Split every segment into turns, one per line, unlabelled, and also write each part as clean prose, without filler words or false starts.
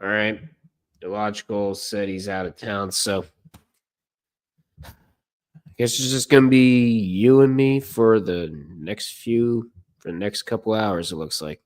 All right. Illogical said he's out of town, so I guess it's just gonna be you and me for the next couple hours. It looks like.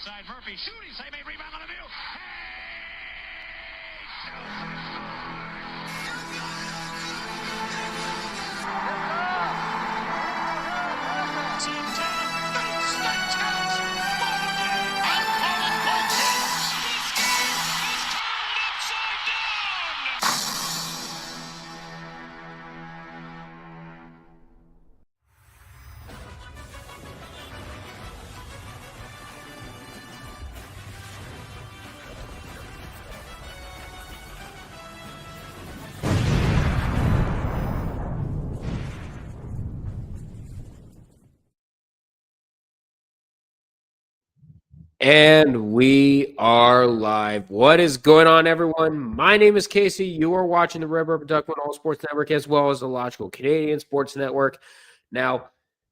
Side Murphy shooting, save a rebound on the view.
And we are live. What is going on, everyone? My name is Casey. You are watching the Red Rubber Duckman All Sports Network as well as the Logical Canadian Sports Network. Now,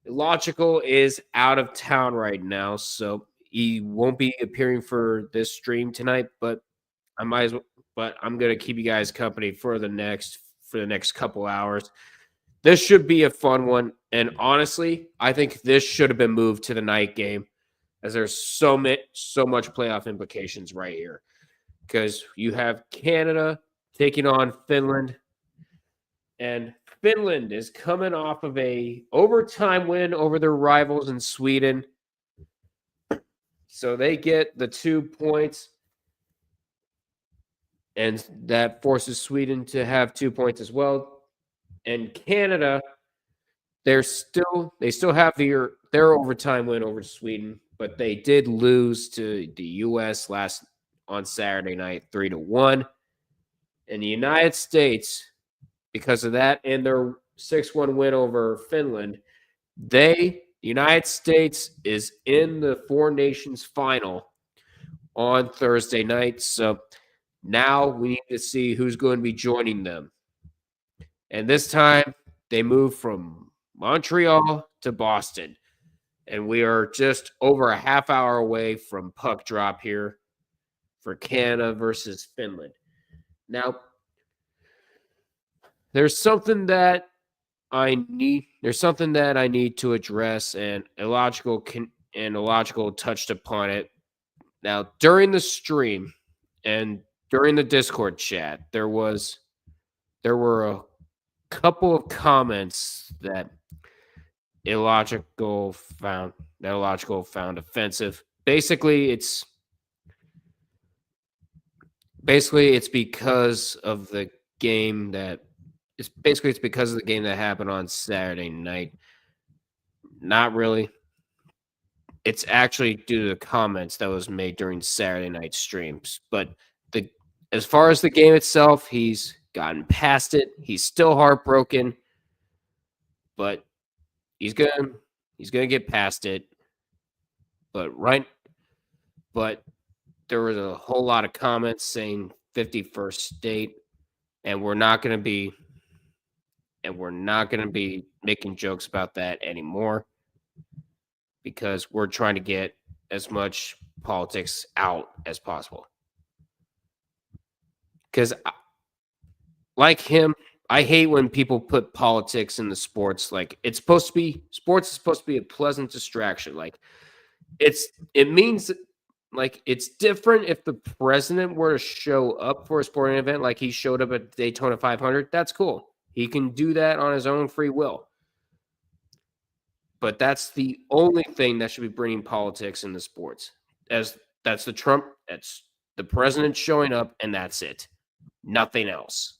Logical is out of town right now, so he won't be appearing for this stream tonight, but I'm gonna keep you guys company for the next couple hours. This should be a fun one, and honestly, I think this should have been moved to the night game, as there's so much playoff implications right here, because you have Canada taking on Finland, and Finland is coming off of a overtime win over their rivals in Sweden, so they get the 2 points, and that forces Sweden to have 2 points as well. And Canada, they still have their overtime win over Sweden, but they did lose to the U.S. on Saturday night, 3-1. And the United States, because of that and their 6-1 win over Finland, the United States is in the Four Nations final on Thursday night. So now we need to see who's going to be joining them. And this time they move from Montreal to Boston. And we are just over a half hour away from puck drop here for Canada versus Finland. Now, there's something that I need to address, and Illogical touched upon it. Now, during the stream and during the Discord chat, there were a couple of comments that Illogical found offensive. Basically, it's because of the game that happened on Saturday night. Not really. It's actually due to the comments that was made during Saturday night streams. But as far as the game itself, he's gotten past it. He's still heartbroken, but he's gonna get past it. But there was a whole lot of comments saying 51st state, and we're not gonna be making jokes about that anymore, because we're trying to get as much politics out as possible. Because, like him, I hate when people put politics in the sports. Like, sports is supposed to be a pleasant distraction. Like, it means like it's different if the president were to show up for a sporting event, like he showed up at Daytona 500. That's cool. He can do that on his own free will. But that's the only thing that should be bringing politics into sports. As that's the Trump, that's the president showing up, and that's it. Nothing else.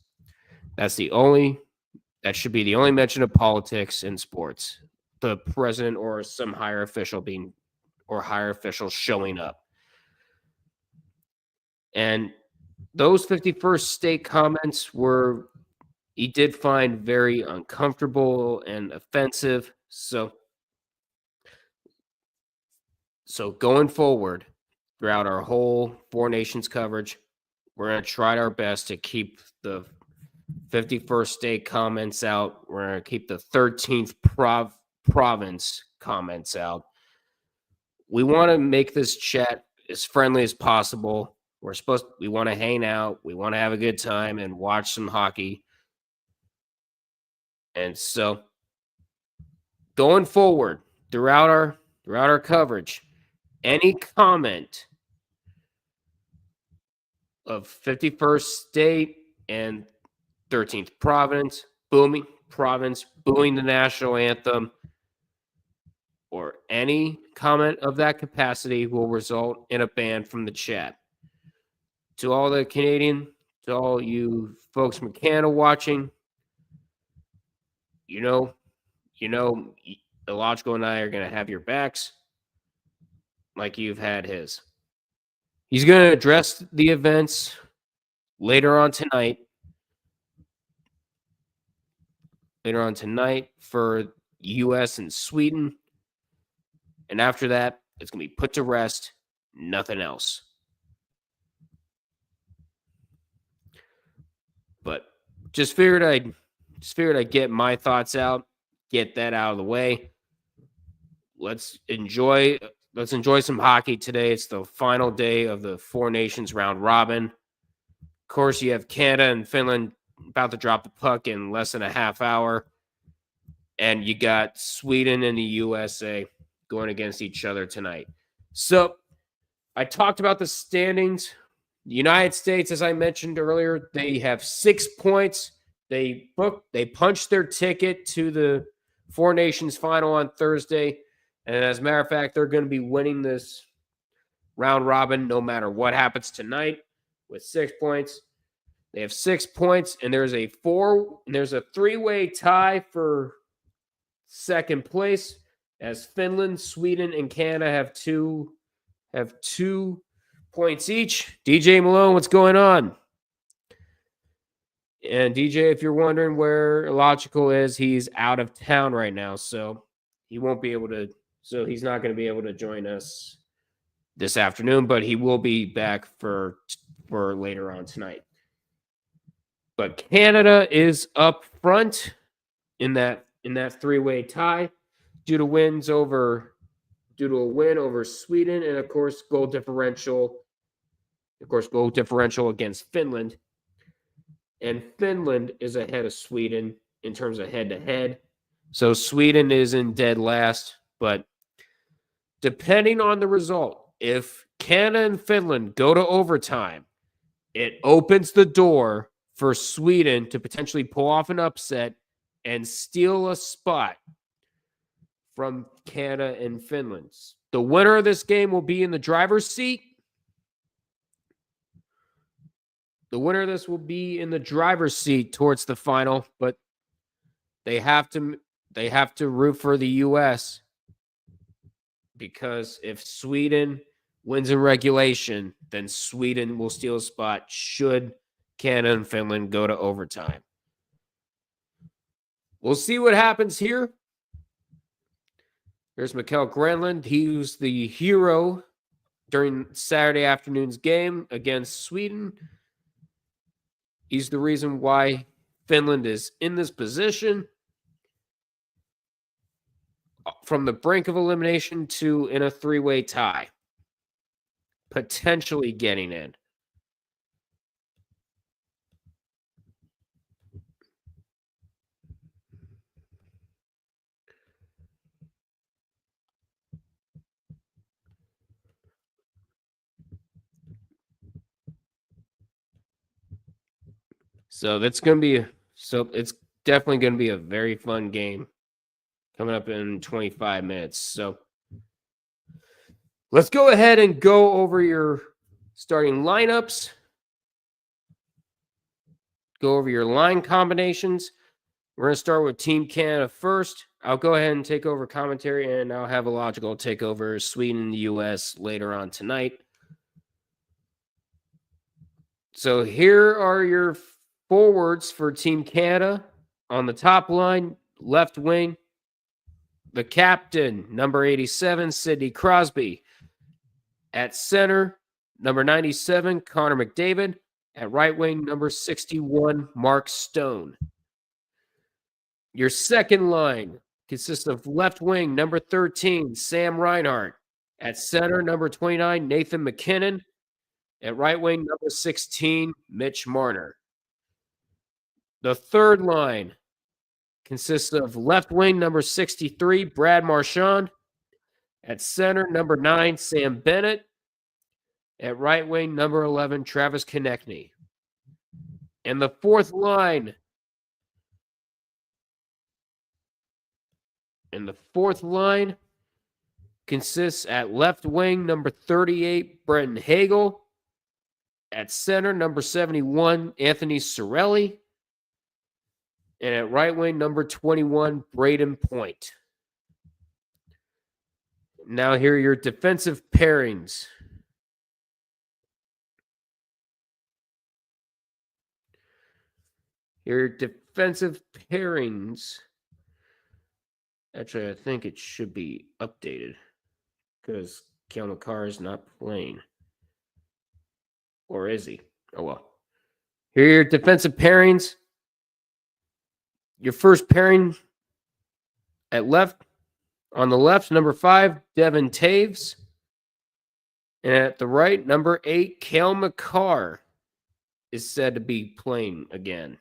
That should be the only mention of politics in sports. The president or some higher official showing up. And those 51st state comments he did find very uncomfortable and offensive. So going forward, throughout our whole Four Nations coverage, we're going to try our best to keep the 51st state comments out. We're going to keep the 13th province comments out. We want to make this chat as friendly as possible. We want to hang out. We want to have a good time and watch some hockey. And so going forward throughout our coverage, any comment of 51st state and 13th province booing the national anthem, or any comment of that capacity will result in a ban from the chat. To all you folks from Canada watching, Illogical and I are going to have your backs like you've had his. He's going to address the events later on tonight for U.S. and Sweden. And after that, it's going to be put to rest. Nothing else. But just figured I'd get my thoughts out, get that out of the way. Let's enjoy some hockey today. It's the final day of the Four Nations round robin. Of course, you have Canada and Finland about to drop the puck in less than a half hour. And you got Sweden and the USA going against each other tonight. So I talked about the standings. The United States, as I mentioned earlier, they have 6 points. They punched their ticket to the Four Nations final on Thursday. And as a matter of fact, they're going to be winning this round robin no matter what happens tonight with 6 points. They have 6 points, and there's a 3-way tie for second place, as Finland, Sweden, and Canada have two points each. DJ Malone, what's going on? And DJ, if you're wondering where Illogical is, he's out of town right now, so he's not going to be able to join us this afternoon, but he will be back for later on tonight. But Canada is up front in that 3-way tie due to a win over Sweden, and of course goal differential against Finland. And Finland is ahead of Sweden in terms of head-to-head. So Sweden is in dead last, but depending on the result, if Canada and Finland go to overtime, it opens the door for Sweden to potentially pull off an upset and steal a spot from Canada and Finland. The winner of this game will be in the driver's seat. Towards the final, but they have to root for the U.S. because if Sweden wins in regulation, then Sweden will steal a spot should Canada and Finland go to overtime. We'll see what happens here. There's Mikael Granlund. He was the hero during Saturday afternoon's game against Sweden. He's the reason why Finland is in this position, from the brink of elimination to in a 3-way tie, potentially getting in. So it's definitely going to be a very fun game coming up in 25 minutes. So let's go ahead and go over your starting lineups. Go over your line combinations. We're going to start with Team Canada first. I'll go ahead and take over commentary, and I'll have a logical takeover Sweden and the U.S. later on tonight. So here are your forwards for Team Canada. On the top line, left wing, the captain, number 87, Sidney Crosby. At center, number 97, Connor McDavid. At right wing, number 61, Mark Stone. Your second line consists of left wing, number 13, Sam Reinhart. At center, number 29, Nathan McKinnon. At right wing, number 16, Mitch Marner. The third line consists of left wing, number 63, Brad Marchand. At center, number 9, Sam Bennett. At right wing, number 11, Travis Konechny. And the fourth line consists at left wing, number 38, Brenton Hagel. At center, number 71, Anthony Cirelli. And at right wing, number 21, Braden Point. Now here are your defensive pairings. Your defensive pairings. Actually, I think it should be updated because Cale Makar is not playing. Or is he? Oh, well. Here are your defensive pairings. Your first pairing at left. On the left, number 5, Devin Taves. And at the right, number 8, Cale Makar is said to be playing again.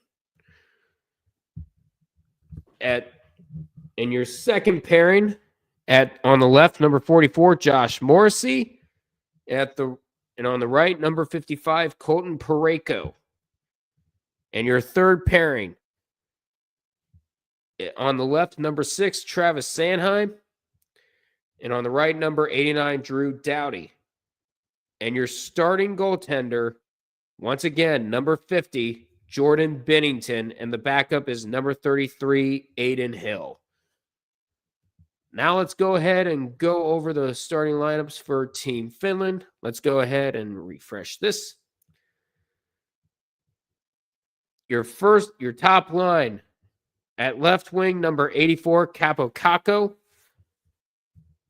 In your second pairing, on the left, number 44, Josh Morrissey. And on the right, number 55, Colton Parayko. And your third pairing, on the left, number 6, Travis Sanheim. And on the right, number 89, Drew Doughty. And your starting goaltender, once again, number 50, Jordan Binnington. And the backup is number 33, Aiden Hill. Now let's go ahead and go over the starting lineups for Team Finland. Let's go ahead and refresh this. Your top line at left wing, number 84, Capo Kakko.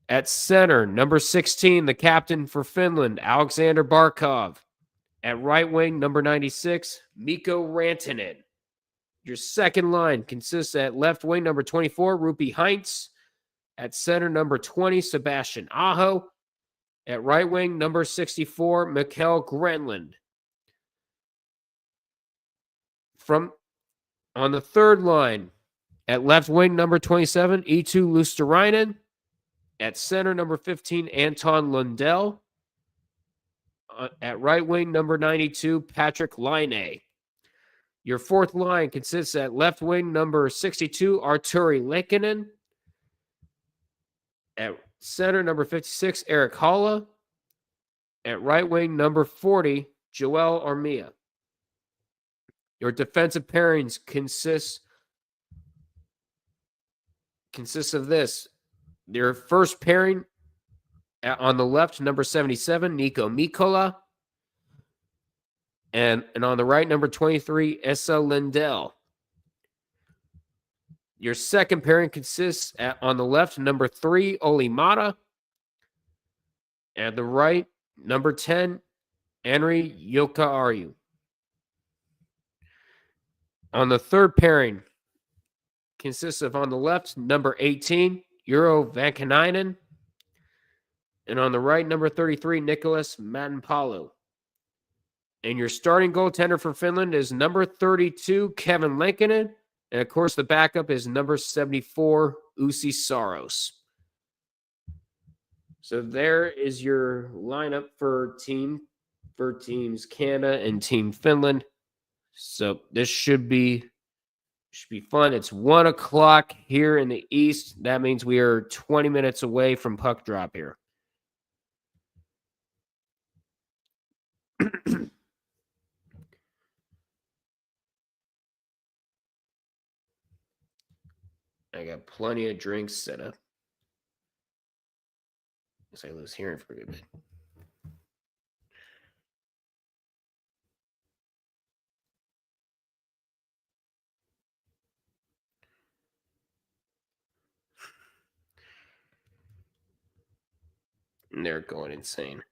At center, number 16, the captain for Finland, Alexander Barkov. At right wing, number 96, Mikko Rantanen. Your second line consists at left wing, number 24, Rupi Heinz. At center, number 20, Sebastian Aho. At right wing, number 64, Mikael Grenland. On the third line, at left wing, number 27, Eetu Luosterainen. At center, number 15, Anton Lundell. At right wing, number 92, Patrick Laine. Your fourth line consists at left wing, number 62, Arturi Lehkonen. At center, number 56, Eric Halla. At right wing, number 40, Joel Armia. Your defensive pairings consists of this. Your first pairing on the left, number 77, Nico Mikkola. And on the right, number 23, Esa Lindell. Your second pairing consists on the left, number 3, Oli Mata. At the right, number 10, Henri Jokiharju. On the third pairing consists of, on the left, number 18, Euro Vankanainen. And on the right, number 33, Nicholas Matinpalo. And your starting goaltender for Finland is number 32, Kevin Lankinen. And, of course, the backup is number 74, Usi Saros. So there is your lineup for teams Canada and Team Finland. So this should be fun. It's 1:00 here in the East. That means we are 20 minutes away from puck drop here. I got plenty of drinks set up. Guess I lose hearing for a good bit. And they're going insane.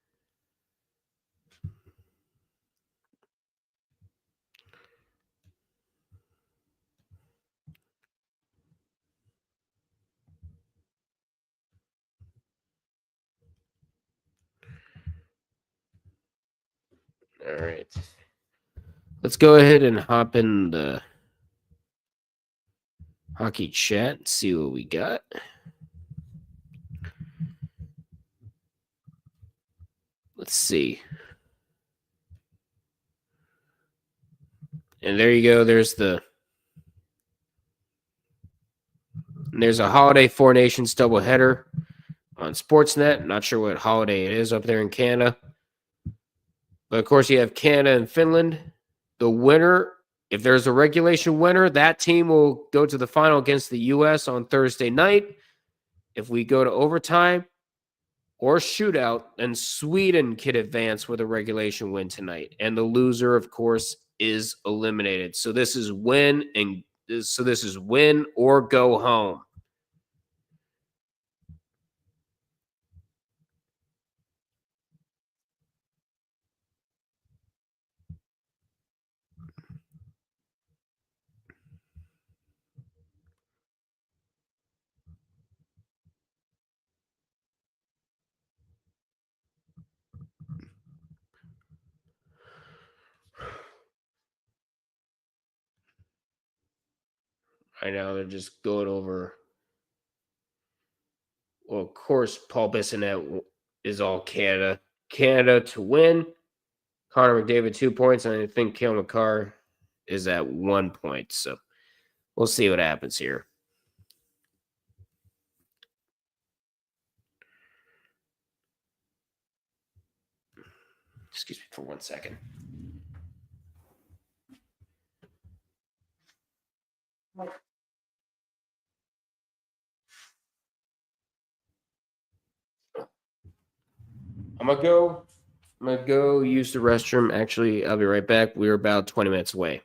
All right. Let's go ahead and hop in the hockey chat and see what we got. Let's see. And there you go. There's a Holiday Four Nations doubleheader on Sportsnet. Not sure what holiday it is up there in Canada. But of course, you have Canada and Finland. The winner, if there's a regulation winner, that team will go to the final against the U.S. on Thursday night. If we go to overtime or shootout, then Sweden could advance with a regulation win tonight. And the loser, of course, is eliminated. So this is win or go home. Right now, they're just going over. Well, of course, Paul Bissonnette is all Canada. Canada to win. Connor McDavid 2 points, and I think Cale McCarr is at 1 point. So we'll see what happens here. Excuse me for 1 second. I'm gonna go use the restroom. Actually, I'll be right back. We're about 20 minutes away.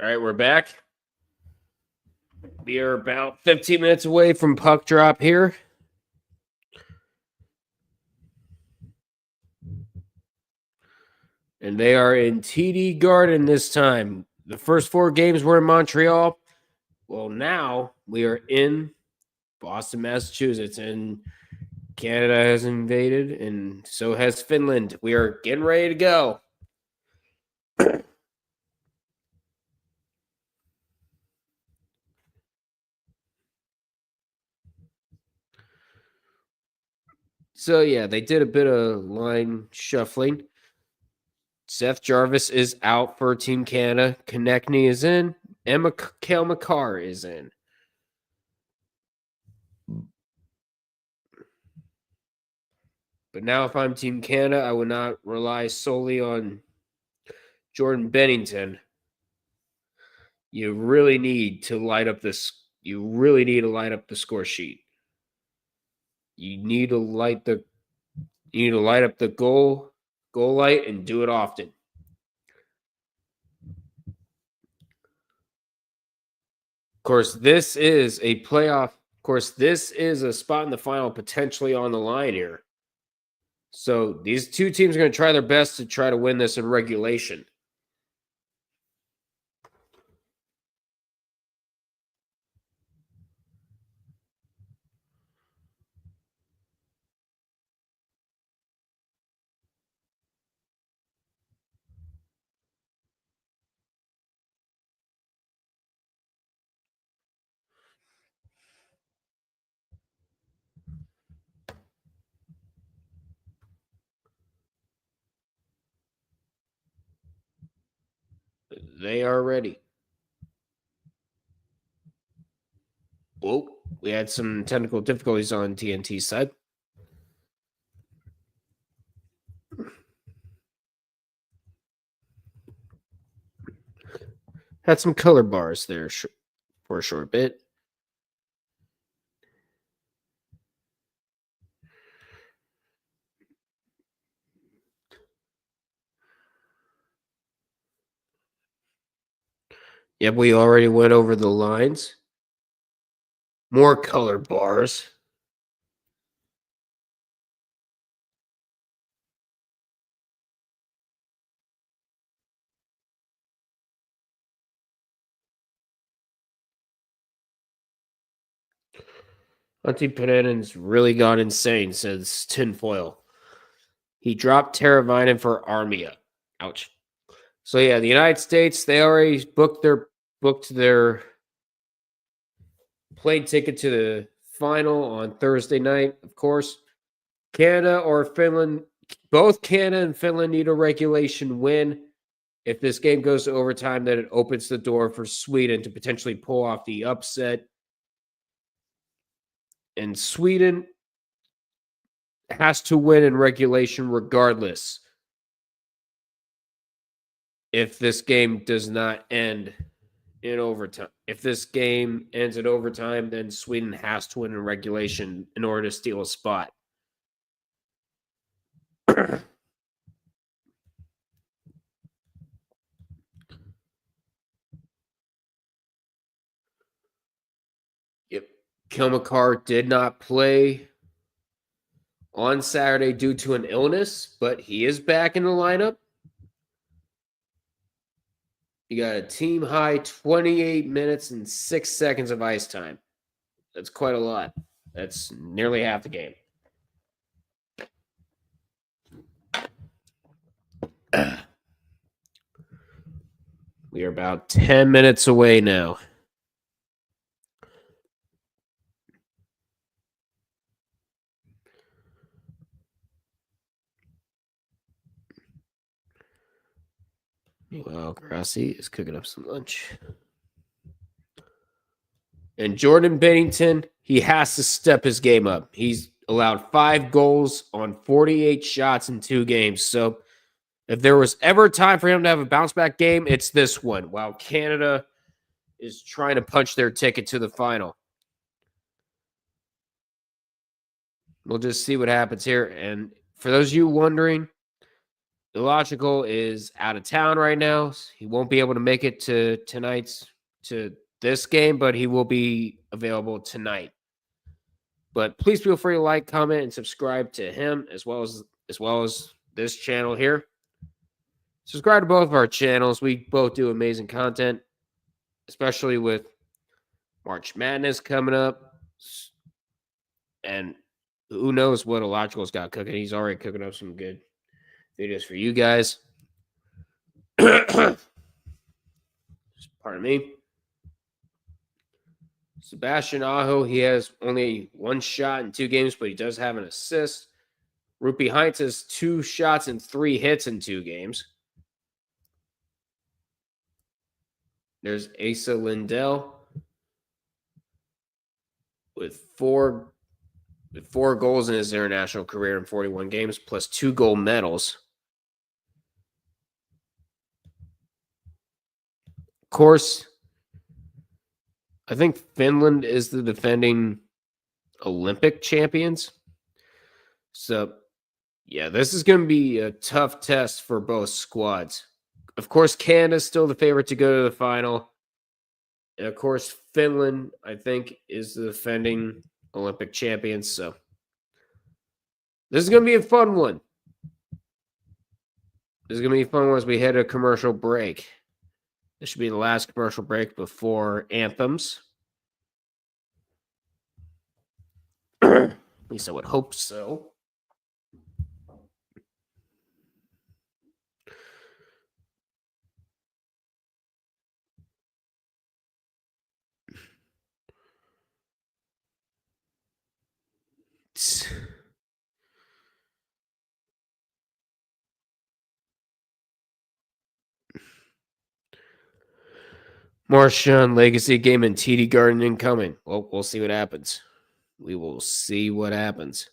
All right, we're back. We are about 15 minutes away from puck drop here. And they are in TD Garden this time. The first 4 games were in Montreal. Well, now we are in Boston, Massachusetts, and Canada has invaded, and so has Finland. We are getting ready to go. So, yeah, they did a bit of line shuffling. Seth Jarvis is out for Team Canada. Konechny is in. And Cale Makar is in. But now, if I'm Team Canada, I would not rely solely on Jordan Bennington. You really need to light up this. You really need to light up the score sheet. You need to light the. You need to light up the goal light, and do it often. Of course, this is a playoff. Of course, this is a spot in the final potentially on the line here. So these two teams are going to try their best to try to win this in regulation. They are ready. Whoa, we had some technical difficulties on TNT side. Had some color bars there for a short bit. Yep, we already went over the lines. More color bars. Auntie Pennin's really gone insane since tinfoil. He dropped Teravainen for Armia. Ouch. So yeah, the United States, they already booked their plane ticket to the final on Thursday night, of course. Canada or Finland, both Canada and Finland need a regulation win. If this game goes to overtime, then it opens the door for Sweden to potentially pull off the upset. And Sweden has to win in regulation regardless. If this game does not end in overtime. If this game ends in overtime, then Sweden has to win in regulation in order to steal a spot. Yep. Kilmakar did not play on Saturday due to an illness, but he is back in the lineup. You got a team high 28 minutes and 6 seconds of ice time. That's quite a lot. That's nearly half the game. We are about 10 minutes away now. Meanwhile, Grassi is cooking up some lunch. And Jordan Bennington, he has to step his game up. He's allowed 5 goals on 48 shots in 2 games. So if there was ever a time for him to have a bounce back game, it's this one, while Canada is trying to punch their ticket to the final. We'll just see what happens here. And for those of you wondering, Illogical is out of town right now. He won't be able to make it to this game, but he will be available tonight. But please feel free to like, comment, and subscribe to him as well as this channel here. Subscribe to both of our channels. We both do amazing content, especially with March Madness coming up. And who knows what Illogical's got cooking. He's already cooking up some good videos for you guys. Pardon me. Sebastian Aho, he has only 1 shot in 2 games, but he does have an assist. Rupi Heinz has 2 shots and 3 hits in 2 games. There's Asa Lindell with 4 goals in his international career in 41 games, plus 2 gold medals. Of course, I think Finland is the defending Olympic champions. So, yeah, this is going to be a tough test for both squads. Of course, Canada's still the favorite to go to the final. And, of course, Finland, I think, is the defending Olympic champions. So, this is going to be a fun one. This is going to be a fun one as we head to a commercial break. This should be the last commercial break before anthems. At least I would hope so. Marchand Legacy game and TD Garden incoming. Well, we'll see what happens. We will see what happens.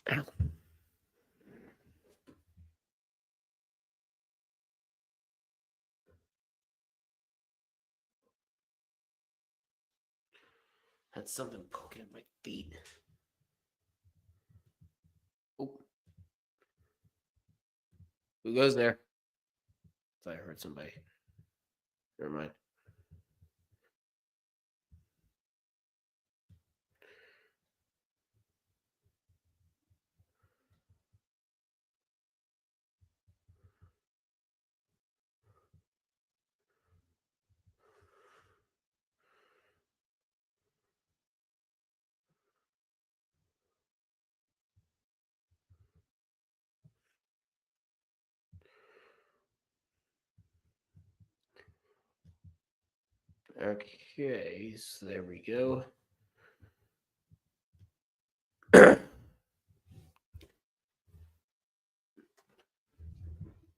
Ow. Had something poking at my feet. Oh. Who goes there? I thought I heard somebody. Never mind. Okay, so there we go.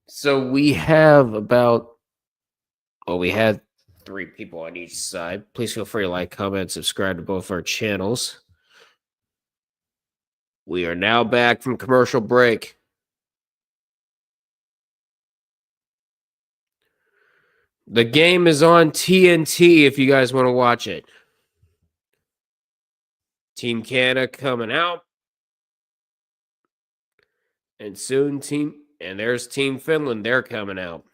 So we have we had 3 people on each side. Please feel free to like, comment, subscribe to both our channels. We are now back from commercial break. The game is on TNT if you guys want to watch it. Team Canada coming out. And there's Team Finland. They're coming out.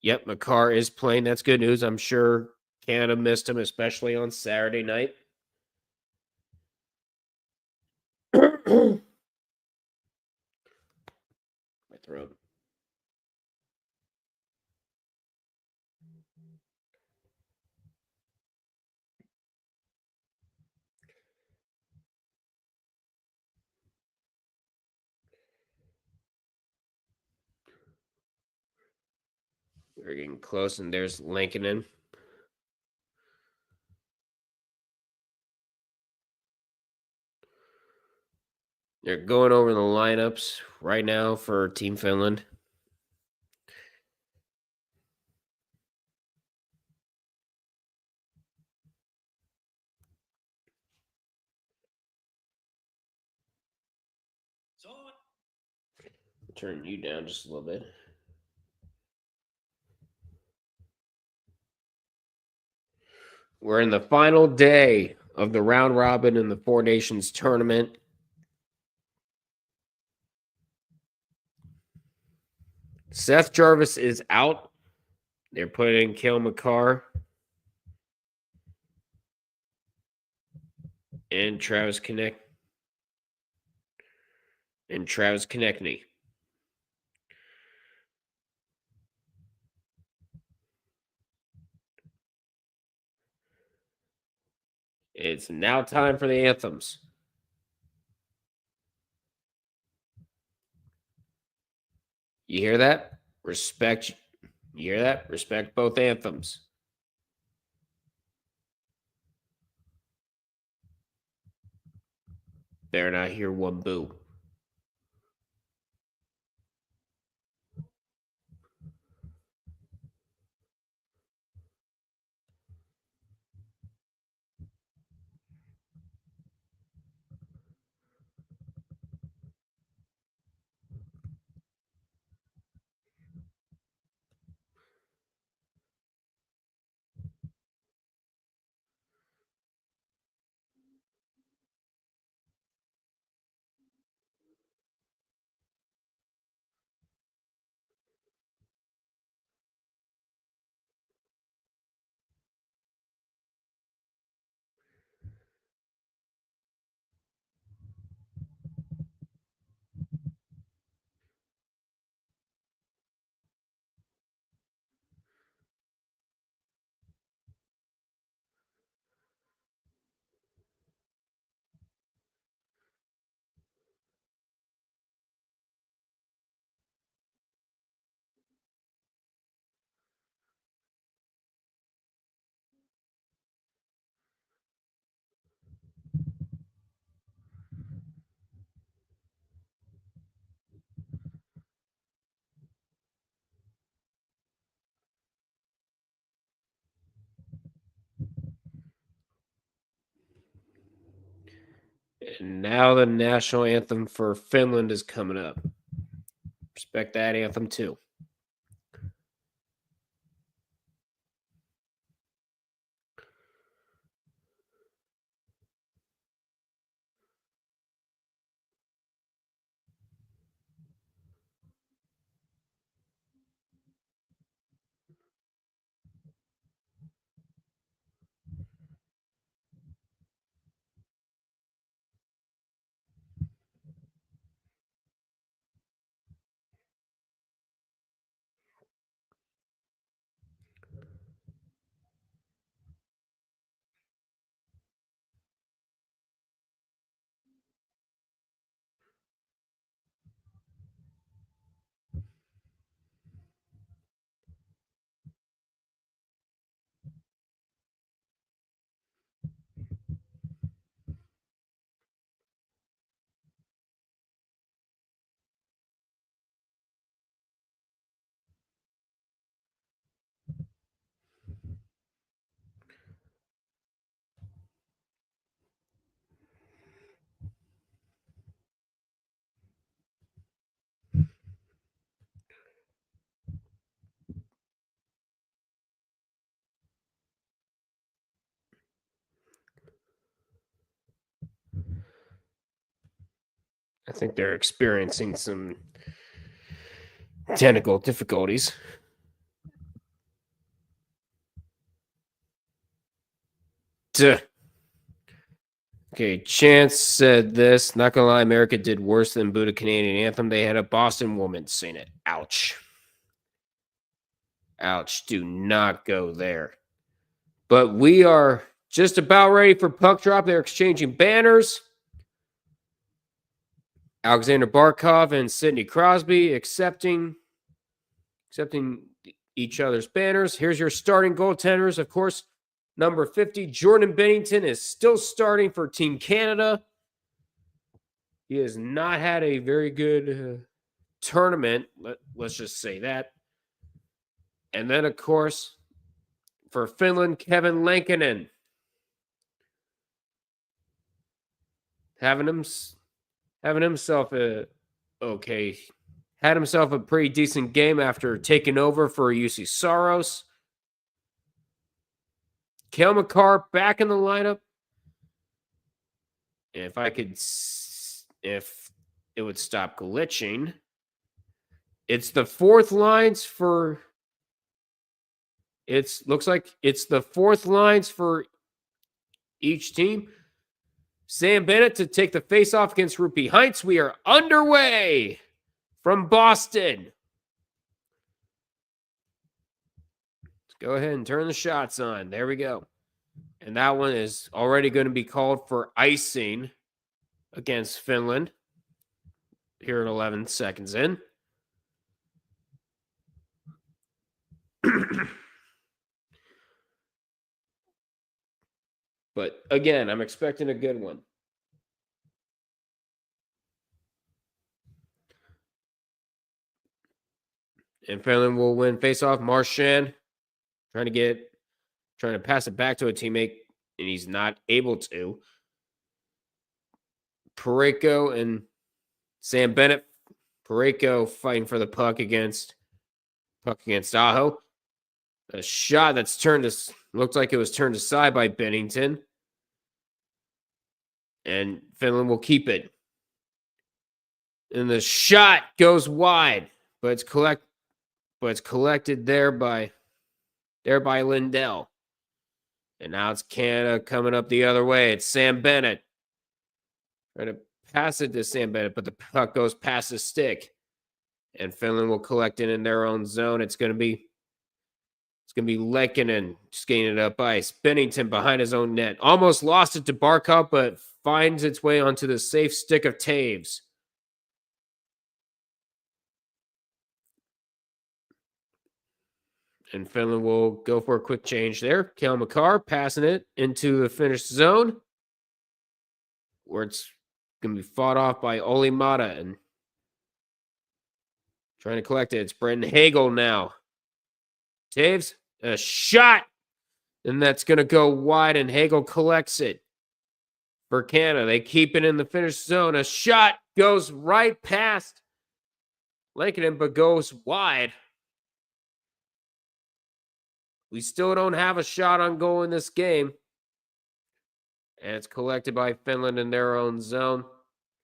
Yep, Makar is playing. That's good news. I'm sure Canada missed him, especially on Saturday night. My throat. We're getting close, and there's Lankinen. They're going over the lineups right now for Team Finland. Turn you down just a little bit. We're in the final day of the round robin in the Four Nations tournament. Seth Jarvis is out. They're putting Cale Makar and Travis Konechny. It's now time for the anthems. You hear that? Respect. You hear that? Respect both anthems. Better not hear one boo. And now the national anthem for Finland is coming up. Respect that anthem too. I think they're experiencing some technical difficulties. Duh. Okay, Chance said this. Not gonna lie, America did worse than Buddha Canadian anthem. They had a Boston woman sing it. Ouch. Ouch. Do not go there. But we are just about ready for puck drop. They're exchanging banners. Alexander Barkov and Sidney Crosby accepting each other's banners. Here's your starting goaltenders. Of course, number 50, Jordan Bennington, is still starting for Team Canada. He has not had a very good tournament. Let's just say that. And then, of course, for Finland, Kevin Lankinen. Having himself a had himself a pretty decent game after taking over for UC Saros. Cale Makar back in the lineup. If it would stop glitching. It's the fourth lines for. Looks like it's the fourth lines for each team. Sam Bennett to take the face-off against Rupi Heinz. We are underway from Boston. Let's go ahead and turn the shots on. There we go. And that one is already going to be called for icing against Finland here at 11 seconds in. But again, I'm expecting a good one. And Finland will win face-off. Marchand trying to pass it back to a teammate, and he's not able to. Parayko and Sam Bennett. Parayko fighting for the puck against Aho. A shot that's looked like it was turned aside by Bennington. And Finland will keep it. And the shot goes wide, but it's collected there by Lindell. And now it's Canada coming up the other way. It's Sam Bennett. Trying to pass it to Sam Bennett, but the puck goes past his stick. And Finland will collect it in their own zone. It's going to be Lehkonen just getting it up ice. Bennington behind his own net. Almost lost it to Barkov, but finds its way onto the safe stick of Taves. And Finland will go for a quick change there. Cale Makar passing it into the finished zone, where it's going to be fought off by Olli Mata and trying to collect it. It's Brendan Hagel now. Taves, a shot, and that's going to go wide, and Hagel collects it for Canada. They keep it in the finished zone. A shot goes right past Lehkonen, but goes wide. We still don't have a shot on goal in this game. And it's collected by Finland in their own zone.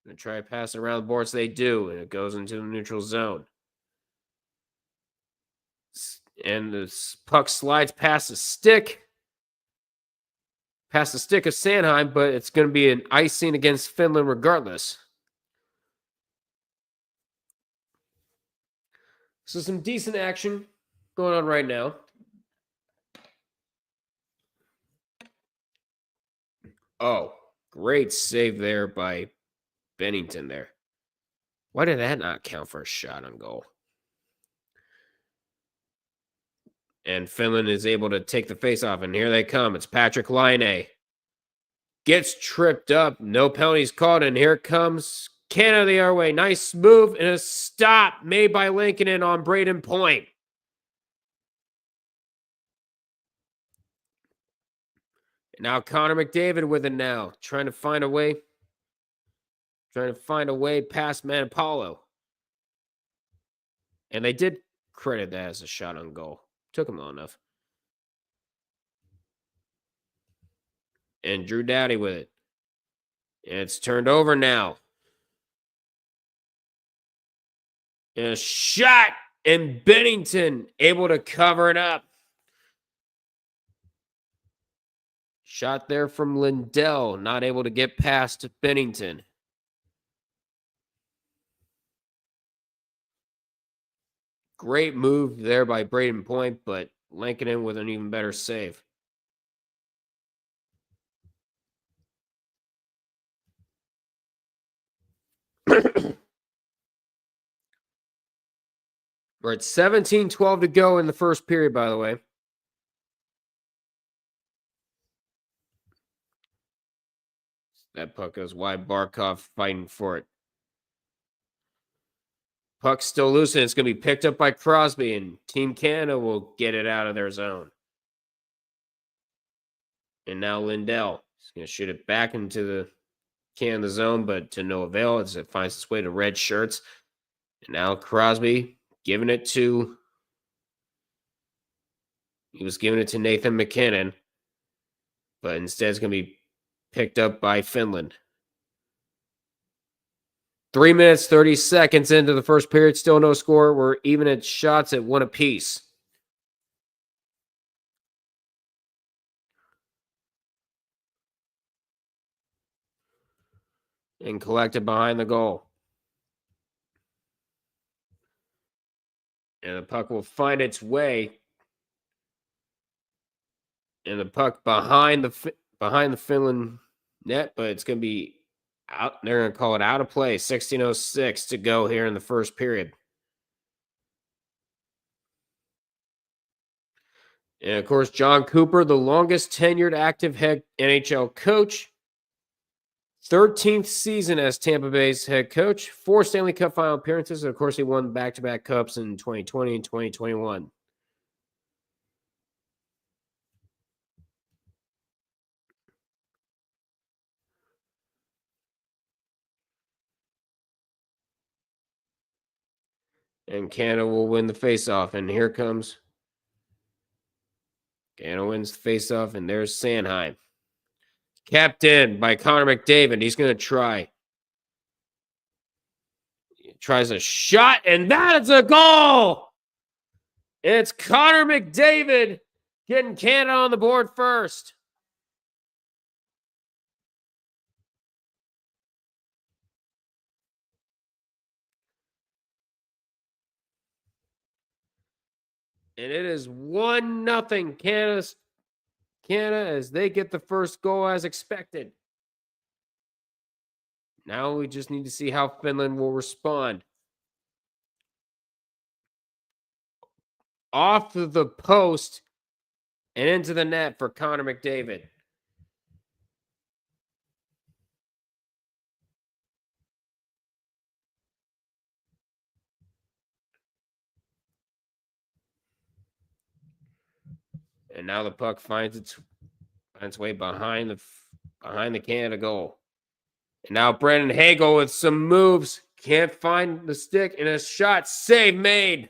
Going to try to pass it around the boards. They do, and it goes into the neutral zone. And the puck slides past the stick of Sanheim, but it's going to be an icing against Finland regardless. So some decent action going on right now. Oh, great save there by Bennington there. Why did that not count for a shot on goal? And Finland is able to take the face off, and here they come. It's Patrick Laine. Gets tripped up. No penalties called, and here comes Canada the other way. Nice move and a stop made by Lehkonen on Braden Point. And now Connor McDavid with it now. Trying to find a way past Manapalo. And they did credit that as a shot on goal. Took him long enough. And Drew Doughty with it. And it's turned over now. And a shot, and Bennington able to cover it up. Shot there from Lindell, not able to get past Bennington. Great move there by Braden Point, but Lehkonen with an even better save. We're at 17-12 to go in the first period, by the way. That puck goes wide. Barkov fighting for it. Puck's still loose, and it's going to be picked up by Crosby, and Team Canada will get it out of their zone. And now Lindell is going to shoot it back into the Canada zone, but to no avail as it finds its way to red shirts. And now Crosby giving it to... He was giving it to Nathan McKinnon. but instead it's going to be picked up by Finland. 3 minutes, 30 seconds into the first period, still no score. We're even at shots at 1 apiece. And collected behind the goal. And the puck will find its way. And the puck behind the Finland net, but it's going to be out. They're going to call it out of play. 16:06 to go here in the first period. And of course, John Cooper, the longest tenured active head NHL coach. 13th season as Tampa Bay's head coach. 4 Stanley Cup final appearances. And of course, he won back-to-back cups in 2020 and 2021. And Canada will win the faceoff. And here comes Canada wins the faceoff, and there's Sanheim. Capped in by Connor McDavid. He's going to try. He tries a shot, and that is a goal! It's Connor McDavid getting Canada on the board first. And it is 1-0 Canada as they get the first goal as expected. Now we just need to see how Finland will respond. Off of the post and into the net for Connor McDavid. And now the puck finds its way behind the Canada goal. And now Brendan Hagel with some moves. Can't find the stick, and a shot. Save made.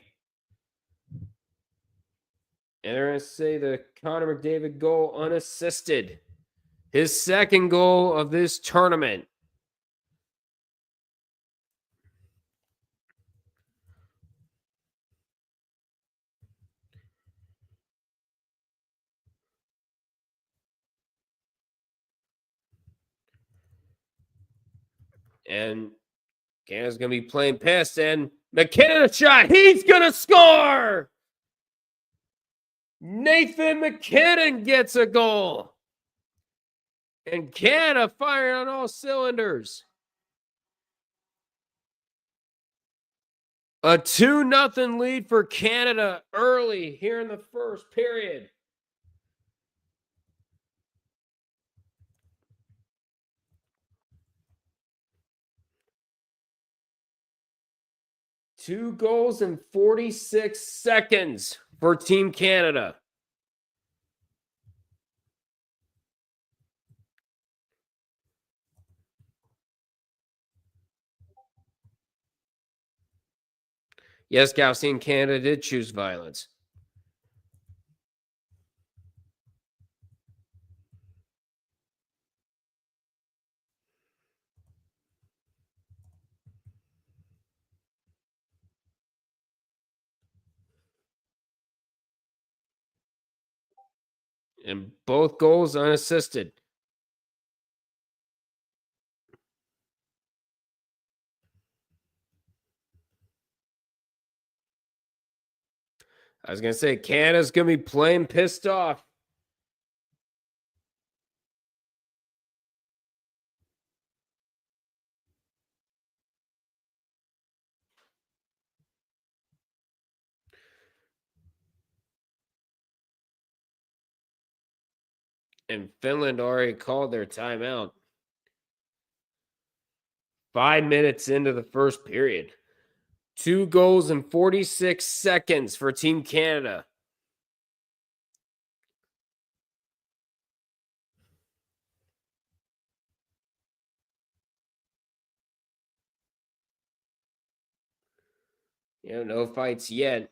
And they're going to say the Connor McDavid goal unassisted. His second goal of this tournament. And Canada's going to be playing pissed, and McKinnon shot. He's going to score. Nathan McKinnon gets a goal. And Canada firing on all cylinders. A 2-0 lead for Canada early here in the first period. Two goals in 46 seconds for Team Canada. Yes, Galstein, Canada did choose violence. And both goals unassisted. I was going to say, Canada's going to be playing pissed off. And Finland already called their timeout. 5 minutes into the first period. 2 goals in 46 seconds for Team Canada. No fights yet.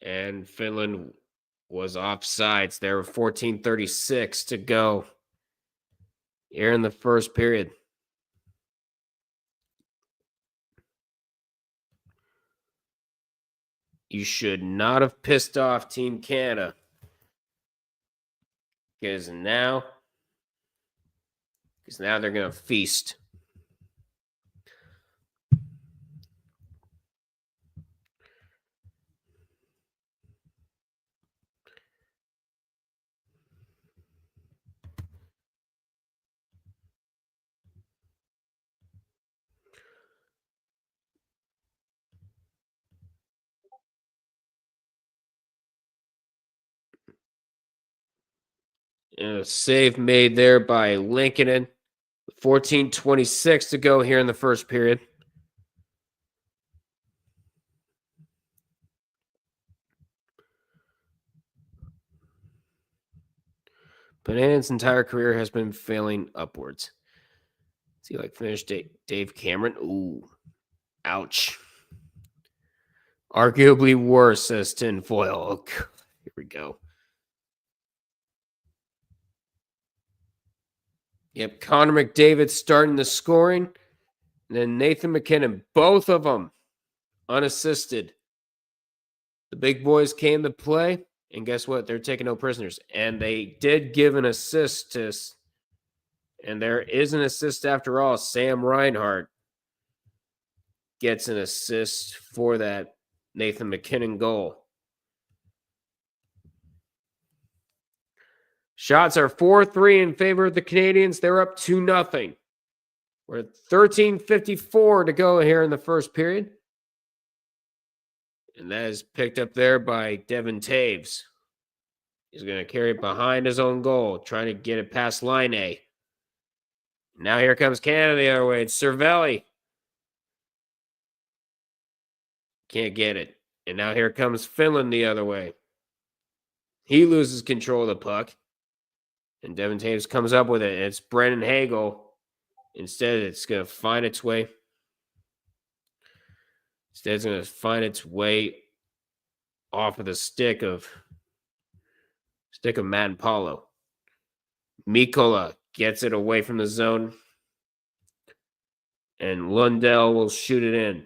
And Finland was offsides. There were 14:36 to go here in the first period. You should not have pissed off Team Canada. Because now they're going to feast. A save made there by Lincoln. 14:26 to go here in the first period. Banana's entire career has been failing upwards. See, like finished Dave Cameron. Ooh, ouch. Arguably worse, says Tinfoil. Oh, God. Here we go. Yep, Connor McDavid starting the scoring. And then Nathan McKinnon, both of them unassisted. The big boys came to play, and guess what? They're taking no prisoners. And they did give an assist to, and there is an assist after all. Sam Reinhart gets an assist for that Nathan McKinnon goal. Shots are 4-3 in favor of the Canadians. They're up 2-0. We're at 13:54 to go here in the first period. And that is picked up there by Devin Taves. He's going to carry it behind his own goal, trying to get it past line A. Now here comes Canada the other way. It's Cervelli. Can't get it. And now here comes Finland the other way. He loses control of the puck. And Devin Taves comes up with it. And it's Brennan Hagel. Instead, it's going to find its way. Instead, it's going to find its way off of the stick of Matt and Paulo. Mikola gets it away from the zone. And Lundell will shoot it in.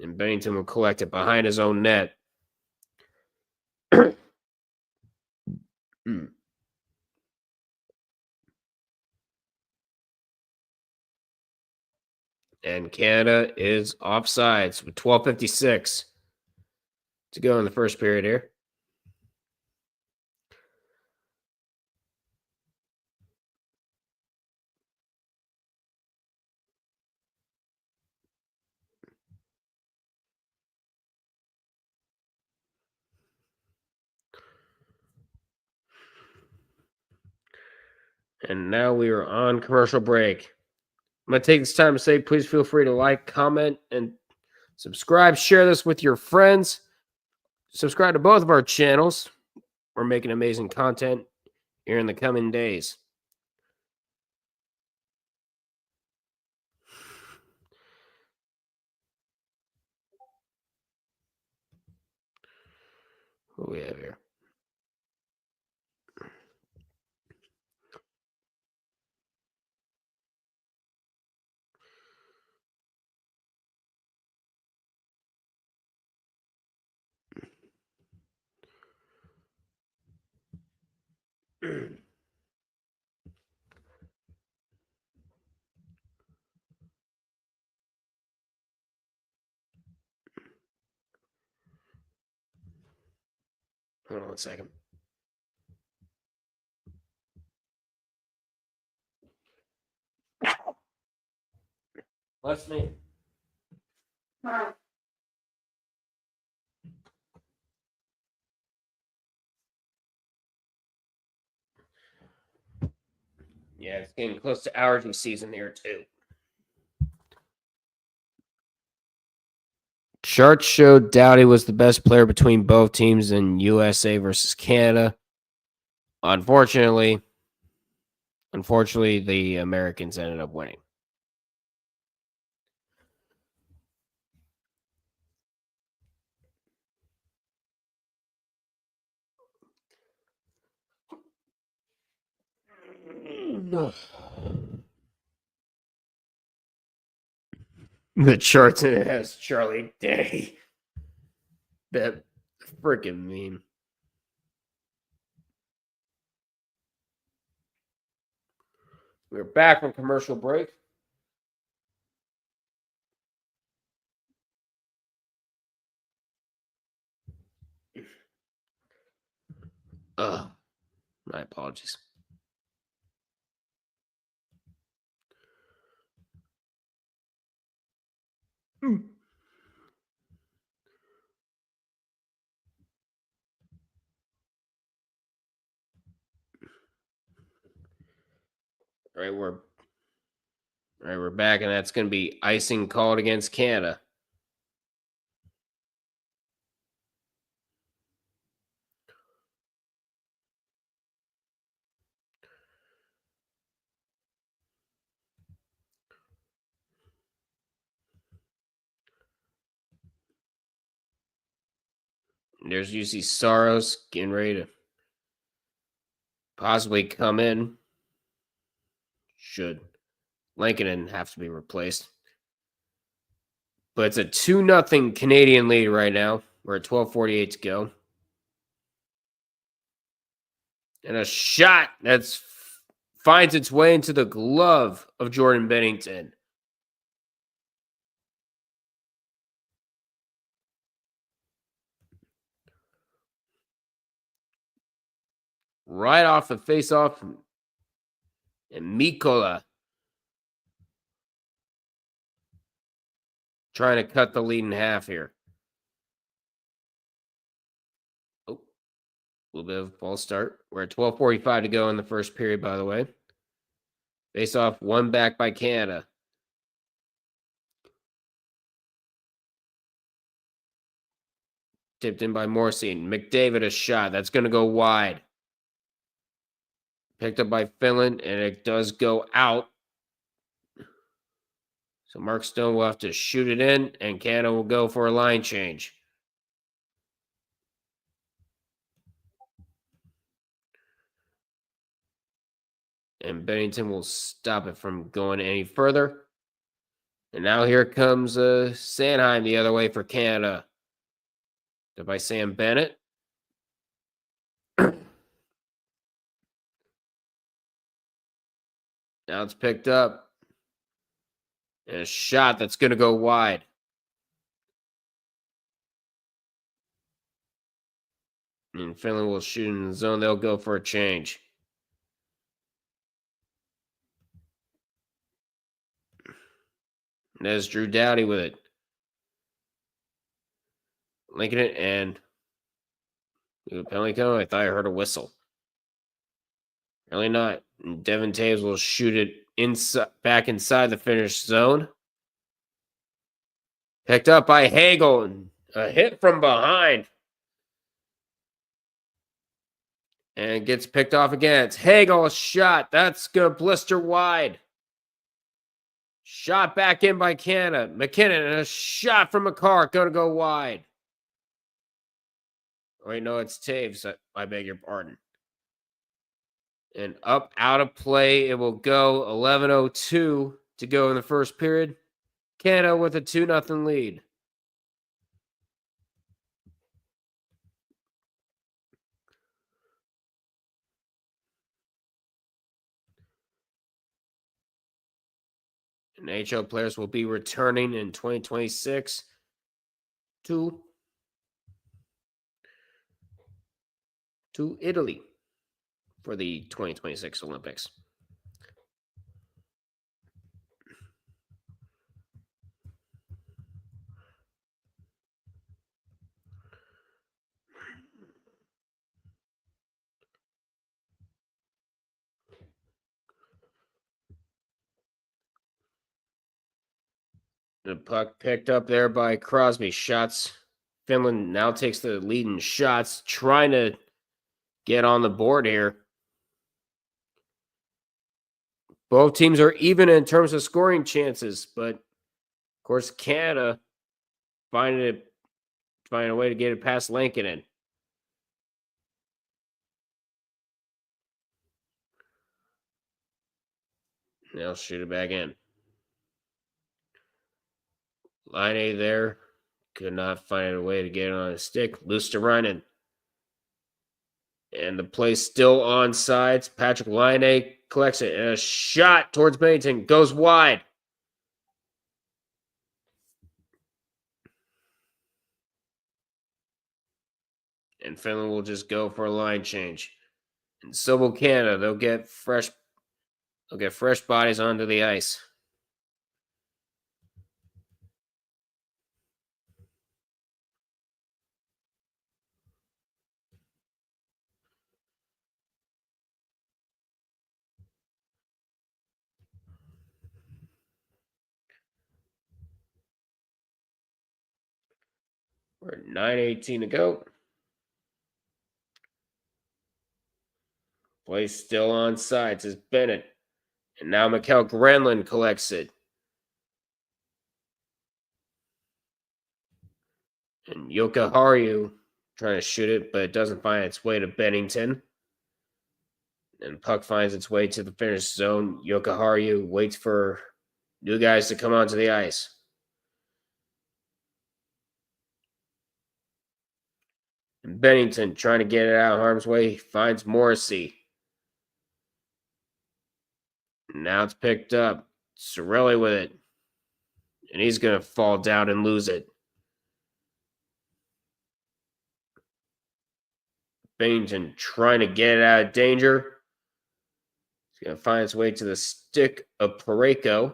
And Bennington will collect it behind his own net. And Canada is offsides with 12:56 to go in the first period here. And now we are on commercial break. I'm going to take this time to say, please feel free to like, comment, and subscribe. Share this with your friends. Subscribe to both of our channels. We're making amazing content here in the coming days. What do we have here? Hold on 1 second. That's me. Yeah, it's getting close to allergy season here, too. Charts showed Doughty was the best player between both teams in USA versus Canada. Unfortunately, the Americans ended up winning. The charts and it has Charlie Day. That freaking meme. We're back from commercial break. My apologies. All right, we're back, and that's going to be icing called against Canada. There's usually Saros getting ready to possibly come in. Should Lankinen have to be replaced. But it's a 2-0 Canadian lead right now. We're at 12:48 to go. And a shot that finds its way into the glove of Jordan Bennington. Right off the face-off. And Mikola trying to cut the lead in half here. Oh, a little bit of a false start. We're at 12:45 to go in the first period, by the way. Face-off, one back by Canada. Tipped in by Morrissey. McDavid a shot. That's going to go wide. Picked up by Finland, and it does go out. So Mark Stone will have to shoot it in, and Canada will go for a line change. And Bennington will stop it from going any further. And now here comes Sanheim the other way for Canada. By Sam Bennett. Now it's picked up. And a shot that's going to go wide. And Finland will shoot in the zone. They'll go for a change. And there's Drew Doughty with it. Linking it and penalty come. I thought I heard a whistle. Really not. And Devin Taves will shoot it back inside the finished zone. Picked up by Hagel and a hit from behind. And gets picked off again. It's Hagel's shot. That's going to blister wide. Shot back in by Canada. McKinnon and a shot from McCarr. Going to go wide. Wait, no, it's Taves. I beg your pardon. And up, out of play. It will go 11:02 to go in the first period. Canada with a 2-0 lead. And NHL players will be returning in 2026 to Italy for the 2026 Olympics. The puck picked up there by Crosby. Shots. Finland now takes the lead in shots, trying to get on the board here. Both teams are even in terms of scoring chances, but of course Canada finding a way to get it past Lankinen. They'll shoot it back in. Line A there. Could not find a way to get it on a stick. Luosterainen. And the play still on sides. Patrick Line collects it. And a shot towards Bennington. Goes wide. And Finland will just go for a line change. And so will Canada. They'll get fresh bodies onto the ice. We're at 9:18 to go. Play still on sides is Bennett. And now Mikael Granlund collects it. And Yoka Haru trying to shoot it, but it doesn't find its way to Bennington. And puck finds its way to the finish zone. Yoka Haru waits for new guys to come onto the ice. And Bennington trying to get it out of harm's way. Finds Morrissey. Now it's picked up. Sorelli with it. And he's going to fall down and lose it. Bennington trying to get it out of danger. He's going to find its way to the stick of Pareko.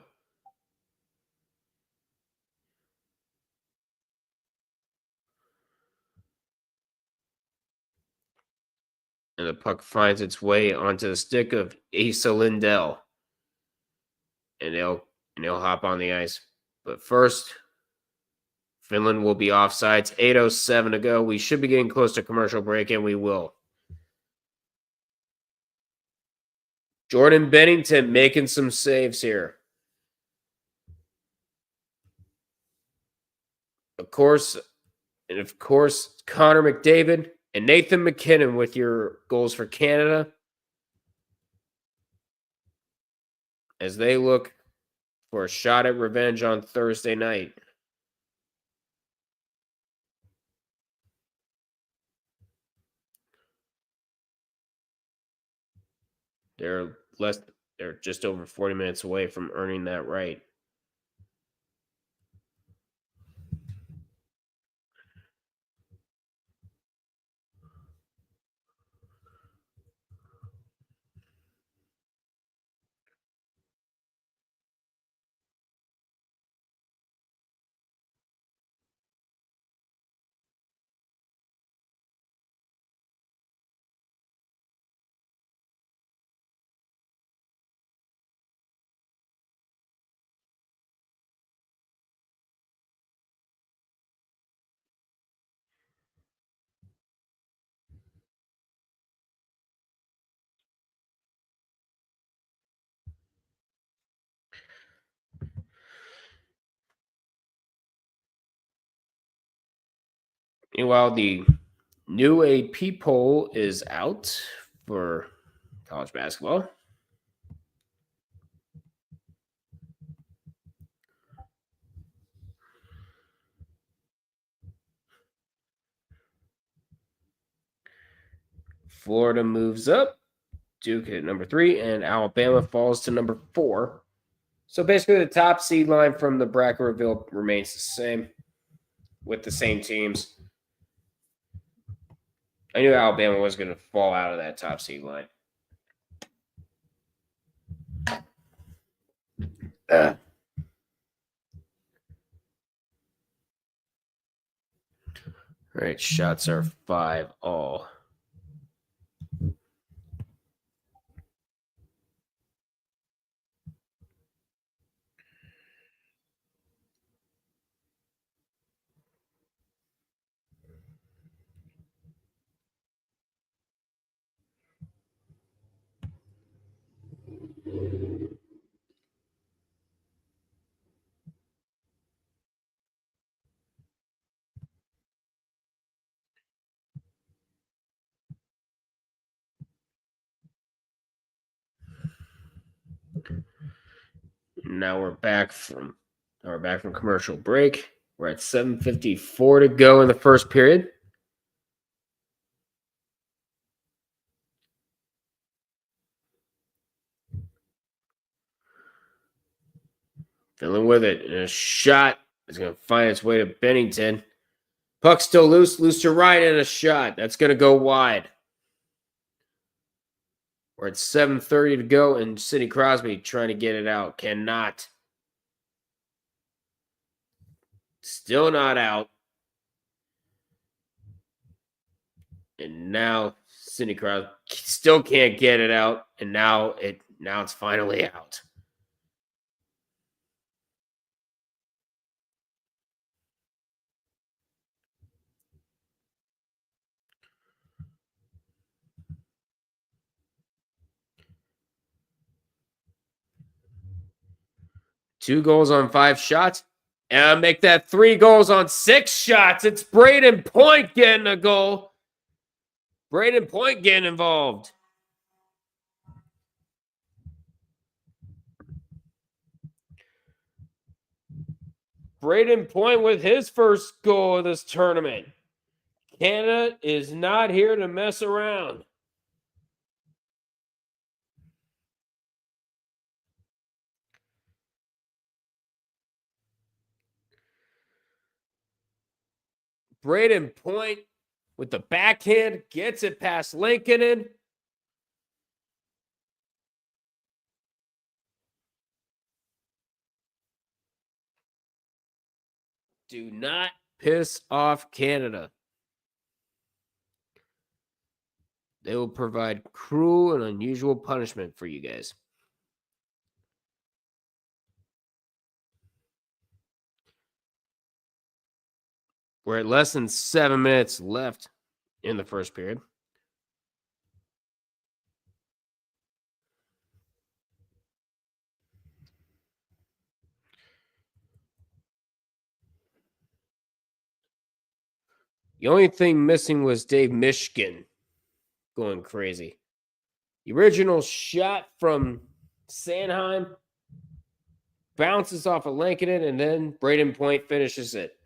And the puck finds its way onto the stick of Asa Lindell. And they'll hop on the ice. But first, Finland will be offsides. 8:07 to go. We should be getting close to commercial break, and we will. Jordan Bennington making some saves here. Of course, Connor McDavid and Nathan McKinnon with your goals for Canada as they look for a shot at revenge on Thursday night. They're just over 40 minutes away from earning that right. Meanwhile, the new AP poll is out for college basketball. Florida moves up. Duke at number 3, and Alabama falls to number 4. So basically, the top seed line from the bracket reveal remains the same with the same teams. I knew Alabama was going to fall out of that top seed line. All right, shots are 5-all. now we're back from commercial break. We're at 7:54 to go in the first period. Finland with it, and a shot is going to find its way to Bennington. Puck still loose to right, and a shot that's going to go wide. We're at 7:30 to go, and Sidney Crosby trying to get it out. Cannot. Still not out. And now Sidney Crosby still can't get it out. And now it's finally out. Two goals on 5 shots. And I'll make that 3 goals on 6 shots. It's Braden Point getting a goal. Braden Point getting involved. Braden Point with his first goal of this tournament. Canada is not here to mess around. Braden Point with the backhand gets it past Lankinen. Do not piss off Canada. They will provide cruel and unusual punishment for you guys. We're at less than 7 minutes left in the first period. The only thing missing was Dave Mishkin going crazy. The original shot from Sanheim bounces off of Lankinen, and then Braden Point finishes it.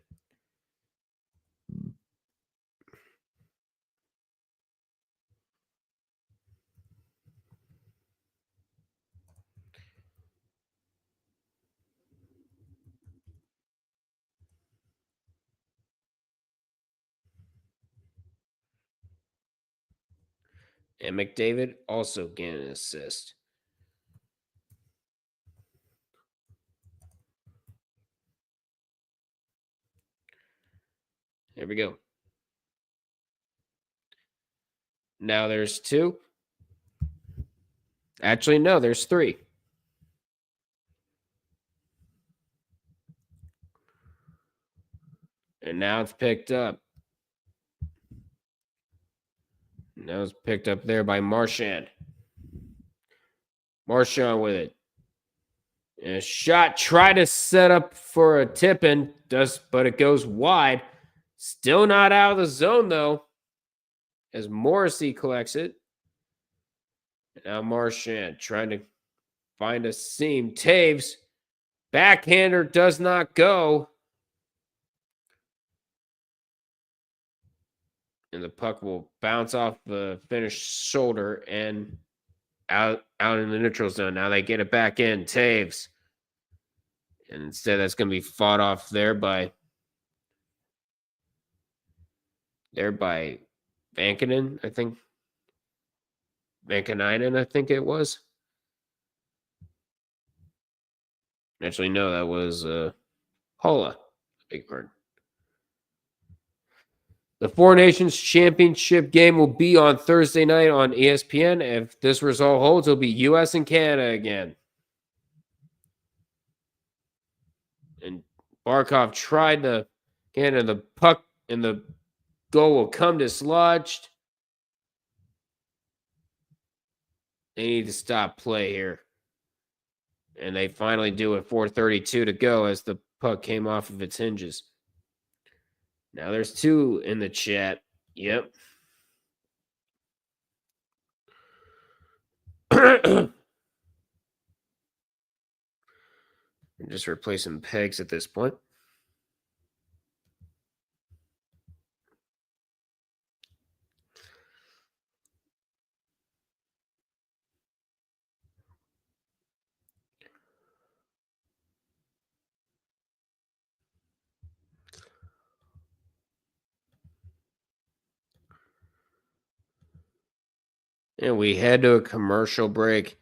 And McDavid also getting an assist. There we go. Now there's 2. Actually, no, there's 3. And now it's picked up. Now it's picked up there by Marchand. Marchand with it. And a shot tried to set up for a tip-in, but it goes wide. Still not out of the zone, though, as Morrissey collects it. Now Marchand trying to find a seam. Taves, backhander does not go. And the puck will bounce off the Finnish shoulder and out in the neutral zone. Now they get it back in. Taves. And instead that's going to be fought off there by Vankinen, I think. Vankinen, I think it was. Actually, no, that was Holla. Big pardon. The Four Nations Championship game will be on Thursday night on ESPN. If this result holds, it'll be U.S. and Canada again. And Barkov tried the puck and the goal will come dislodged. They need to stop play here. And they finally do it. 4:32 to go as the puck came off of its hinges. Now there's 2 in the chat. Yep. We're just replacing pegs at this point. And we head to a commercial break.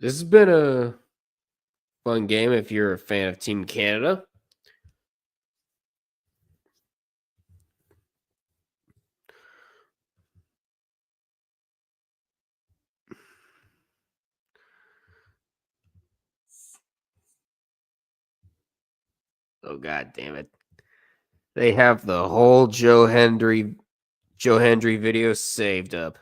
This has been a fun game if you're a fan of Team Canada. Oh, God damn it. They have the whole Joe Hendry video saved up.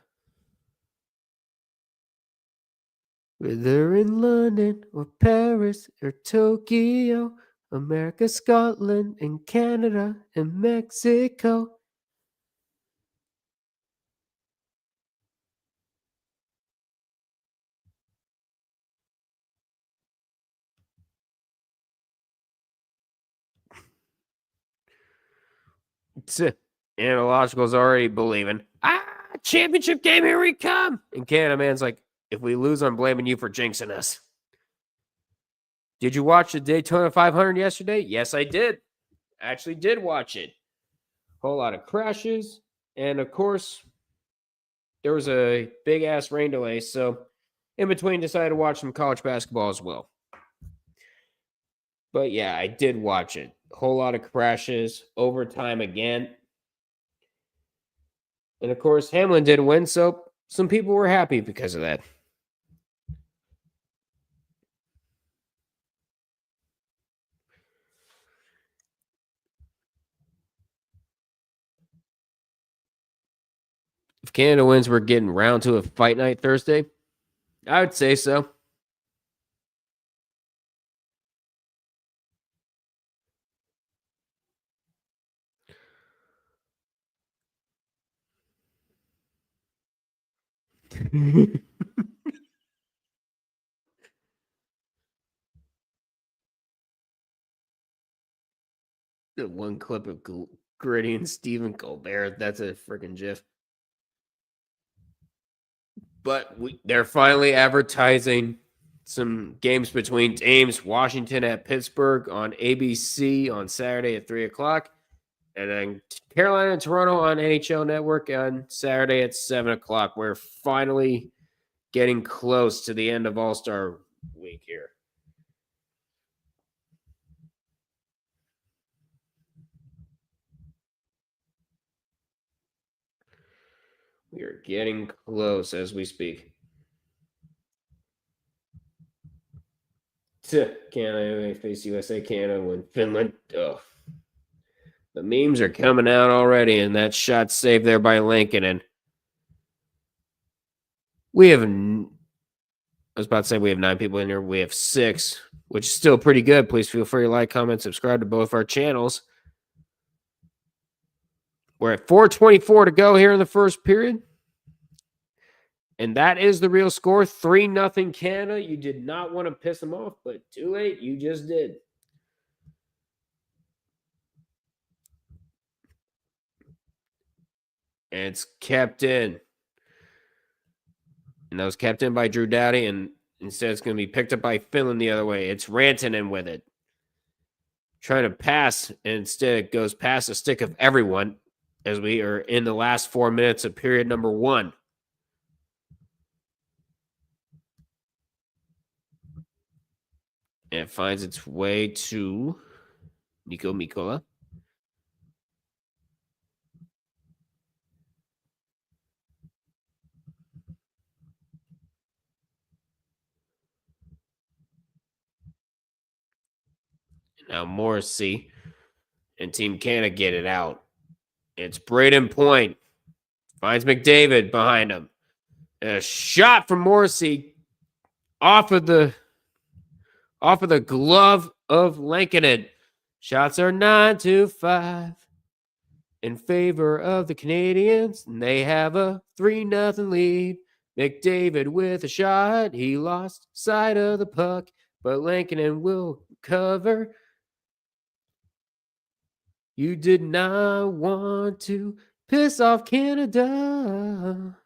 Whether in London or Paris or Tokyo, America, Scotland, and Canada and Mexico. Analogical's already believing. Championship game, here we come. And Canada Man's like, if we lose, I'm blaming you for jinxing us. Did you watch the Daytona 500 yesterday? Yes, I did. Actually did watch it. Whole lot of crashes. And of course, there was a big ass rain delay. So in between, decided to watch some college basketball as well. But yeah, I did watch it. Whole lot of crashes, overtime again. And of course, Hamlin didn't win, so some people were happy because of that. If Canada wins, we're getting round to a fight night Thursday. I would say so. The one clip of Gritty and Stephen Colbert. That's a freaking gif. But they're finally advertising some games between teams. Washington at Pittsburgh on ABC on Saturday at 3 o'clock. And then Carolina and Toronto on NHL Network on Saturday at 7 o'clock. We're finally getting close to the end of All-Star Week here. We are getting close as we speak. Canada face USA, Canada win Finland. Oh. The memes are coming out already, and that shot saved there by Lincoln. And we have, I was about to say we have 9 people in here. We have 6, which is still pretty good. Please feel free to like, comment, subscribe to both our channels. We're at 4:24 to go here in the first period. And that is the real score. 3-0 Canada. You did not want to piss them off, but too late. You just did. And it's kept in. And that was kept in by Drew Doughty. And instead, it's going to be picked up by Finland the other way. It's Rantanen with it. Trying to pass. And instead, it goes past the stick of everyone as we are in the last 4 minutes of period number 1. And it finds its way to Nico Mikola. Now Morrissey and Team Canada get it out. It's Braden Point. Finds McDavid behind him. And a shot from Morrissey off of the glove of Lankinen. Shots are 9-5 in favor of the Canadians. And they have a 3-0 lead. McDavid with a shot. He lost sight of the puck. but Lankinen will cover. You did not want to piss off Canada.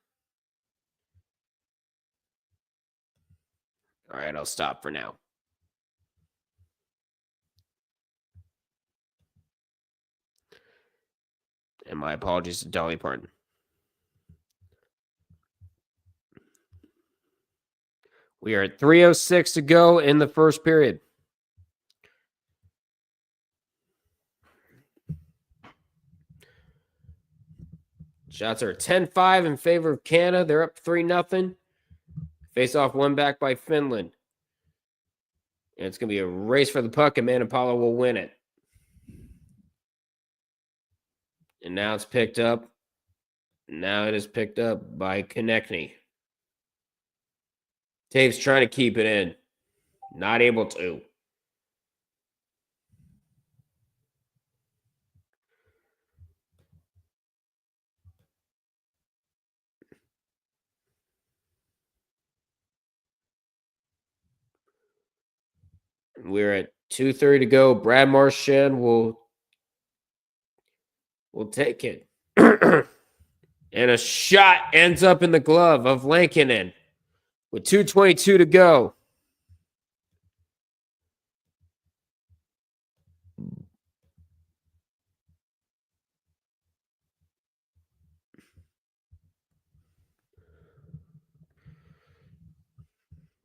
All right, I'll stop for now. And my apologies to Dolly Parton. We are at 3:06 to go in the first period. Shots are 10-5 in favor of Canada. They're up 3-0. Face-off won back by Finland. And it's going to be a race for the puck, and Manapala will win it. And now it's picked up. Now it is picked up by Konechny. Taves trying to keep it in. Not able to. We're at 2:30 to go. Brad Marchand will take it. And a shot ends up in the glove of Lankinen with 2:22 to go.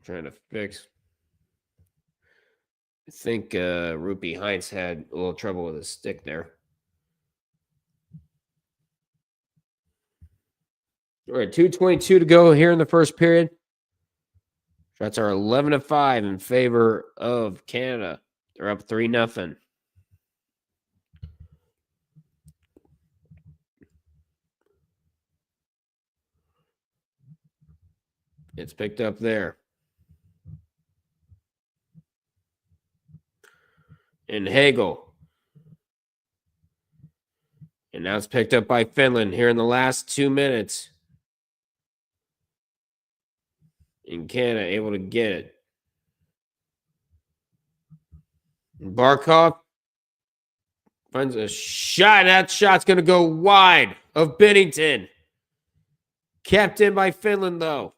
Trying to fix. I think Rupi Heinz had a little trouble with his stick there. We're at 2:22 to go here in the first period. Shots are 11-5 in favor of Canada. They're up 3-0. It's picked up there. And Hagel. And now it's picked up by Finland here in the last 2 minutes. And Canada able to get it. And Barkov finds a shot. And that shot's going to go wide of Bennington. Kept in by Finland, though.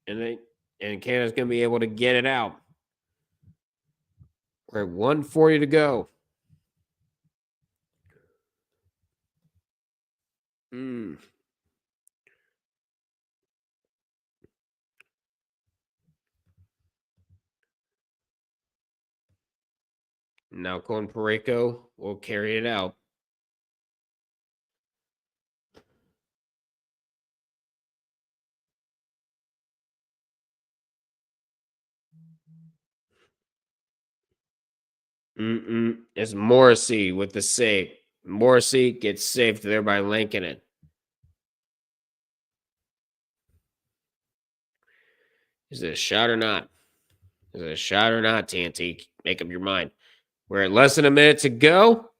And Canada's going to be able to get it out. We're at 1:40 to go. Now Colin Parayko will carry it out. It's Morrissey with the save. Morrissey gets saved there by Lankinen. Is it a shot or not? Is it a shot or not, TNT? Make up your mind. We're at less than a minute to go.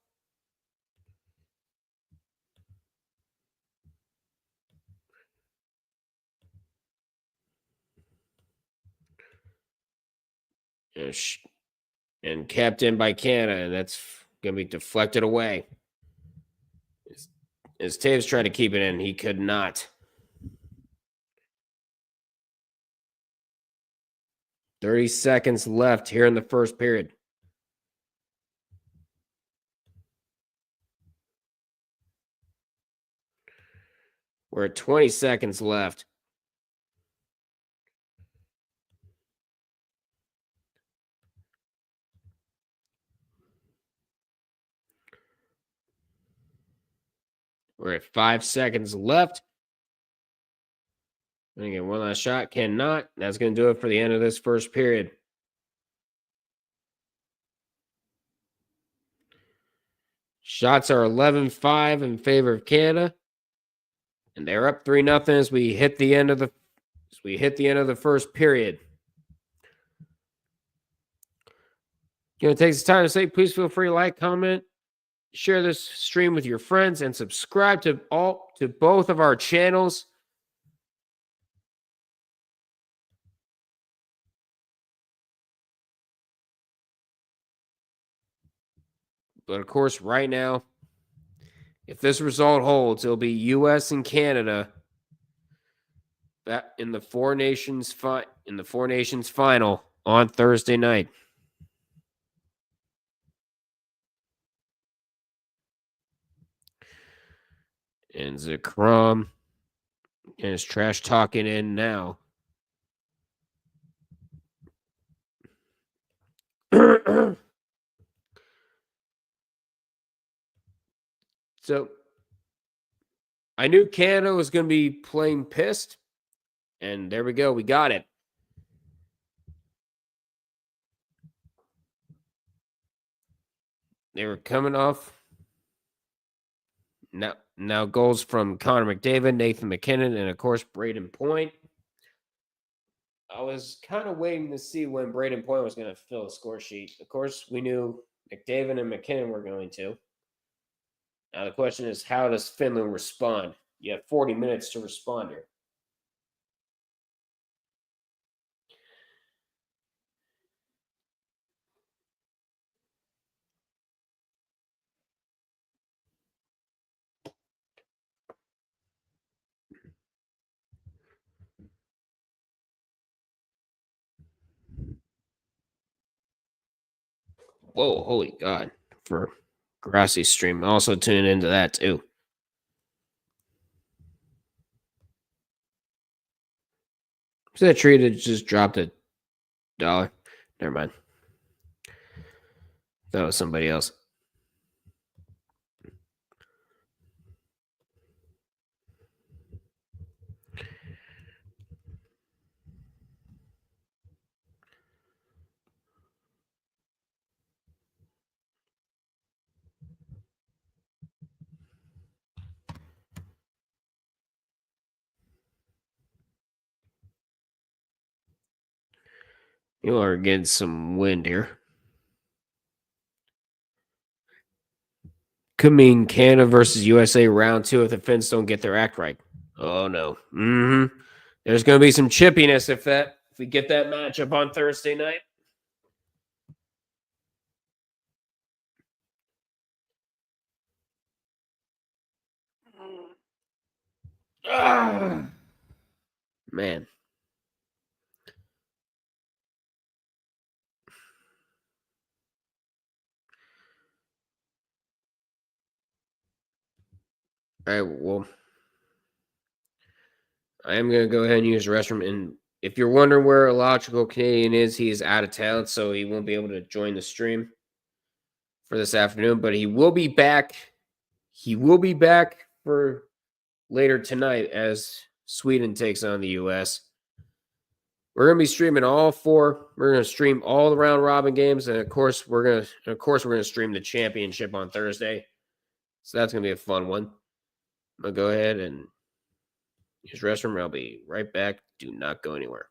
And kept in by Canada, and that's going to be deflected away. As Taves tried to keep it in, he could not. 30 seconds left here in the first period. We're at 20 seconds left. We're at 5 seconds left. Going to get one last shot. Cannot. That's going to do it for the end of this first period. Shots are 11-5 in favor of Canada. And they're up 3-0 as we hit the end of the first period. Going to take this time to say, please feel free to like, comment, share this stream with your friends, and subscribe to both of our channels. But of course, right now, if this result holds, it'll be U.S. and Canada in the Four Nations final on Thursday night. And Zakram is trash talking in now. So I knew Canada was going to be playing pissed, and there we go. We got it. They were coming off. Now goals from Connor McDavid, Nathan McKinnon, and of course Braden Point. I was kind of waiting to see when Braden Point was going to fill the score sheet. Of course, we knew McDavid and McKinnon were going to. Now the question is, how does Finland respond? You have 40 minutes to respond here. Whoa, holy God. For Grassy stream. Also tuning into that too. So that tree that just dropped $1. Never mind. That was somebody else. You are getting some wind here. Could mean Canada versus USA round 2 if the Finns don't get their act right. Oh no. There's going to be some chippiness if we get that matchup on Thursday night. Man. All right, well, I am going to go ahead and use the restroom. And if you're wondering where Illogical Canadian is, he is out of town, so he won't be able to join the stream for this afternoon. But he will be back. He will be back for later tonight as Sweden takes on the U.S. We're going to be streaming all 4. We're going to stream all the round robin games, and of course, we're going to stream the championship on Thursday. So that's going to be a fun one. I'm going to go ahead and use restroom. I'll be right back. Do not go anywhere.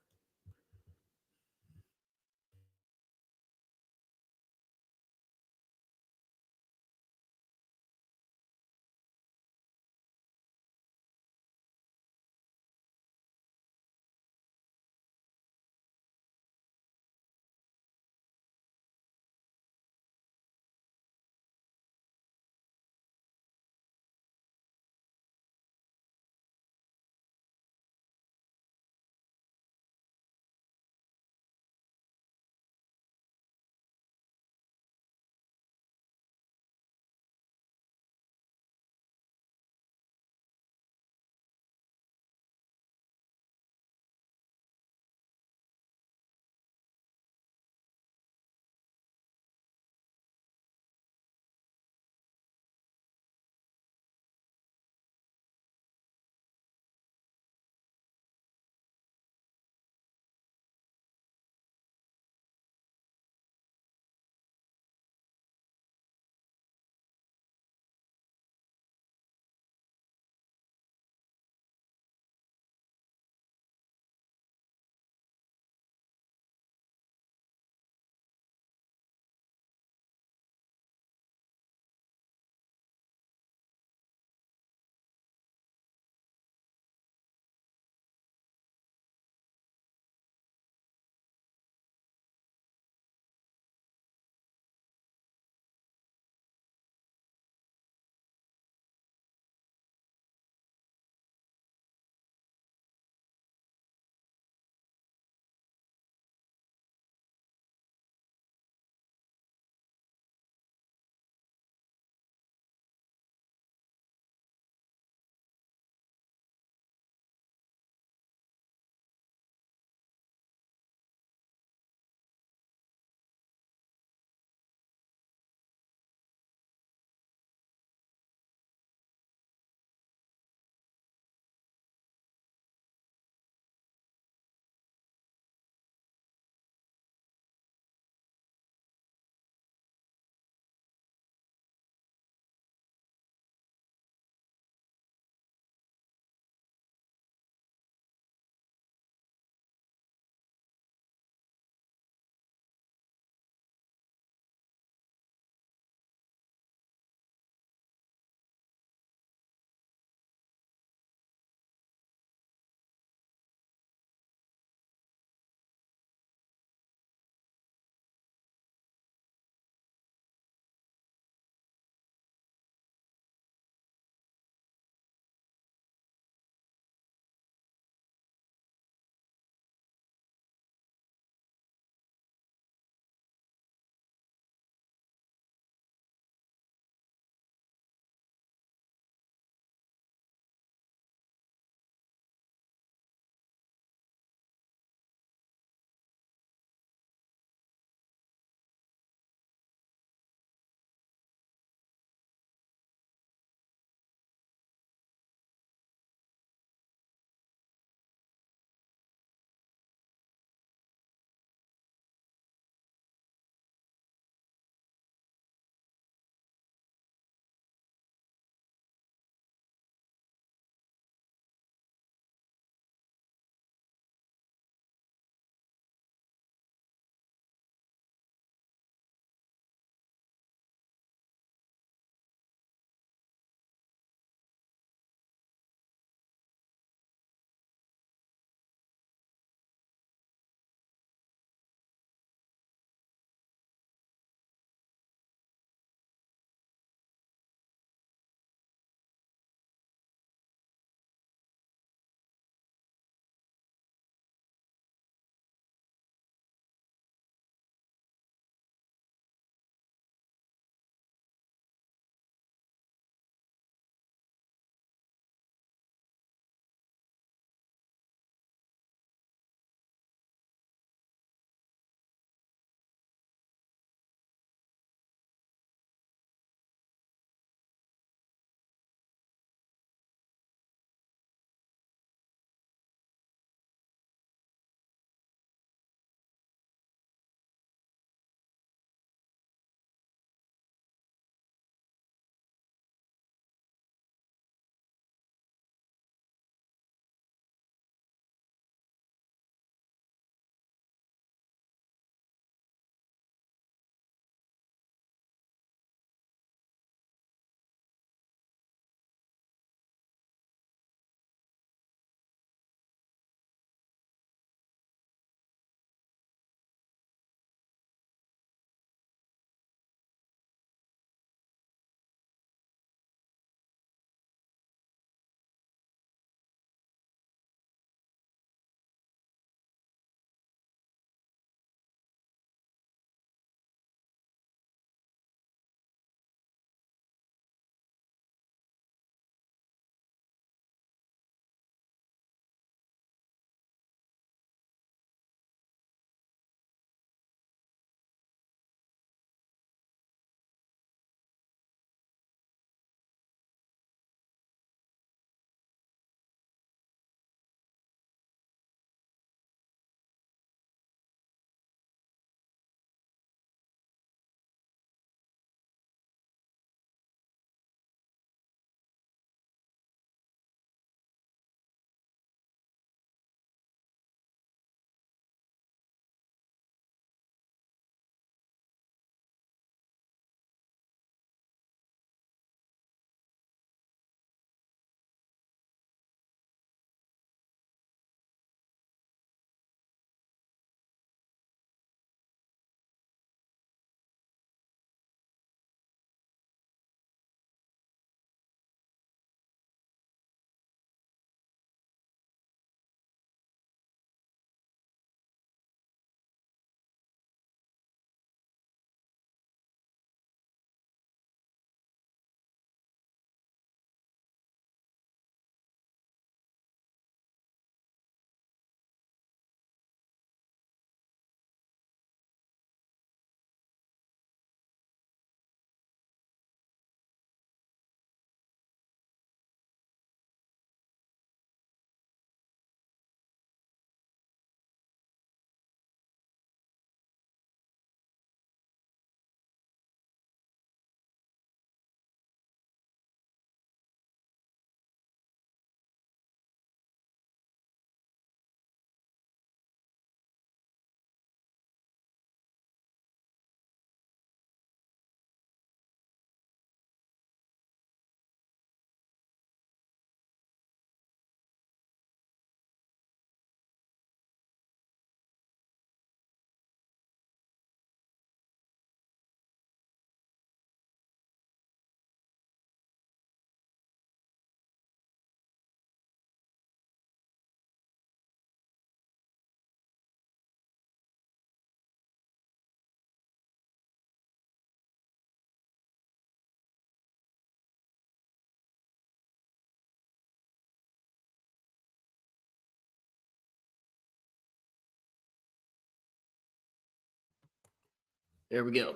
There we go.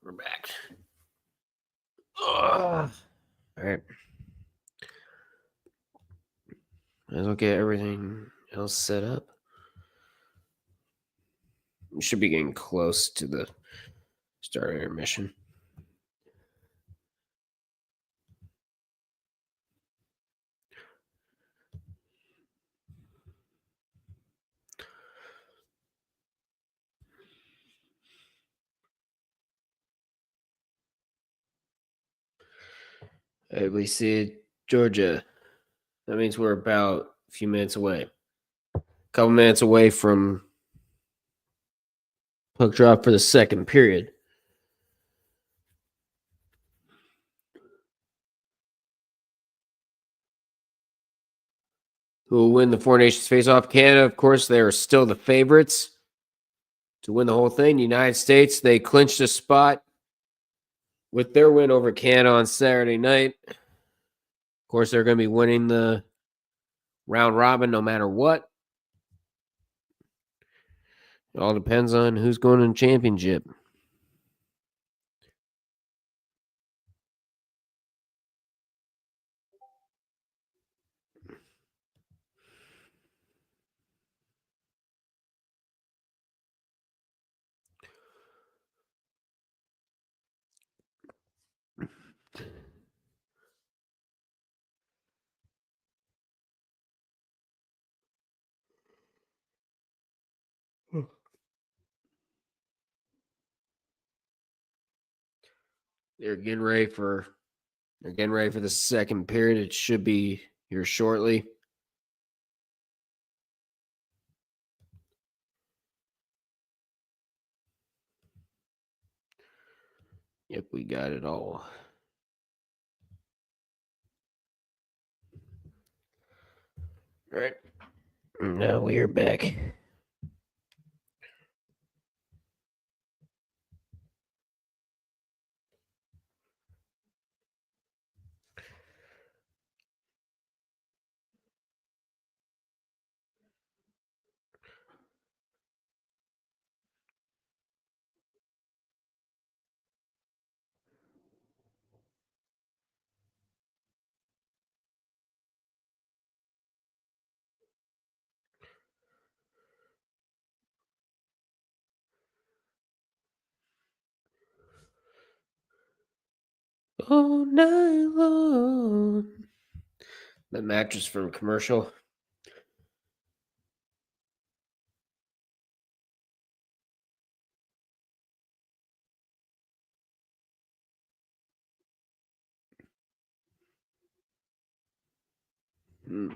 We're back. All right. Might as well get everything else set up. We should be getting close to the start of intermission. We see Georgia. That means we're about a few minutes away. A couple minutes away from puck drop for the second period. Who will win the Four Nations face-off? Canada, of course, they are still the favorites to win the whole thing. The United States, they clinched a spot with their win over Canada on Saturday night. Of course, they're going to be winning the round robin no matter what. It all depends on who's going to the championship. They're getting ready for the second period. It should be here shortly. Yep, we got it all. All right. Now we are back. All night long. The mattress from a commercial. Not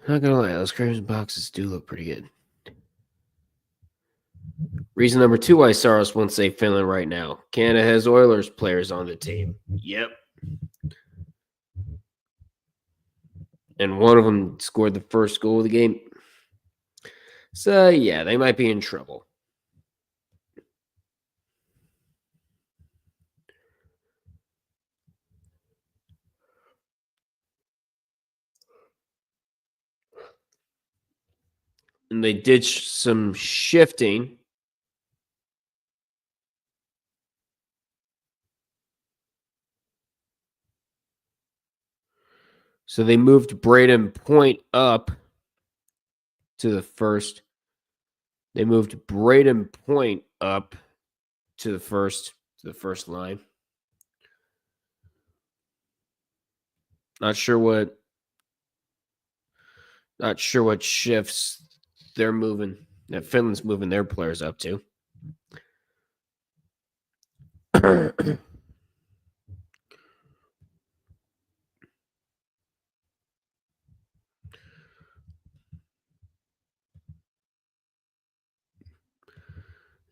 gonna lie, those Crimson boxes do look pretty good. Reason number 2 why Saros won't say Finland right now. Canada has Oilers players on the team. Yep. And one of them scored the first goal of the game. So, yeah, they might be in trouble. And they did some shifting. So they moved Braden Point up to the first. They moved Braden Point up to the first line. Not sure what shifts they're moving. That Finland's moving their players up to.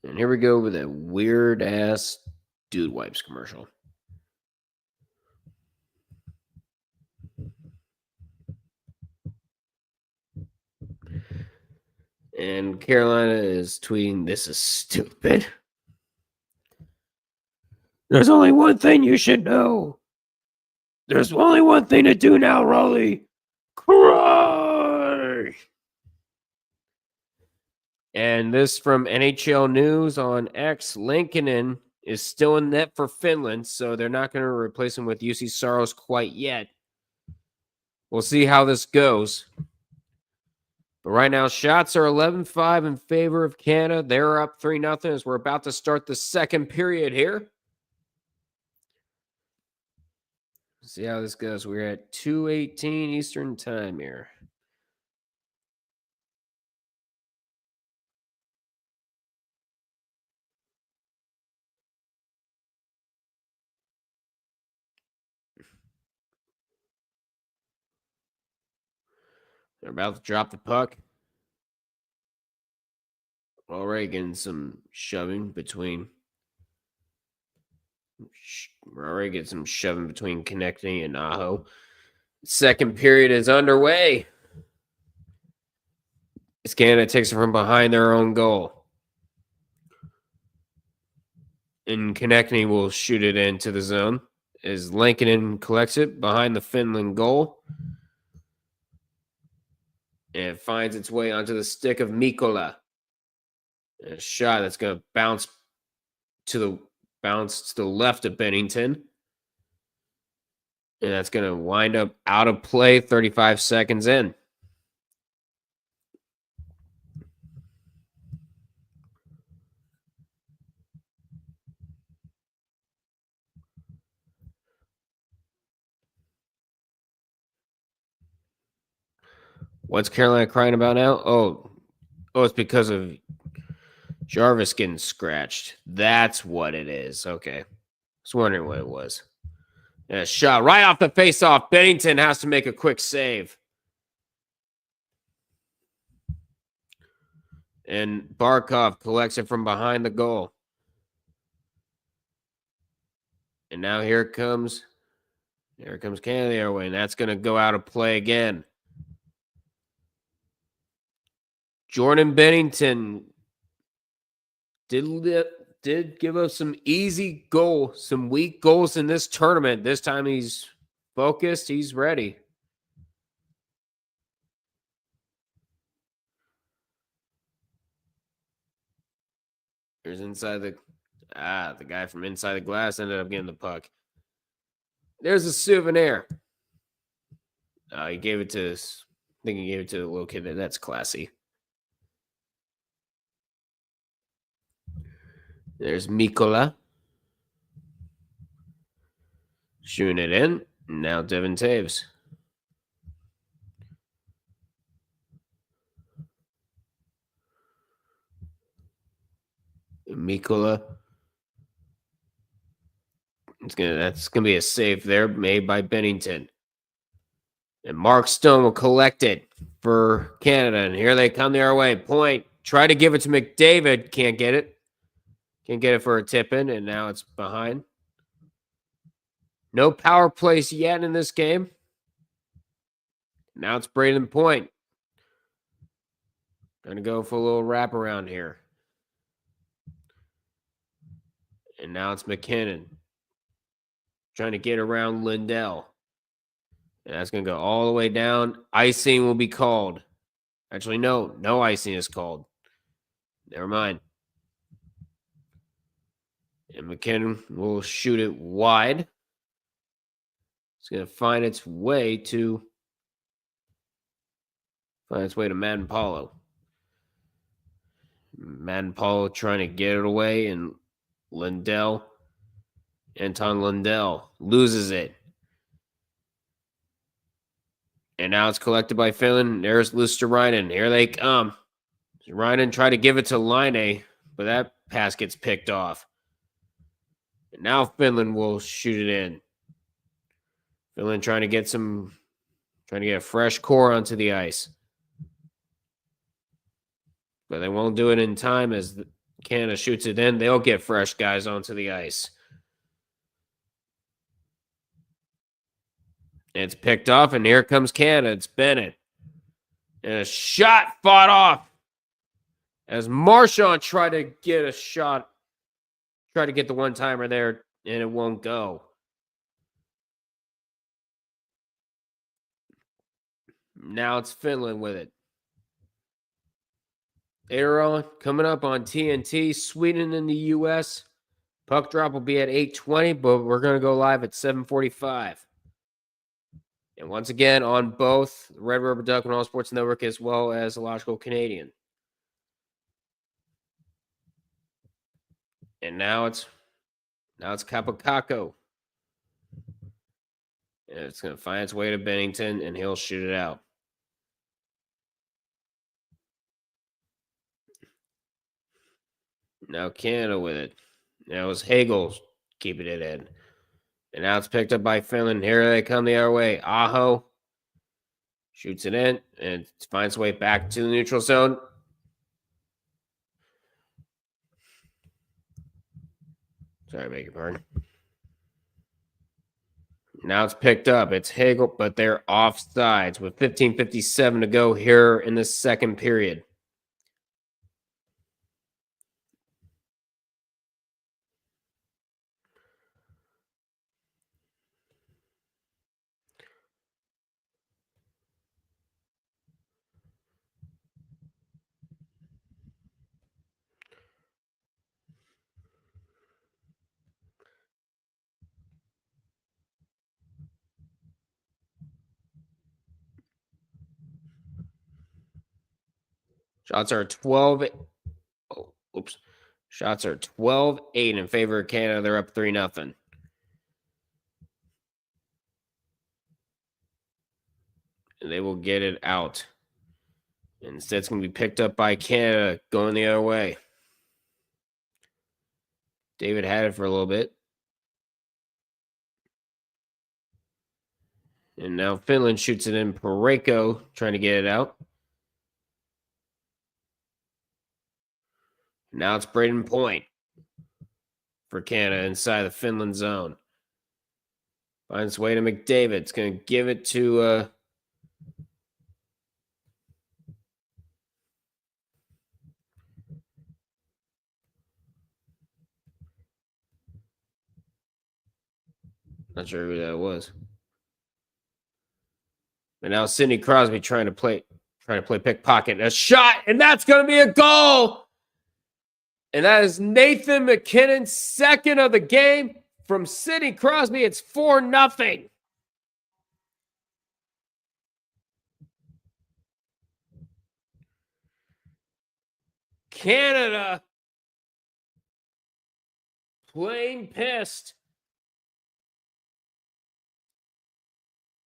And here we go with a weird ass Dude Wipes commercial. And Carolina is tweeting, "This is stupid. There's only one thing you should know. There's only one thing to do now, Raleigh. Cry!" And this from NHL News on X. Lankinen is still in net for Finland, so they're not going to replace him with UC Saros quite yet. We'll see how this goes. But right now, shots are 11-5 in favor of Canada. They're up 3-0 as we're about to start the second period here. See how this goes. We're at 2:18 Eastern time here. They're about to drop the puck. Already getting some shoving between. We're already getting some shoving between Connecting and Aho. Second period is underway. As Canada takes it from behind their own goal. And Connecting will shoot it into the zone as Lankinen collects it behind the Finland goal. And it finds its way onto the stick of Mikkola. And a shot that's going to bounce to the left of Bennington. And that's going to wind up out of play 35 seconds in. What's Carolina crying about now? Oh, it's because of Jarvis getting scratched. That's what it is. Okay. I was wondering what it was. And a shot right off the face-off. Bennington has to make a quick save. And Barkov collects it from behind the goal. And now here comes Canada the other way, and that's going to go out of play again. Jordan Bennington did give us some easy goals, some weak goals in this tournament. This time he's focused. He's ready. Here's inside the guy from inside the glass ended up getting the puck. There's a souvenir. He gave it to, I think he gave it to the little kid. That's classy. There's Mikkola. Shooting it in. Now Devin Taves. Mikkola. That's gonna be a save there made by Bennington. And Mark Stone will collect it for Canada. And here they come their way. Point. Try to give it to McDavid. Can't get it. Can't get it for a tip in. And now it's behind. No power plays yet in this game. Now it's Braden Point. Gonna go for a little wraparound here. And now it's McKinnon. Trying to get around Lindell. And that's going to go all the way down. Icing will be called. Actually, no icing is called. Never mind. And McKinnon will shoot it wide. It's going to find its way to Madden Paulo. Madden Paulo trying to get it away, and Anton Lindell loses it. And now it's collected by Finland. There's Luosterainen. Here they come. Reinen tried to give it to Laine, but that pass gets picked off. And now Finland will shoot it in. Finland trying to get a fresh core onto the ice. But they won't do it in time as Canada shoots it in. They'll get fresh guys onto the ice. It's picked off, and here comes Canada. It's Bennett. And a shot fought off as Marchand tried to get a shot, tried to get the one-timer there, and it won't go. Now it's Finland with it. Later on, coming up on TNT, Sweden and the U.S. Puck drop will be at 8:20, but we're going to go live at 7:45. And once again, on both Red Rubber Duck and All Sports Network, as well as the Logical Canadian. And now it's Kapokako. And it's going to find its way to Bennington, and he'll shoot it out. Now Canada with it. Now it's Hagel keeping it in. And now it's picked up by Finland. Here they come the other way. Aho shoots it in and finds its way back to the neutral zone. Sorry, beg your pardon. Now it's picked up. It's Hagel, but they're offsides with 15:57 to go here in the second period. Shots are 12. Oh, oops. Shots are 12-8 in favor of Canada. They're up 3-0. And they will get it out. Instead, it's going to be picked up by Canada going the other way. David had it for a little bit. And now Finland shoots it in. Pareko trying to get it out. Now it's Braden Point for Canada inside the Finland zone. Finds its way to McDavid. It's going to give it to not sure who that was. But now Sidney Crosby trying to play pickpocket. A shot, and that's going to be a goal. And that is Nathan McKinnon's second of the game from Sidney Crosby. It's 4-0. Canada playing pissed.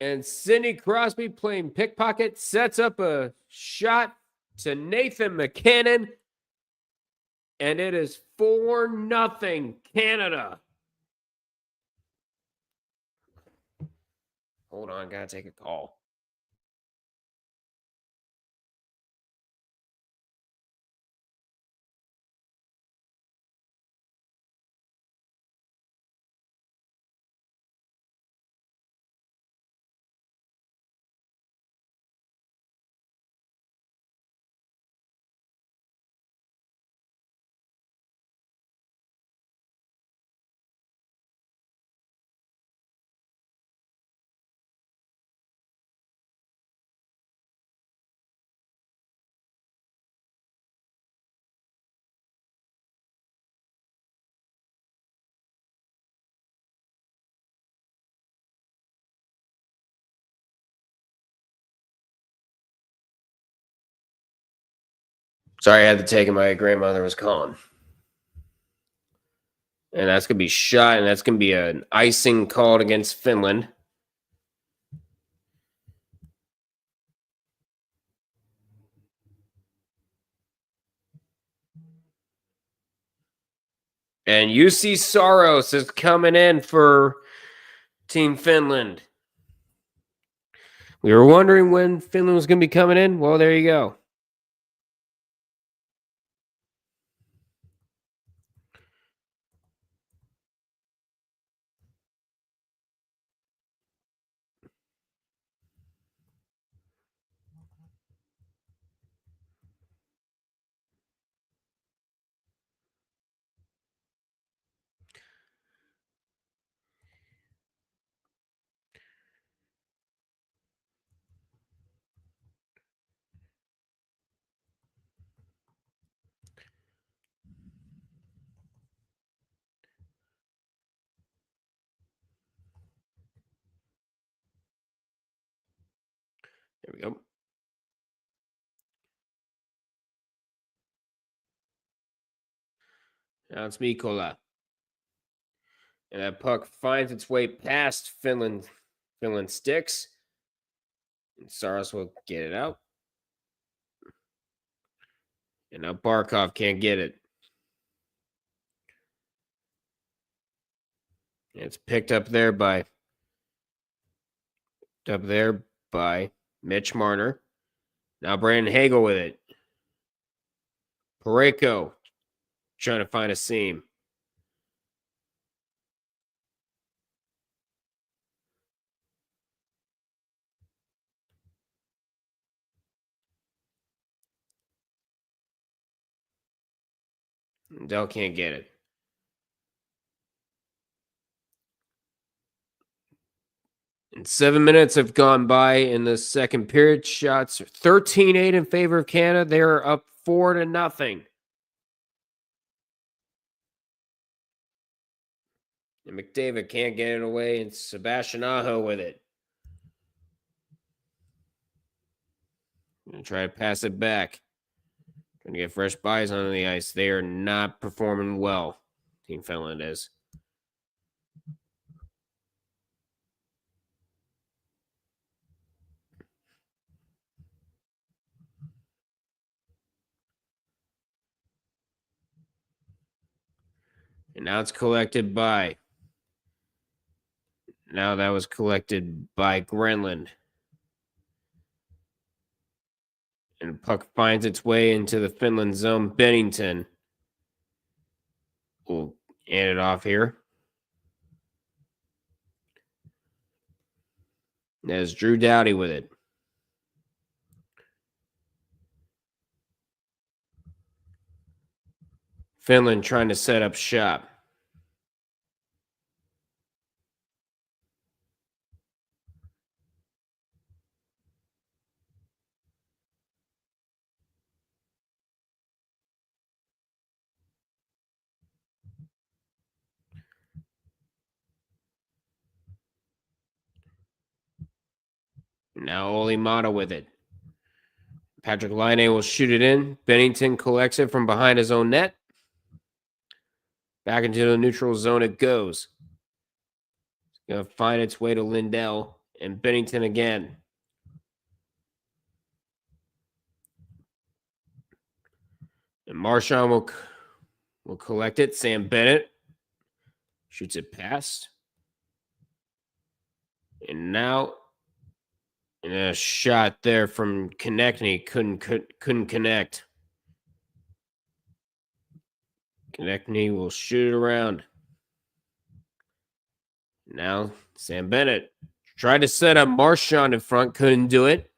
And Sidney Crosby playing pickpocket sets up a shot to Nathan McKinnon. And it is 4-0 Canada. Hold on, gotta take a call. Sorry, I had to take it. My grandmother was calling. And that's going to be shot, and that's going to be an icing called against Finland. And UC Saros is coming in for Team Finland. We were wondering when Finland was going to be coming in. Well, there you go. There we go. Now it's Mikola. And that puck finds its way past Finland. Finland sticks. And Saros will get it out. And now Barkov can't get it. And it's picked up there by Mitch Marner. Now Brandon Hagel with it. Pareko trying to find a seam. Dell can't get it. And 7 minutes have gone by in the second period. Shots 13-8 in favor of Canada. They're up 4-0. And McDavid can't get it away, and Sebastian Aho with it. Gonna try to pass it back. Trying to get fresh buys on the ice. They are not performing well. Team Finland is. And now it's collected by. Now that was collected by Grenland. And the puck finds its way into the Finland zone. Bennington will hand it off here. There's Drew Doughty with it. Finland trying to set up shop. Now Oli Mata with it. Patrick Laine will shoot it in. Bennington collects it from behind his own net. Back into the neutral zone it goes. It's going to find its way to Lindell and Bennington again. And Marchand will collect it. Sam Bennett shoots it past. And now and a shot there from Konechny couldn't connect. Konechny will shoot it around. Now Sam Bennett tried to set up Marchand in front, couldn't do it.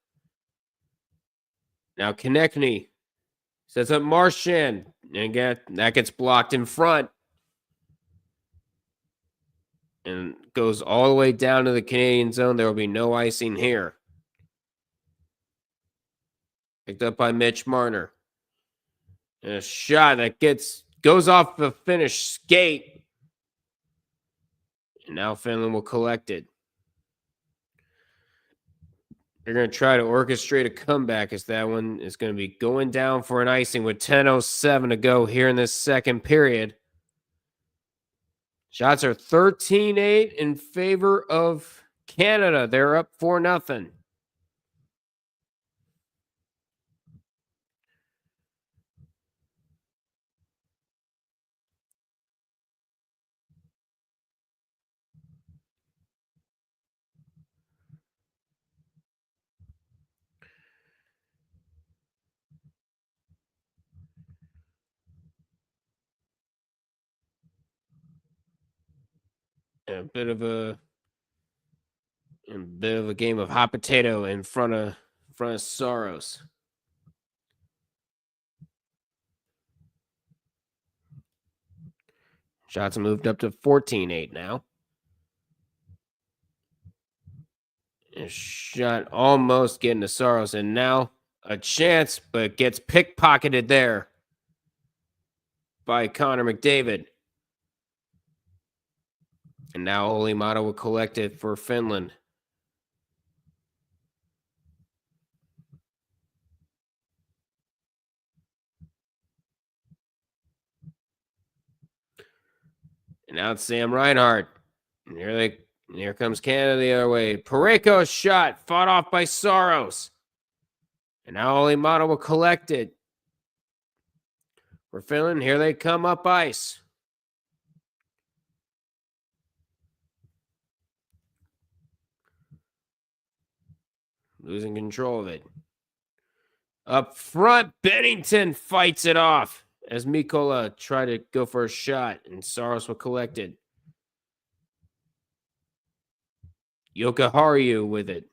Now Konechny sets up Marchand, and again that gets blocked in front. And goes all the way down to the Canadian zone. There will be no icing here. Picked up by Mitch Marner. And a shot that goes off the Finnish skate. And now Finland will collect it. They're going to try to orchestrate a comeback as that one is going to be going down for an icing with 10:07 to go here in this second period. Shots are 13-8 in favor of Canada. They're up 4-0. A bit of a game of hot potato in front of Saros. Shots moved up to 14-8 now. A shot almost getting to Saros, and now a chance, but gets pickpocketed there by Connor McDavid. And now Oli Mata will collect it for Finland. And now it's Sam Reinhart. And here comes Canada the other way. Pareko's shot fought off by Soros. And now Olimata will collect it. For Finland, here they come up ice. Losing control of it. Up front, Bennington fights it off as Mikola tried to go for a shot, and Soros will collect it. Yokoharu with it.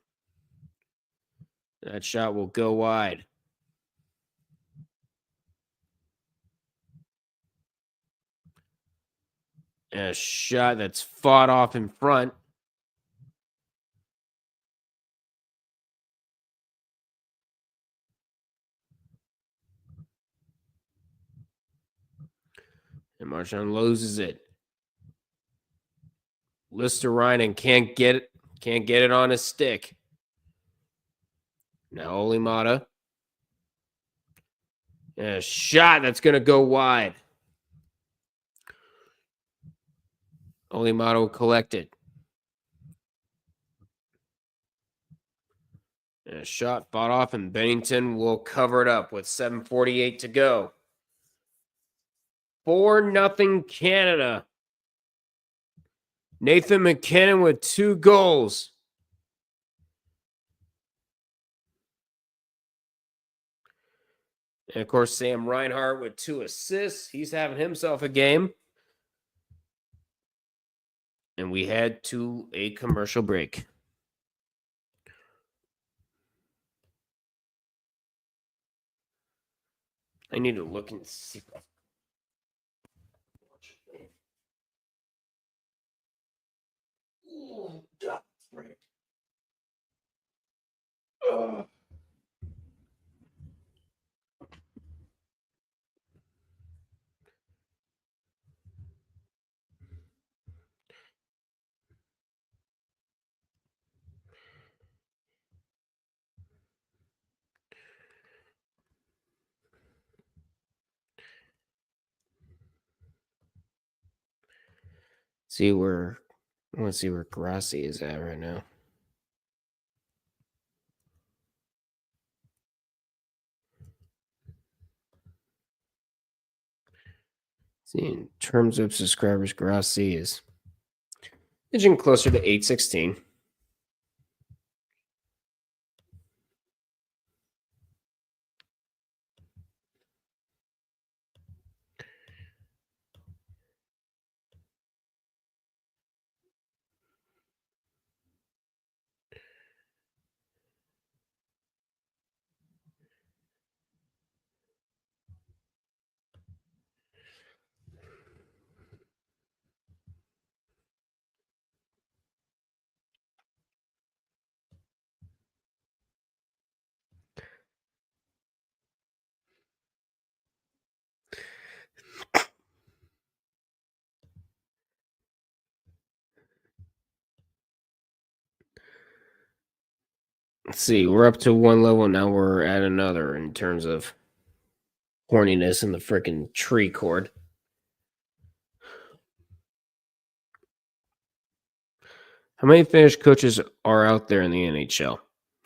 That shot will go wide. And a shot that's fought off in front. And Marchand loses it. Listerinen can't get it on his stick. Now Olimata. And a shot that's going to go wide. Olimata will collect it. And a shot fought off, and Bennington will cover it up with 7:48 to go. 4-0 Canada. Nathan McKinnon with 2 goals. And of course, Sam Reinhart with 2 assists. He's having himself a game. And we head to a commercial break. I need to look and see. Oh, God. I want to see where Grassi is at right now. See, in terms of subscribers, Grassi is edging closer to 816. Let's see, we're up to one level, now we're at another in terms of horniness in the freaking tree cord. How many Finnish coaches are out there in the NHL?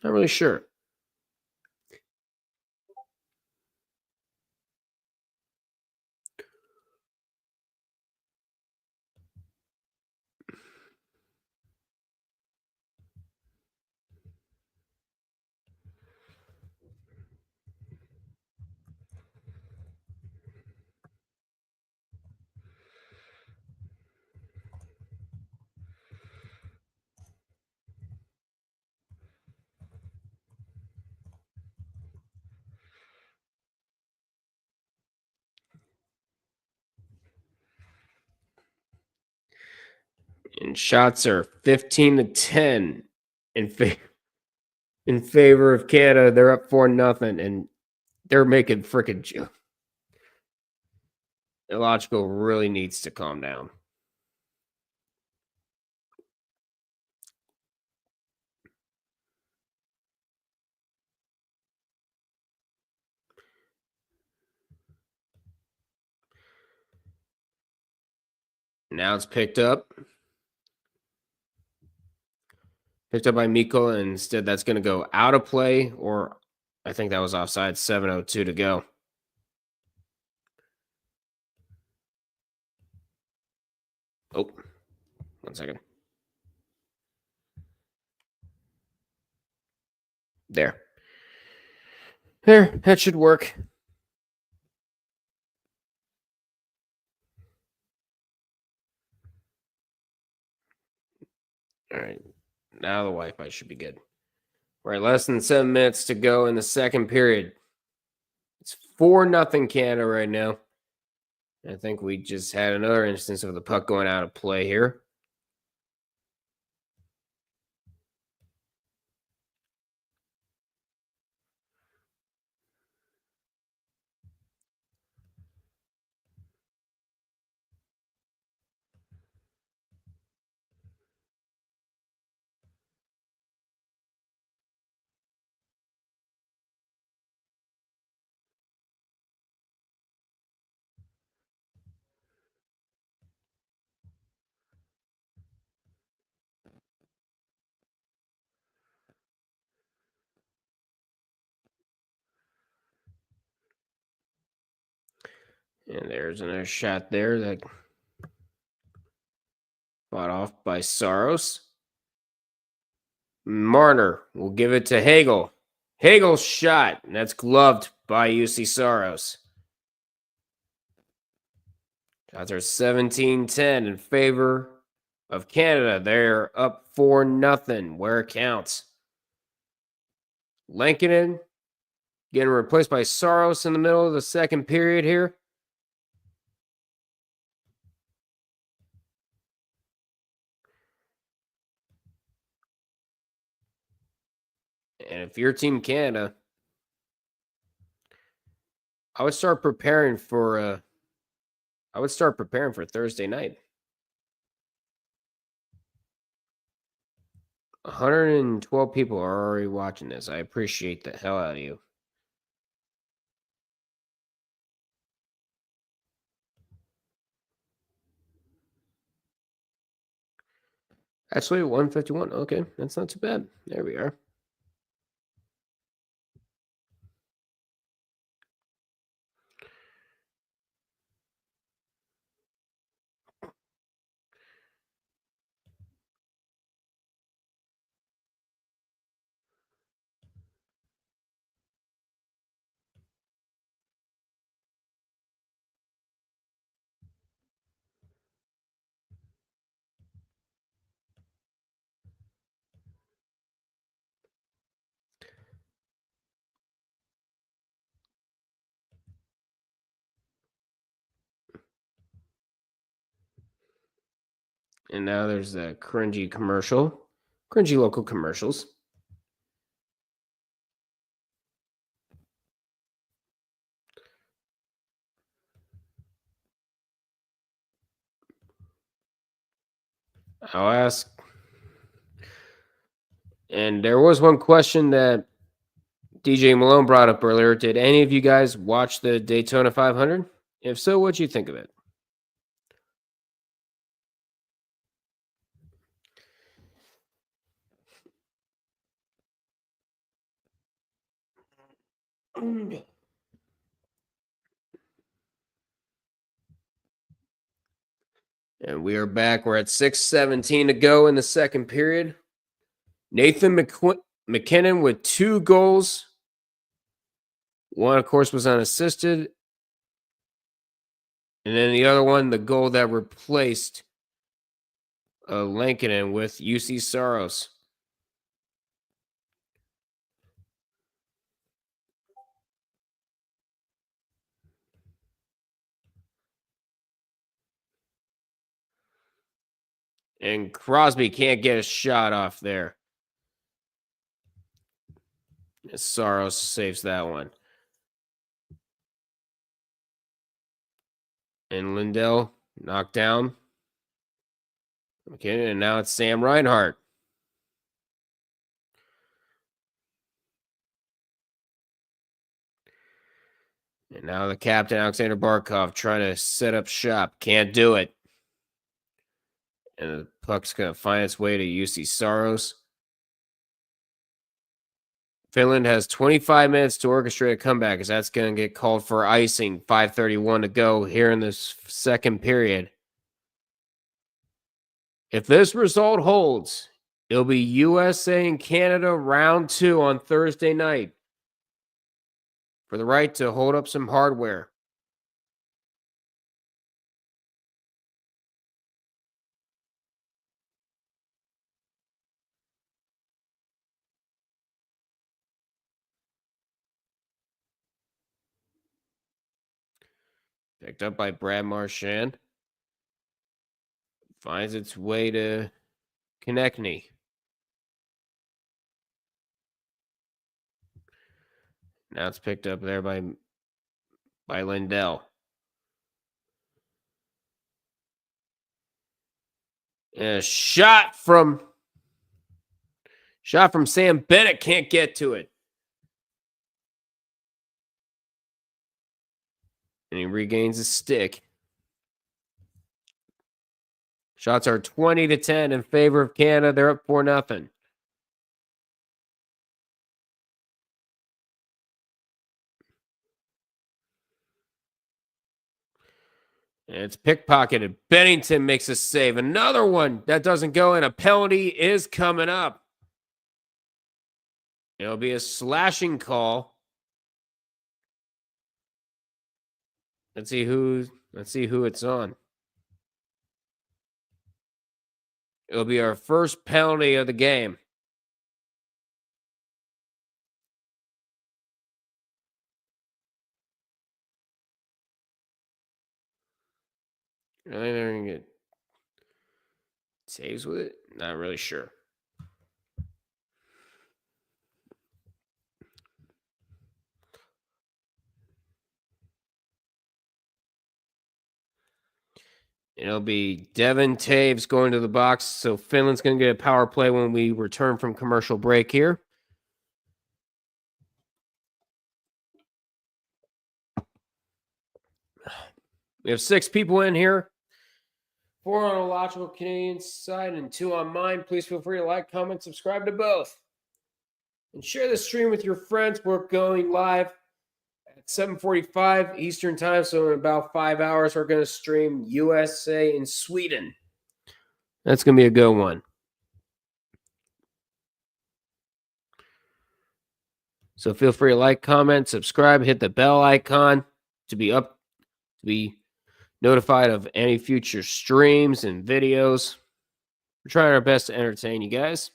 Not really sure. And shots are 15-10 in favor of Canada. They're up 4-0, and they're making freaking illogical really needs to calm down. Now it's picked up. Picked up by Miko, and instead that's going to go out of play, or I think that was offside. 7:02 to go. Oh, 1 second. There, that should work. All right, now the Wi-Fi should be good. We're at less than 7 minutes to go in the second period. It's 4-0 Canada right now. I think we just had another instance of the puck going out of play here. And there's another shot there that fought off by Saros. Marner will give it to Hagel. Hagel's shot, and that's gloved by UC Saros. Shots are 17-10 in favor of Canada. They're up 4-0 where it counts. Lankinen getting replaced by Saros in the middle of the second period here. And if you're Team Canada, I would start preparing for Thursday night. 112 people are already watching this. I appreciate the hell out of you. Actually, 151. Okay, that's not too bad. There we are. And now there's the cringy commercial. Cringy local commercials. I'll ask. And there was one question that DJ Malone brought up earlier. Did any of you guys watch the Daytona 500? If so, what'd you think of it? And we are back. We're at 6:17 to go in the second period. Nathan McKinnon with 2 goals. One, of course, was unassisted. And then the other one, the goal that replaced Lankinen with UC Saros. And Crosby can't get a shot off there. Saros saves that one. And Lindell knocked down. Okay, and now it's Sam Reinhart. And now the captain, Alexander Barkov, trying to set up shop. Can't do it. And the puck's going to find its way to UC Saros. Finland has 25 minutes to orchestrate a comeback as that's going to get called for icing. 5:31 to go here in this second period. If this result holds, it'll be USA and Canada round 2 on Thursday night for the right to hold up some hardware. Picked up by Brad Marchand. Finds its way to Konechny. Now it's picked up there by Lindell. And a shot from Sam Bennett. Can't get to it. And he regains his stick. Shots are 20-10 in favor of Canada. They're up 4-0. And it's pickpocketed. Bennington makes a save. Another one that doesn't go in. A penalty is coming up. It'll be a slashing call. Let's see who it's on. It'll be our first penalty of the game. I think they're going to get saves with it. Not really sure. It'll be Devin Taves going to the box. So Finland's going to get a power play when we return from commercial break here. We have 6 people in here. 4 on a Logical Canadian side and 2 on mine. Please feel free to like, comment, subscribe to both. And share the stream with your friends. We're going live at 7:45 Eastern time. So in about 5 hours, we're going to stream USA and Sweden. That's going to be a good one. So feel free to like, comment, subscribe, hit the bell icon to be notified of any future streams and videos. We're trying our best to entertain you guys.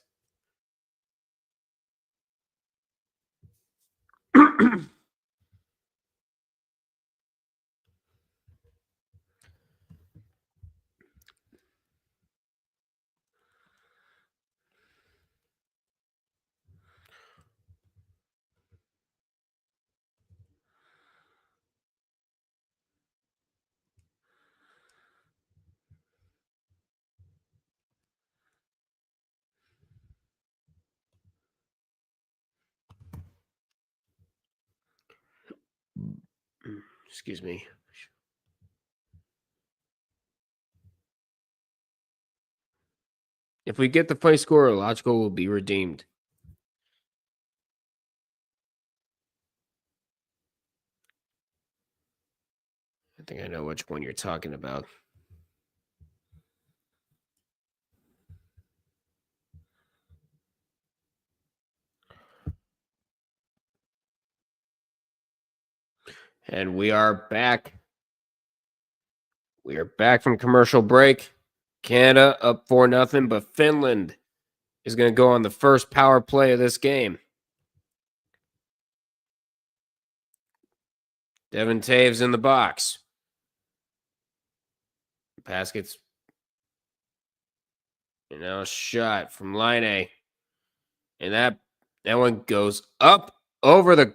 Excuse me. If we get the fight score, Logical will be redeemed. I think I know which one you're talking about. And we are back. We are back from commercial break. Canada up 4-0, but Finland is going to go on the first power play of this game. Devin Taves in the box. Pass gets, and now a shot from Line A. And that one goes up over the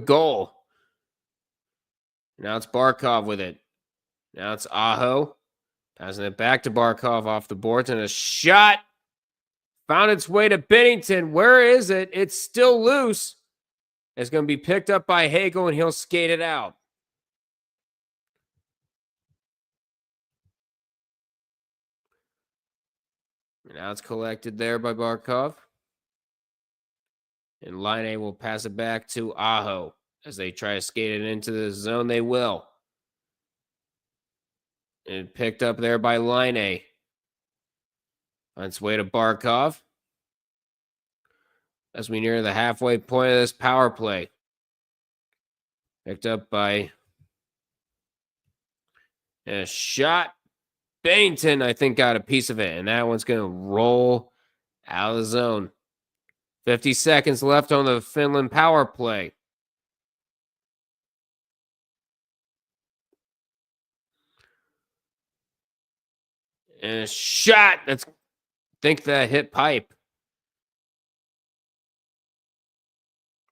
goal. Now it's Barkov with it. Now it's Aho. Passing it back to Barkov off the boards. And a shot found its way to Bennington. Where is it? It's still loose. It's going to be picked up by Hagel, and he'll skate it out. And now it's collected there by Barkov. And Line will pass it back to Aho. As they try to skate it into the zone, they will. And picked up there by Line. On its way to Barkov. As we near the halfway point of this power play. Picked up by a shot. Bennington, I think, got a piece of it. And that one's going to roll out of the zone. 50 seconds left on the Finland power play. And a shot. I think that hit pipe.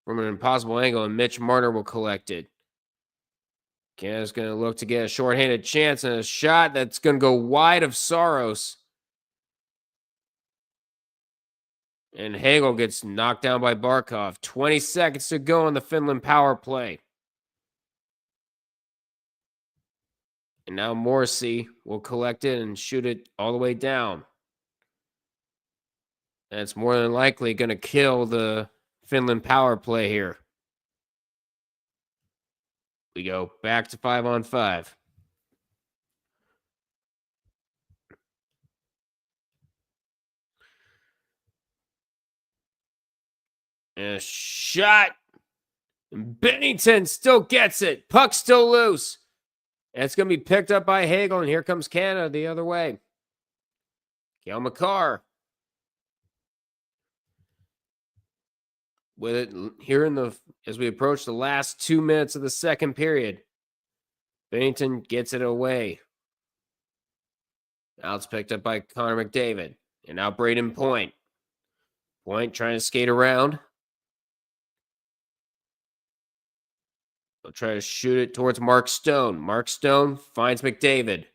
From an impossible angle, and Mitch Marner will collect it. Canada's going to look to get a shorthanded chance, and a shot that's going to go wide of Saros. And Hagel gets knocked down by Barkov. 20 seconds to go on the Finland power play. And now Morrissey will collect it and shoot it all the way down. That's more than likely going to kill the Finland power play here. We go back to 5-on-5. And a shot. And Bennington still gets it. Puck still loose. And it's going to be picked up by Hagel. And here comes Canada the other way. Cale Makar. With it here as we approach the last 2 minutes of the second period. Bennington gets it away. Now it's picked up by Connor McDavid. And now Braden Point. Point trying to skate around. They'll try to shoot it towards Mark Stone. Mark Stone finds McDavid.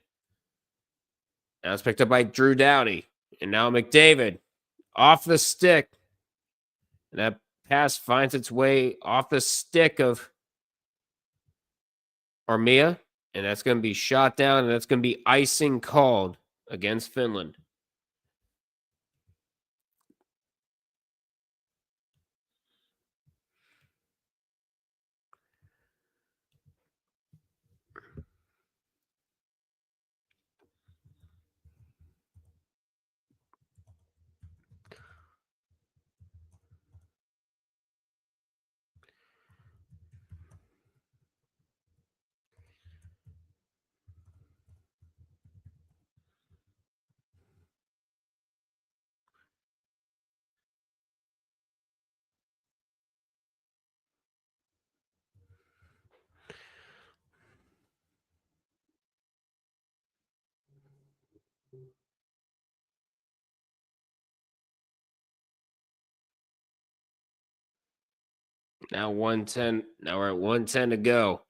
Now it's picked up by Drew Doughty. And now McDavid off the stick. And that pass finds its way off the stick of Armia. And that's going to be shot down. And that's going to be icing called against Finland. Now 110. Now we're at 110 to go.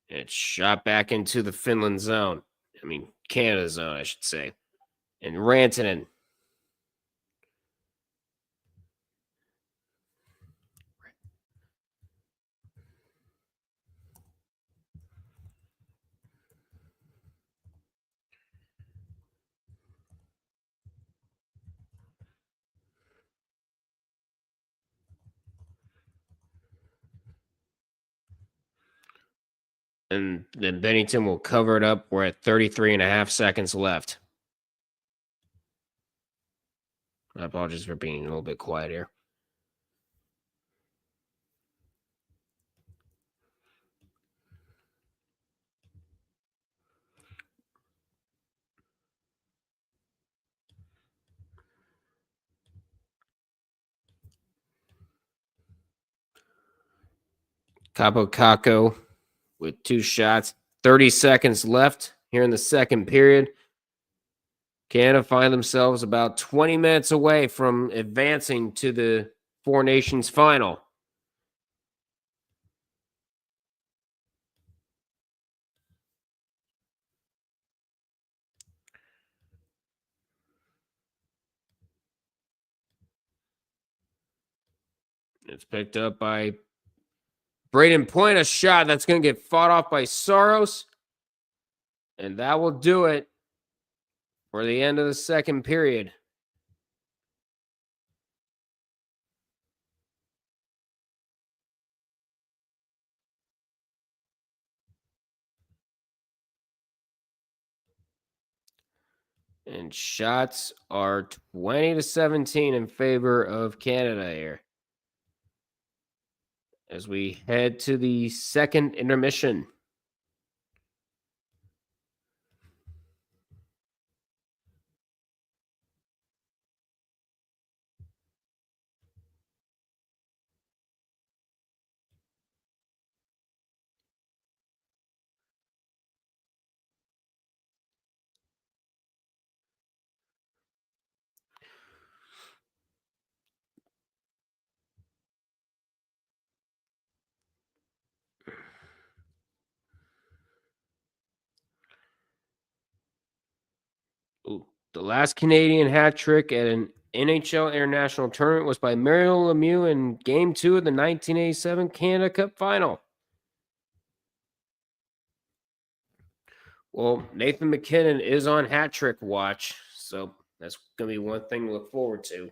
It's shot back into the Finland zone. I mean, Canada zone, I should say. And Rantanen. And then Bennington will cover it up. We're at 33 and a half seconds left. I apologize for being a little bit quiet here. Capo Caco with 2 shots. 30 seconds left here in the second period. Canada find themselves about 20 minutes away from advancing to the Four Nations final. It's picked up by Braden Point, a shot that's going to get fought off by Saros. And that will do it for the end of the second period. And shots are 20-17 in favor of Canada here. As we head to the second intermission. Ooh, the last Canadian hat trick at an NHL international tournament was by Mario Lemieux in Game 2 of the 1987 Canada Cup Final. Well, Nathan MacKinnon is on hat trick watch, so that's going to be one thing to look forward to.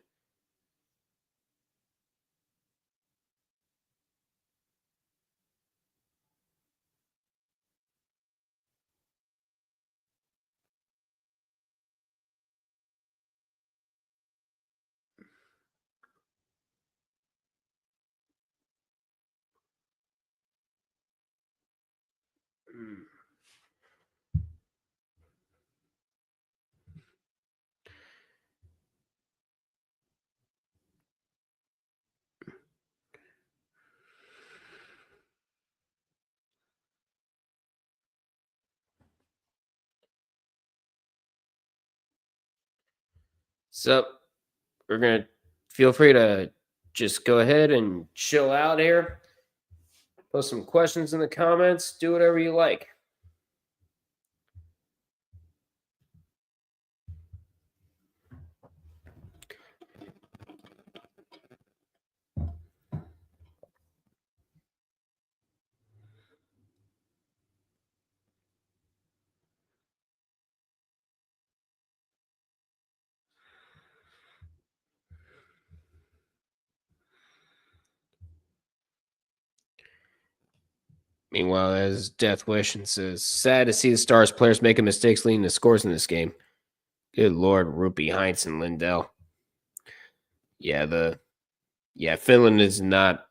So we're going to feel free to just go ahead and chill out here. Post some questions in the comments. Do whatever you like. Meanwhile, as Death Wish and says, sad to see the Stars players making mistakes leading to scores in this game. Good Lord, Rupi, Heinz, and Lindell. Yeah, Finland is not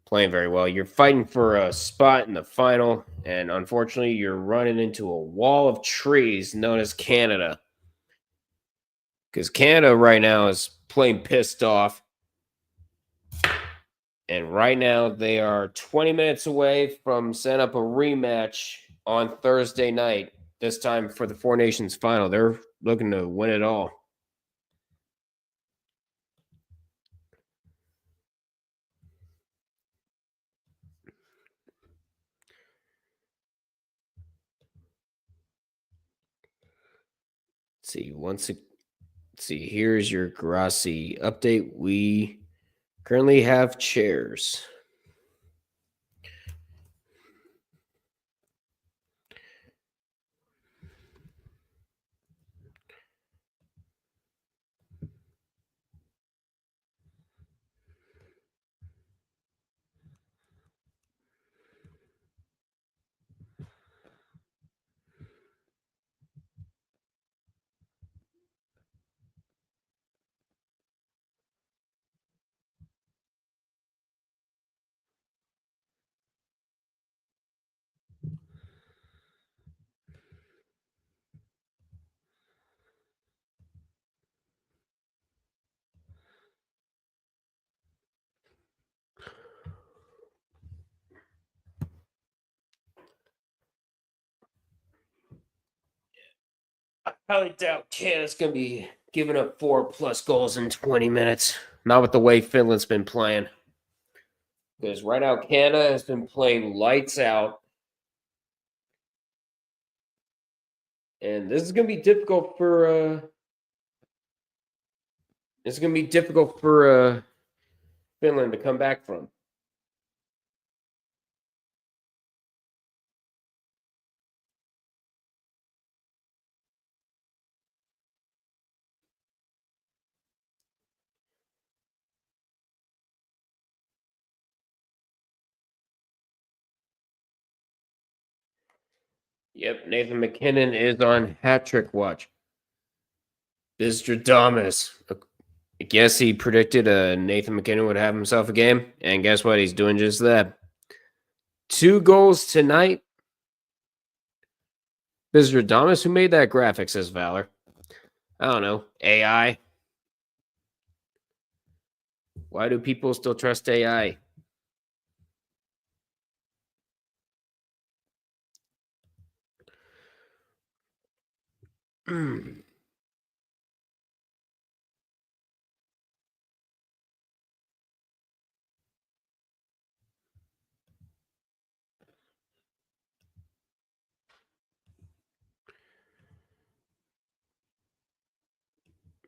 playing very well. You're fighting for a spot in the final, and unfortunately, you're running into a wall of trees known as Canada. Because Canada right now is playing pissed off. And right now, they are 20 minutes away from setting up a rematch on Thursday night, this time for the Four Nations final. They're looking to win it all. Let's see, here's your Grassi update. We currently have chairs. I highly doubt Canada's going to be giving up 4+ goals in 20 minutes. Not with the way Finland's been playing. Because right now, Canada has been playing lights out. And this is going to be difficult for Finland to come back from. Yep, Nathan McKinnon is on hat trick watch. Mr. Thomas. I guess he predicted Nathan McKinnon would have himself a game, and guess what? He's doing just that. 2 goals tonight. Mr. Thomas, who made that graphic, says Valor. I don't know. AI. Why do people still trust AI?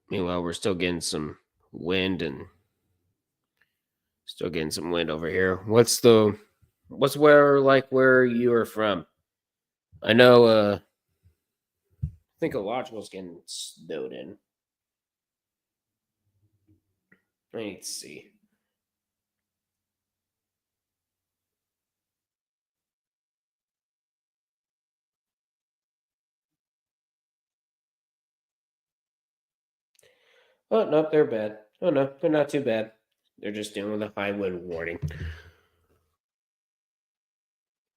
Meanwhile, we're still getting some wind over here. What's where you are from? I know I think Illogical getting snowed in. I need to see. Oh no, they're bad. Oh no, they're not too bad. They're just dealing with a high wind warning.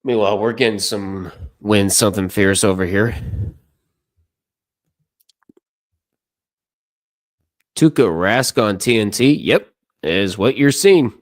Meanwhile, we're getting some wind, something fierce over here. Tuukka Rask on TNT. Yep, is what you're seeing.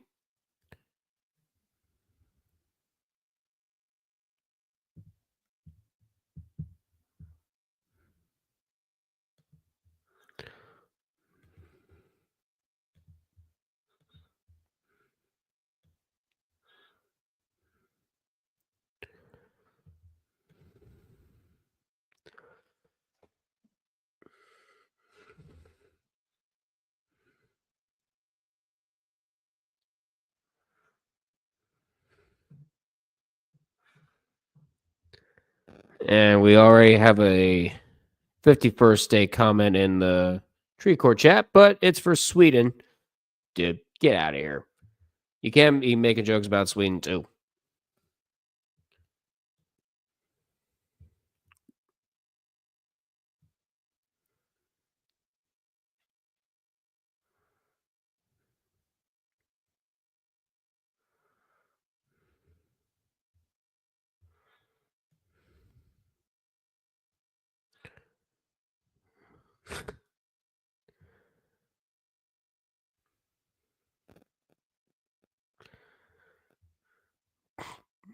And we already have a 51st day comment in the Tree Court chat, but it's for Sweden. Dude, get out of here. You can't be making jokes about Sweden, too.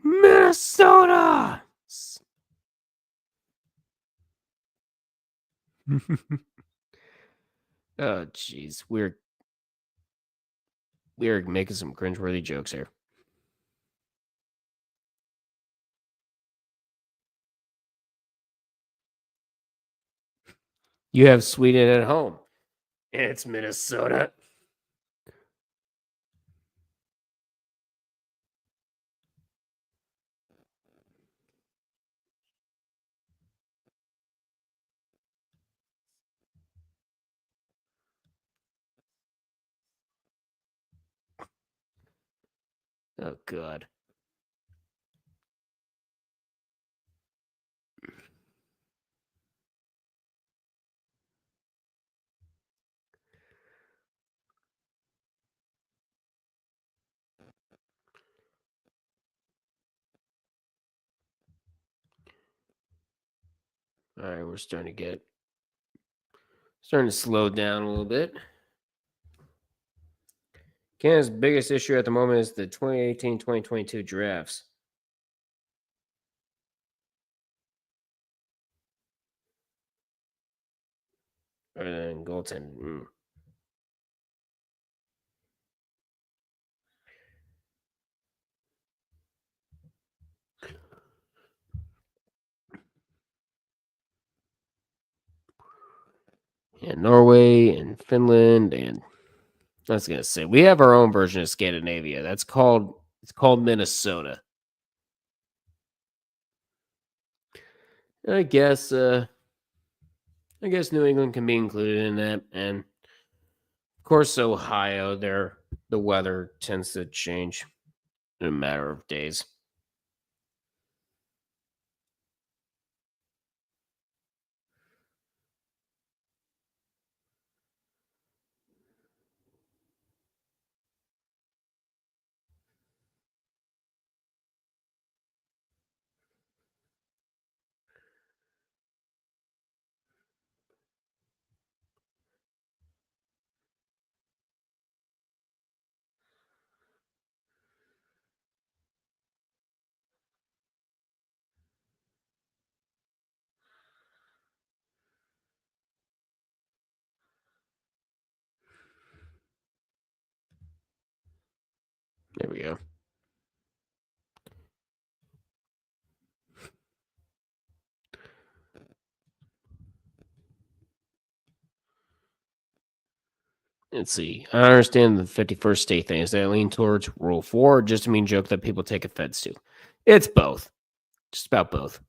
Minnesota! Oh, jeez. We're making some cringeworthy jokes here. You have Sweden at home. It's Minnesota. Oh, God. All right, we're starting to slow down a little bit. Canada's biggest issue at the moment is the 2018-2022 drafts. Other than goaltending. Yeah, Norway and Finland, and I was gonna say we have our own version of Scandinavia. It's called Minnesota. I guess New England can be included in that, and of course Ohio. The weather tends to change in a matter of days. There we go. Let's see. I understand the 51st state thing. Is that lean towards Rule 4 or just a mean joke that people take offense to? It's both. Just about both.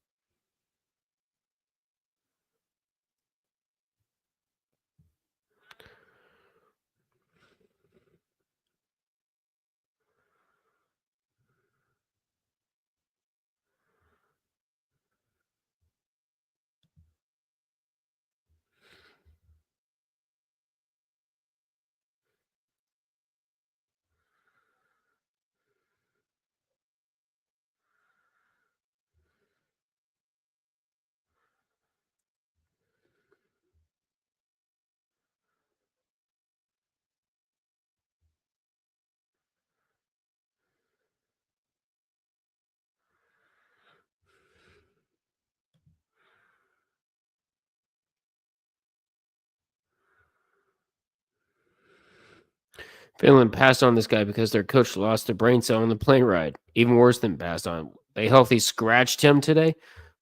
Finland passed on this guy because their coach lost their brain cell on the plane ride. Even worse than passed on. They healthy scratched him today.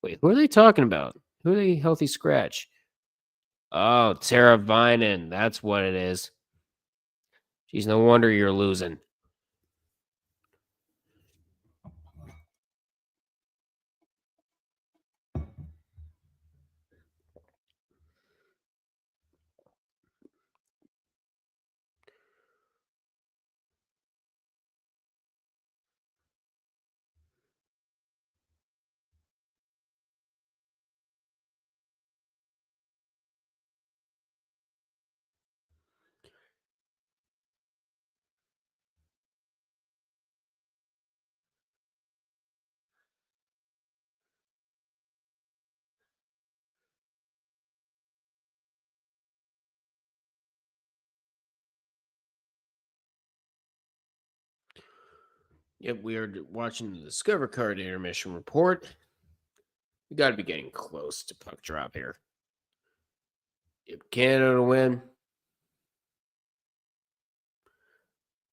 Wait, who are they talking about? Who are they healthy scratch? Oh, Tara Vinen. That's what it is. Geez, no wonder you're losing. Yep, we are watching the Discover Card intermission report. We got to be getting close to puck drop here. Yep, Canada to win.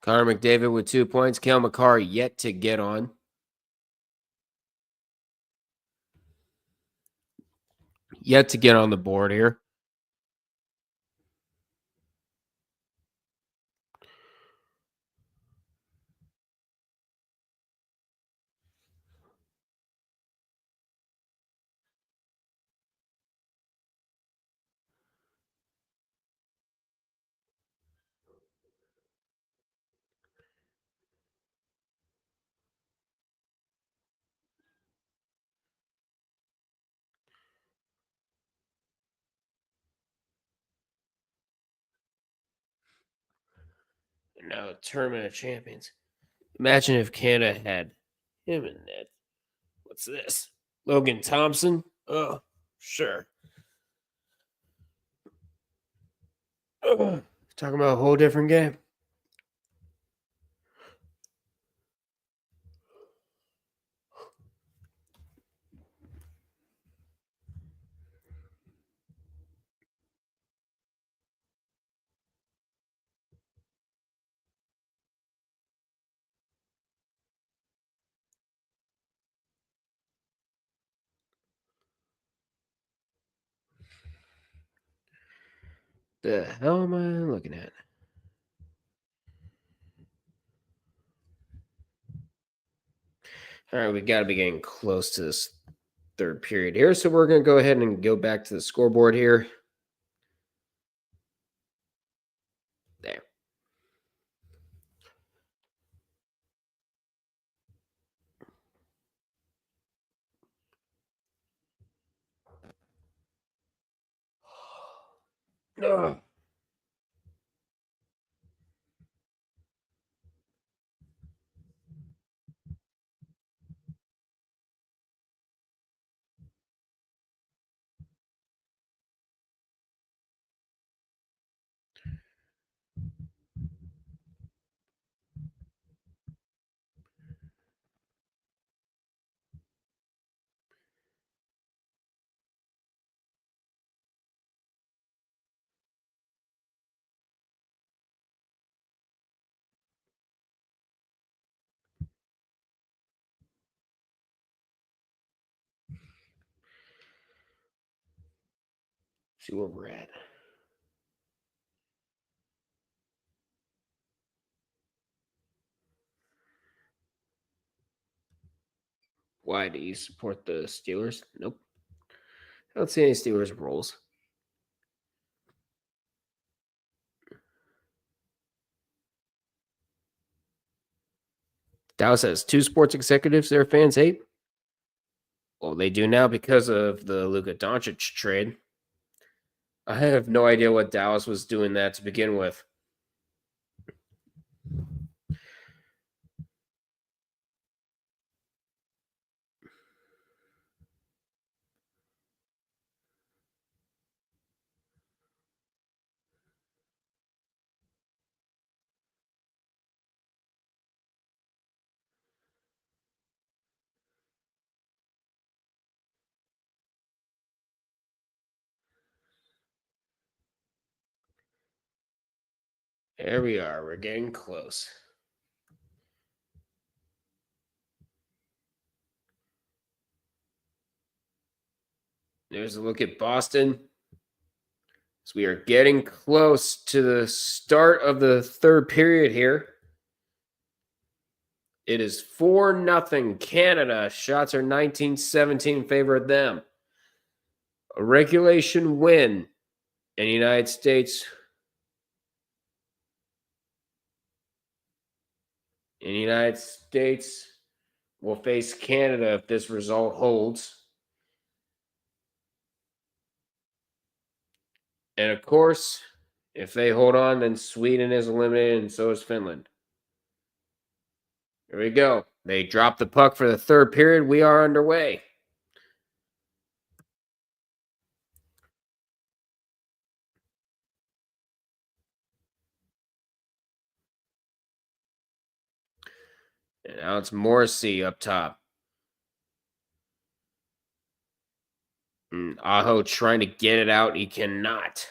Connor McDavid with 2 points. Cale Makar yet to get on. Yet to get on the board here. And now Tournament of Champions. Imagine if Canada had him in net. What's this? Logan Thompson? Oh, sure. Talking about a whole different game. The hell am I looking at? All right, we got to be getting close to this third period here. So we're going to go ahead and go back to the scoreboard here. There. Ugh. see where we're at. Why do you support the Steelers? Nope. I don't see any Steelers rolls. Dallas has 2 sports executives their fans hate. Well, they do now because of the Luka Doncic trade. I have no idea what Dallas was doing that to begin with. There we are. We're getting close. There's a look at Boston. So we are getting close to the start of the third period here. It is 4-0 Canada. Shots are 19-17 in favor of them. A regulation win in the United States. In the United States will face Canada if this result holds. And of course, if they hold on, then Sweden is eliminated and so is Finland. Here we go. They drop the puck for the third period. We are underway. And now it's Morrissey up top. And Aho trying to get it out. He cannot.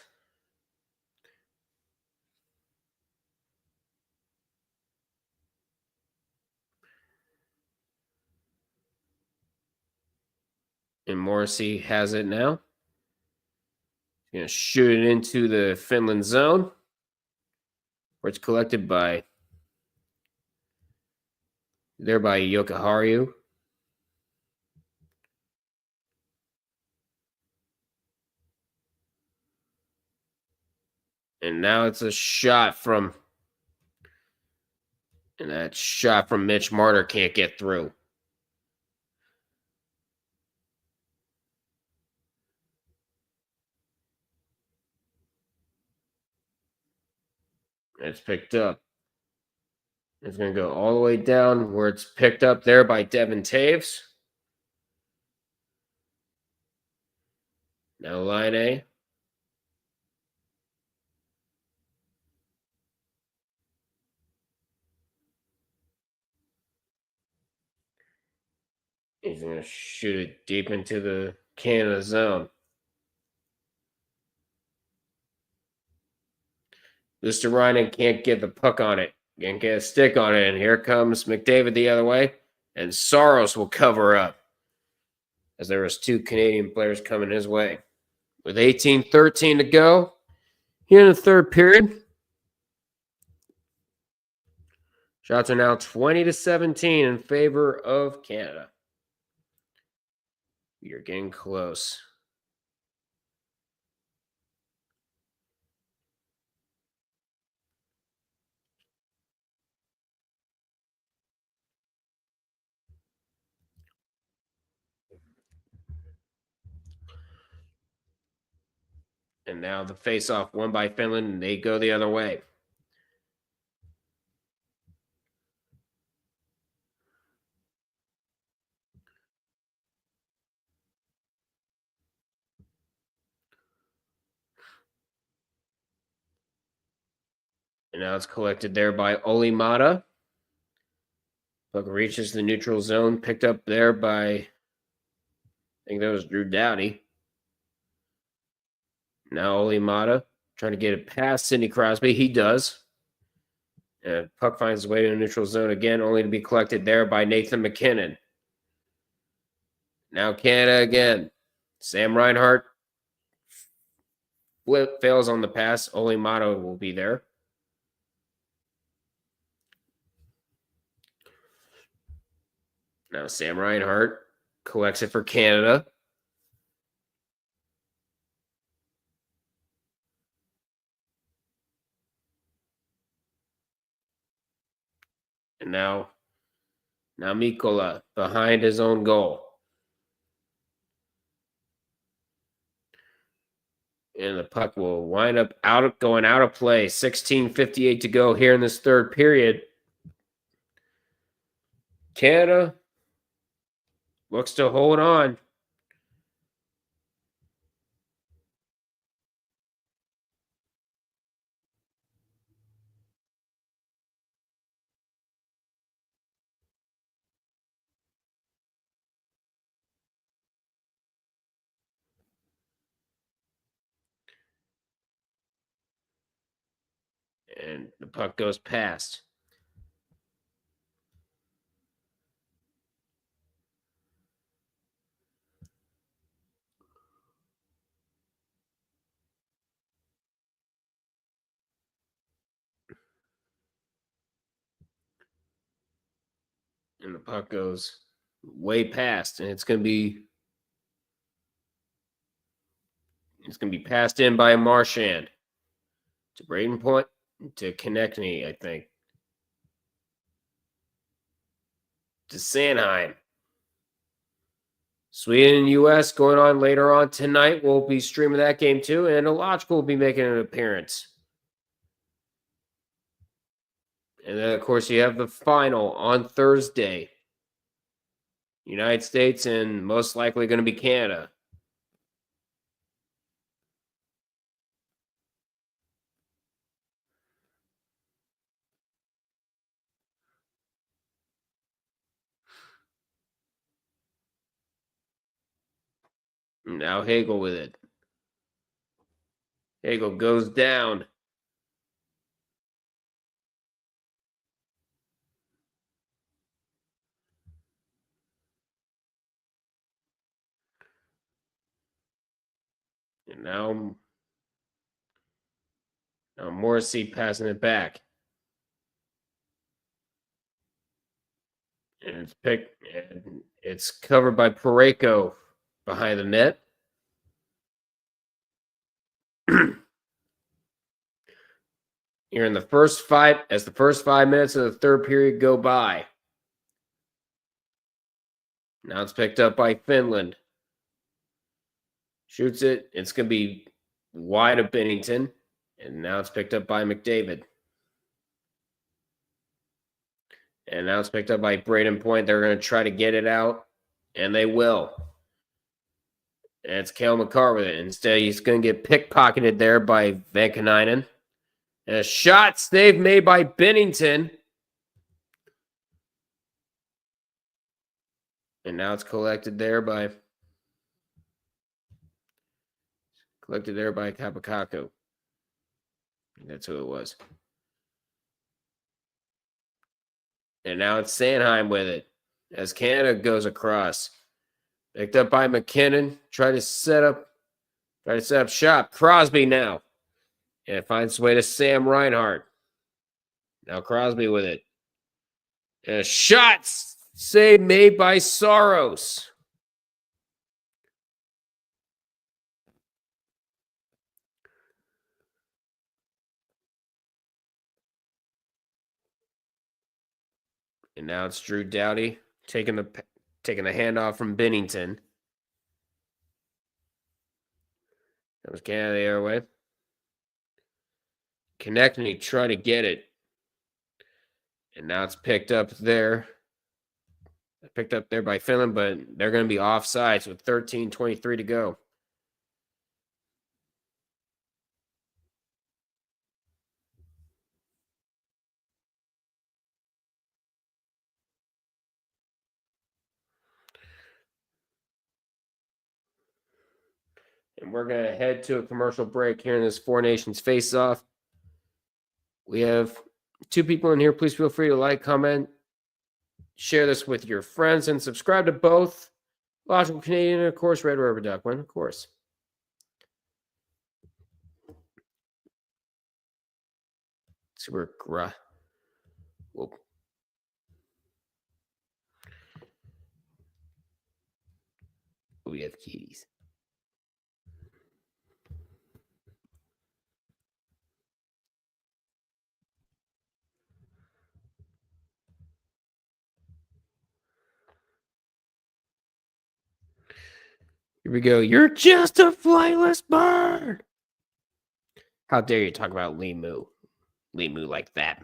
And Morrissey has it now. He's going to shoot it into the Finland zone, where it's collected by Jokiharju. And now it's a shot from... And that shot from Mitch Marner can't get through. It's picked up. It's going to go all the way down where it's picked up there by Devin Taves. Now line A. He's going to shoot it deep into the Canada zone. Luosterainen can't get the puck on it. Can't get a stick on it. And here comes McDavid the other way. And Saros will cover up, as there was 2 Canadian players coming his way. With 18-13 to go here in the third period. Shots are now 20-17 in favor of Canada. We are getting close. And now the face-off won by Finland, and they go the other way. And now it's collected there by Olli Mata. Puck reaches the neutral zone, picked up there by, I think that was Drew Doughty. Now Olli Mata trying to get it past Sidney Crosby. He does. And puck finds its way to the neutral zone again, only to be collected there by Nathan McKinnon. Now Canada again. Sam Reinhart fails on the pass, Olimato will be there. Now Sam Reinhart collects it for Canada. And now Mikola behind his own goal. And the puck will wind up going out of play. 16:58 to go here in this third period. Canada looks to hold on. And the puck goes past. And the puck goes way past. And it's going to be passed in by Marchand to Braden Point to Konechny, I think. To Sanheim. Sweden and U.S. going on later on tonight. We'll be streaming that game too. And Illogical will be making an appearance. And then, of course, you have the final on Thursday. United States and most likely going to be Canada. Now Hagel with it. Hagel goes down. And now Morrissey passing it back. And it's covered by Pareko behind the net. You're in the first 5 minutes of the third period go by. Now it's picked up by Finland. Shoots it. It's going to be wide of Bennington. And now it's picked up by McDavid. And now it's picked up by Braden Point. They're going to try to get it out. And they will. And it's Cale Makar with it. Instead, he's going to get pickpocketed there by Vankanainen. And a shot save made by Bennington. And now it's collected there by Kapakaku. That's who it was. And now it's Sanheim with it as Canada goes across. Picked up by McKinnon. Try to set up shop. Crosby now. And it finds its way to Sam Reinhart. Now Crosby with it. And a shot save made by Saros. And now it's Drew Doughty taking the handoff from Bennington. That was Canada the other way. Konechny trying to get it. And now it's picked up there. Picked up there by Finland, but they're going to be offsides with 13:23 to go. And we're going to head to a commercial break here in this Four Nations face-off. We have 2 people in here. Please feel free to like, comment, share this with your friends, and subscribe to both Logical Canadian and, of course, Red River Duckman, of course. Super gra. Whoop. We have keys. Here we go. You're just a flightless bird. How dare you talk about Lee Moo like that?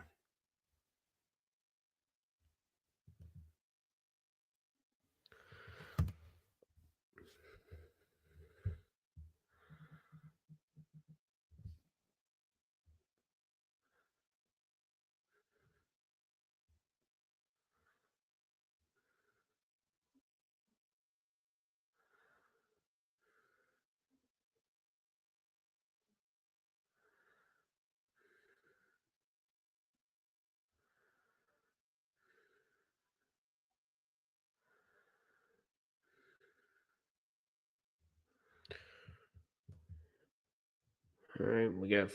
All right, we got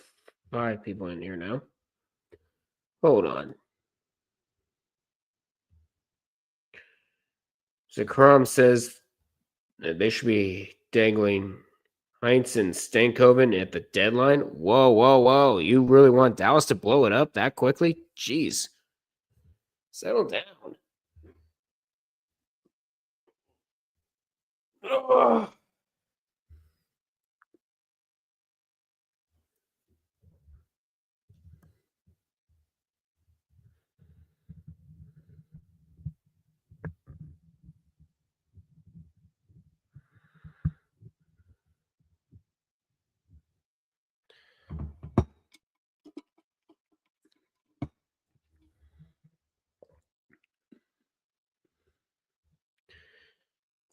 5 people in here now. Hold on. So Krom says that they should be dangling Heinz and Stankoven at the deadline. Whoa. You really want Dallas to blow it up that quickly? Jeez. Settle down. Ugh.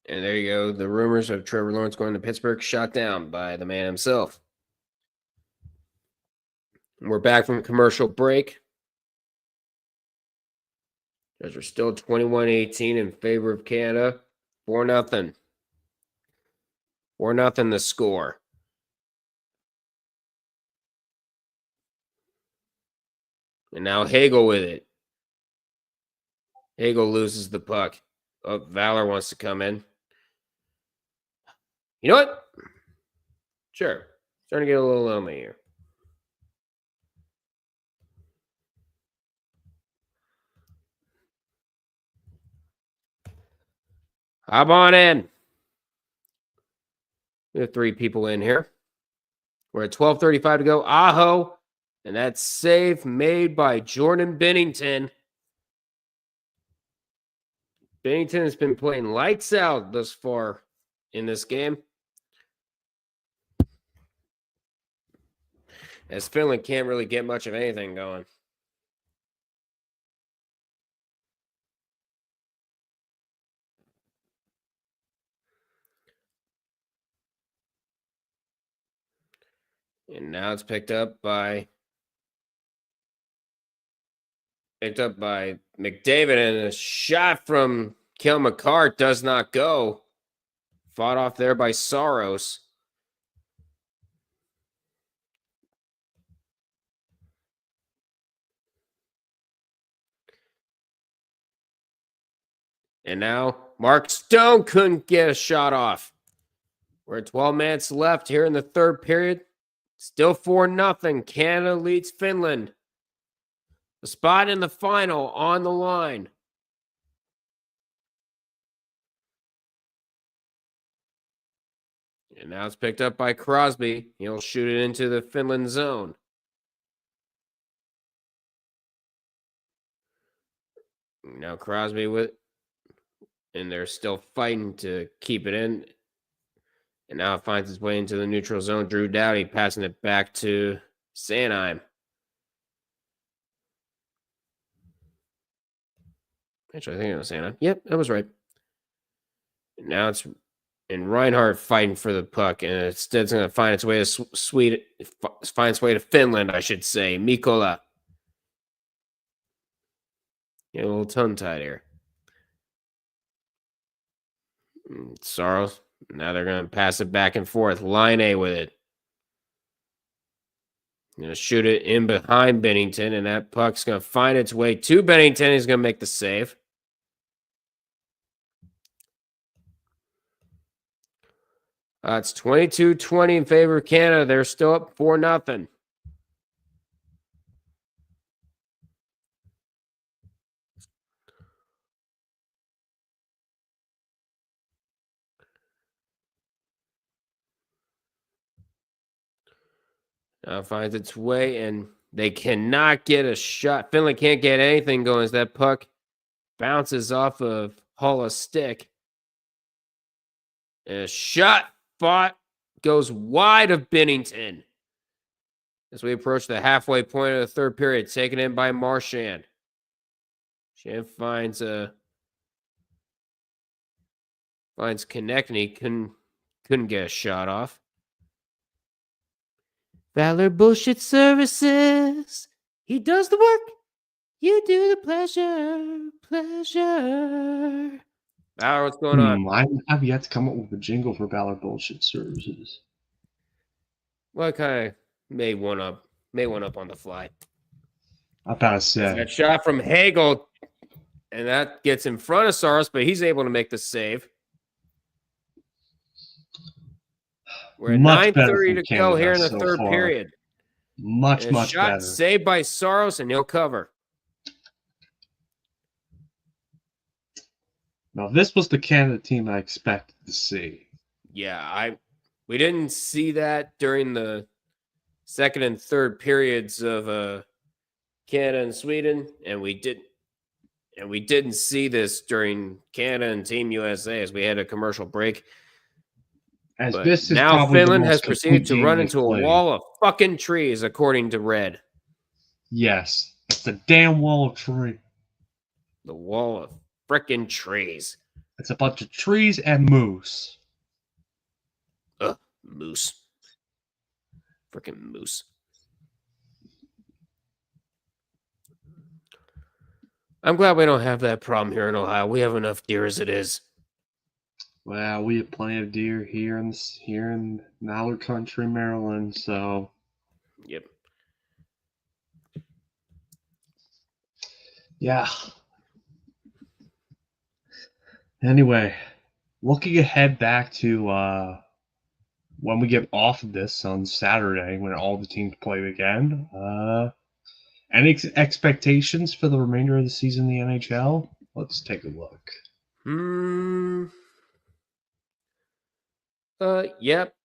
And there you go. The rumors of Trevor Lawrence going to Pittsburgh shot down by the man himself. We're back from commercial break. Guys are still 21-18 in favor of Canada. 4-0. 4-0 the score. And now Hagel with it. Hagel loses the puck. Oh, Valor wants to come in. You know what? Sure. Starting to get a little lonely here. Hop on in. We have 3 people in here. We're at 12:35 to go. Aho. And that's save made by Jordan Bennington. Bennington has been playing lights out thus far in this game. As Finland can't really get much of anything going. And now it's picked up by McDavid, and a shot from Kel McCart does not go. Fought off there by Saros. And now Mark Stone couldn't get a shot off. We're at 12 minutes left here in the third period. Still 4-0. Canada leads Finland. A spot in the final on the line. And now it's picked up by Crosby. He'll shoot it into the Finland zone. Now Crosby with, and they're still fighting to keep it in. And now it finds its way into the neutral zone. Drew Doughty passing it back to Sanheim. Actually, I think it was Sanheim. Yep, that was right. And now it's and Reinhardt fighting for the puck, and instead it's going to find its way to Finland, I should say. Mikola. Get a little tongue-tied here. Saros. Now they're going to pass it back and forth. Line A with it. Going to shoot it in behind Bennington, and that puck's going to find its way to Bennington. He's going to make the save. It's 22-20 in favor of Canada. They're still up 4-0. Now finds its way, and they cannot get a shot. Finland can't get anything going as that puck bounces off of Hull's stick. And a shot fought goes wide of Bennington. As we approach the halfway point of the third period, taken in by Marchand. Marchand finds Connect, and he couldn't get a shot off. Valor Bullshit Services. He does the work. You do the pleasure. Valor, what's going on?
I have yet to come up with a jingle for Valor Bullshit Services.
Well, I kind of made one up on the fly.
I about to say.
That shot from Hagel, and that gets in front of Saros, but he's able to make the save. We're at 9:30 to go here in the third period.
Much
shot
better.
Saved by Saros, and he'll cover.
Now, this was the Canada team I expected to see.
Yeah, we didn't see that during the second and third periods of Canada and Sweden, and we didn't see this during Canada and Team USA as we had a commercial break.
As
But
this is
now
probably
Finland
the
has
most
proceeded to
complete
run
game
into a
played.
wall of fucking trees, according to Red.
Yes, it's the damn wall of tree.
The wall of frickin' trees.
It's a bunch of trees and moose.
Ugh, moose. Frickin' moose. I'm glad we don't have that problem here in Ohio. We have enough deer as it is.
Well, we have plenty of deer here in Mallard Country, Maryland. So,
Yep.
yeah. Anyway, looking ahead back to when we get off of this on Saturday, when all the teams play again. Any expectations for the remainder of the season in the NHL? Let's take a look.
Yep.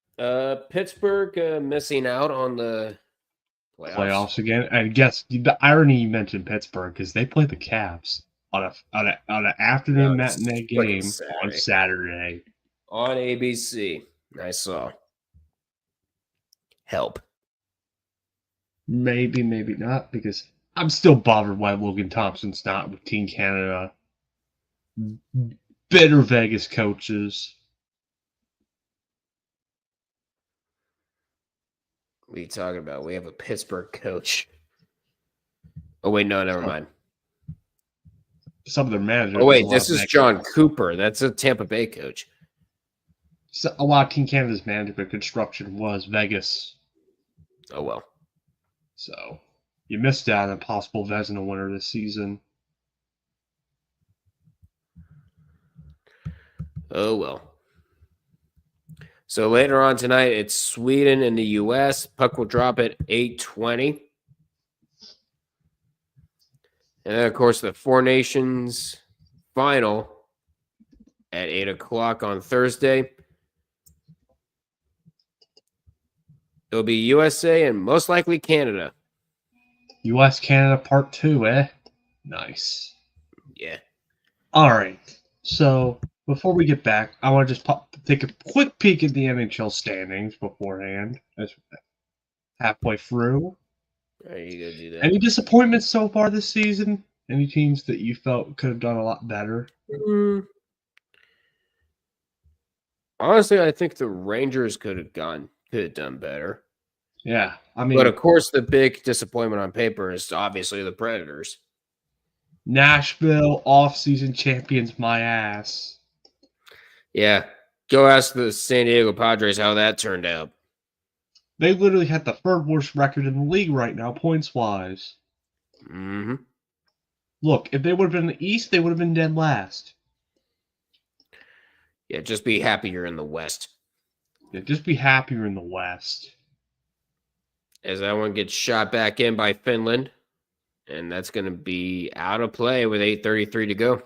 Pittsburgh missing out on the
Playoffs again. And guess the irony you mentioned Pittsburgh because they play the Caps on an afternoon matinee game on Saturday
on ABC. I saw. Help.
Maybe not because I'm still bothered why Logan Thompson's not with Team Canada. Bitter Vegas coaches.
What are you talking about? We have a Pittsburgh coach. Oh, wait, no, never mind.
Some of their managers.
Oh, wait, this is John Cooper. That's a Tampa Bay coach.
So a lot of Team Canada's management construction was Vegas.
Oh, well.
So you missed out on a possible Vezina winner this season.
Oh, well. So later on tonight, it's Sweden and the U.S. Puck will drop at 8:20. And then, of course, the Four Nations final at 8 o'clock on Thursday. It'll be USA and most likely Canada.
U.S.-Canada Part 2, eh? Nice.
Yeah.
All right. So before we get back, I want to just take a quick peek at the NHL standings beforehand. As halfway through.
Are you going to do that?
Any disappointments so far this season? Any teams that you felt could have done a lot better?
Honestly, I think the Rangers could have done better.
Yeah, I mean,
but of course, the big disappointment on paper is obviously the Predators.
Nashville off-season champions, my ass.
Yeah, go ask the San Diego Padres how that turned out.
They literally had the third worst record in the league right now, points-wise.
Mm-hmm.
Look, if they would have been in the East, they would have been dead last.
Yeah, just be happy you're in the West.
Yeah, just be happier in the West.
As that one gets shot back in by Finland. And that's going to be out of play with 8:33 to go.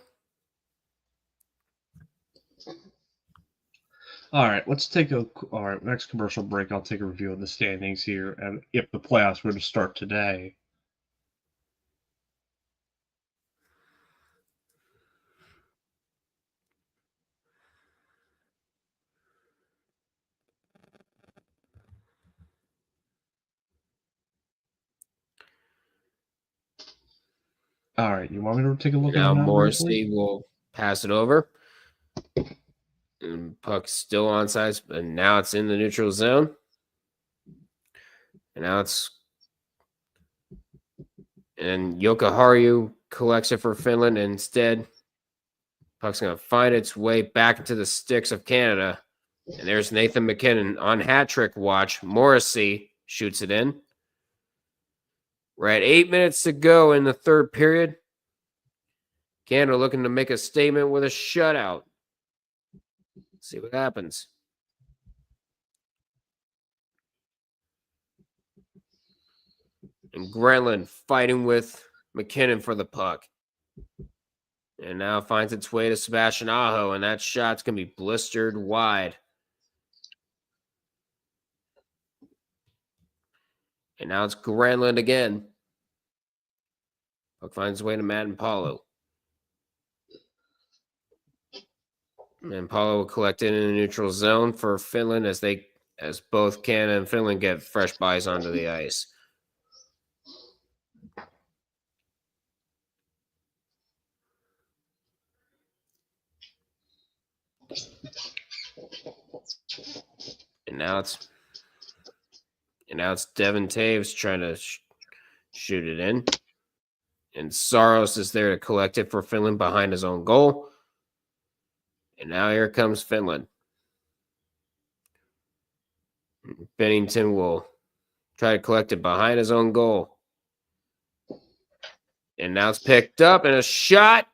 All right, let's take a next commercial break. I'll take a review of the standings here, and if the playoffs were to start today. All right, you want me to take a look at
Now
the numbers?
Morrissey will pass it over. And puck's still on sides, but now it's in the neutral zone. And now it's... And Jokiharju collects it for Finland. And instead, puck's going to find its way back into the sticks of Canada. And there's Nathan McKinnon on hat trick watch. Morrissey shoots it in. We're at 8 minutes to go in the third period. Canada looking to make a statement with a shutout. Let's see what happens. And Grenland fighting with McKinnon for the puck. And now finds its way to Sebastian Aho, and that shot's going to be blistered wide. And now it's Grenland again. Puck finds its way to Matt and Paulo. And Paulo will collect it in the neutral zone for Finland as both Canada and Finland get fresh buys onto the ice. And now it's Devin Taves trying to shoot it in. And Saros is there to collect it for Finland behind his own goal. And now here comes Finland. Bennington will try to collect it behind his own goal. And now it's picked up and a shot.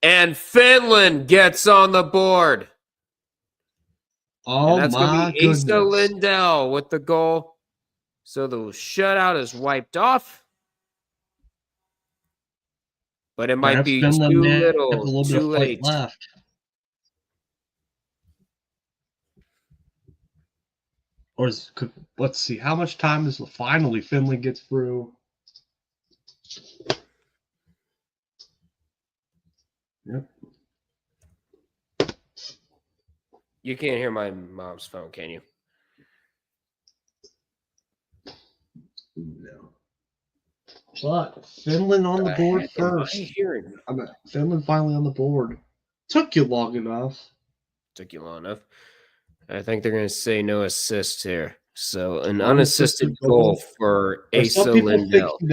And Finland gets on the board.
Oh,
and that's
my
going to be Asa
goodness.
Lindell with the goal. So the shutout is wiped off. But it might
Perhaps
be
Finland
too
have a
little,
little bit
too
of fight
late.
left. Or let's see, how much time is finally Finland gets through? Yep.
You can't hear my mom's phone, can you?
No. But Finland on the board
Heck am I
first.
hearing?
Finland finally on the board. Took you long enough.
Took you long enough. I think they're going to say no assist here. So an unassisted goal for Asa
Some people
Lindell.
think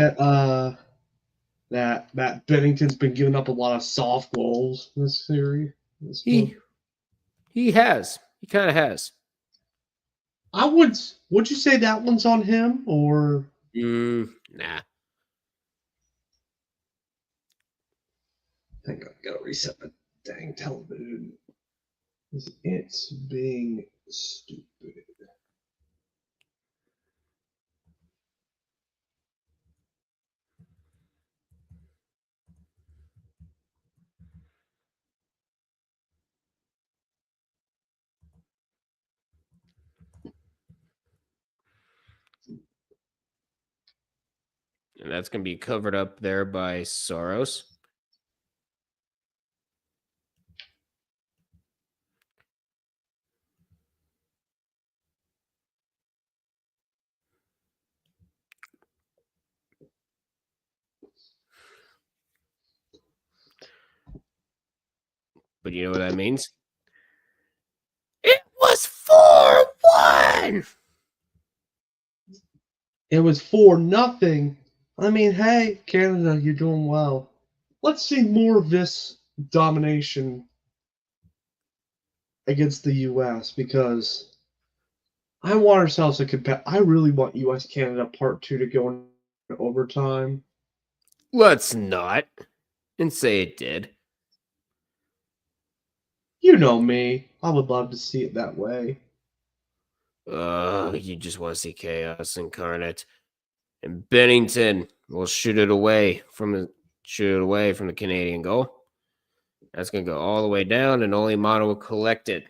that that Bennington's been giving up a lot of soft goals in this series.
He has. He kind of has.
Would you say that one's on him or
Nah.
I think I gotta reset my dang television. It's being stupid.
And that's going to be covered up there by Saros. But you know what that means? It was 4-1!
It was 4-0. I mean, hey, Canada, you're doing well. Let's see more of this domination against the U.S. because I want ourselves a I really want U.S. Canada Part 2 to go into overtime.
Let's not. And say it did.
You know me. I would love to see it that way.
You just want to see chaos incarnate. And Bennington will shoot it away from the Canadian goal. That's gonna go all the way down, and only Mono will collect it.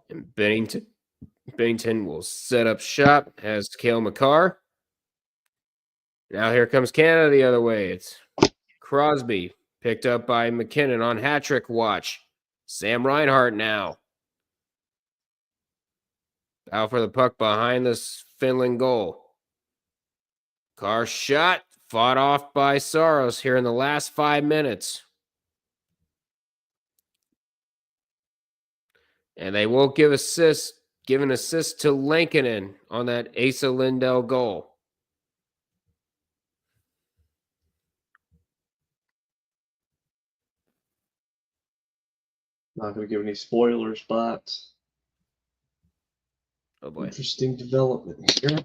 And Bennington will set up shop, has Cale Makar. Now here comes Canada the other way. It's Crosby, picked up by McKinnon on hat trick watch. Sam Reinhart now. Out for the puck behind this Finland goal. Carr shot, fought off by Saros here in the last 5 minutes. And they won't give an assist to Lankinen on that Asa Lindell goal.
Not going to give any spoilers, but
Oh boy.
interesting development here.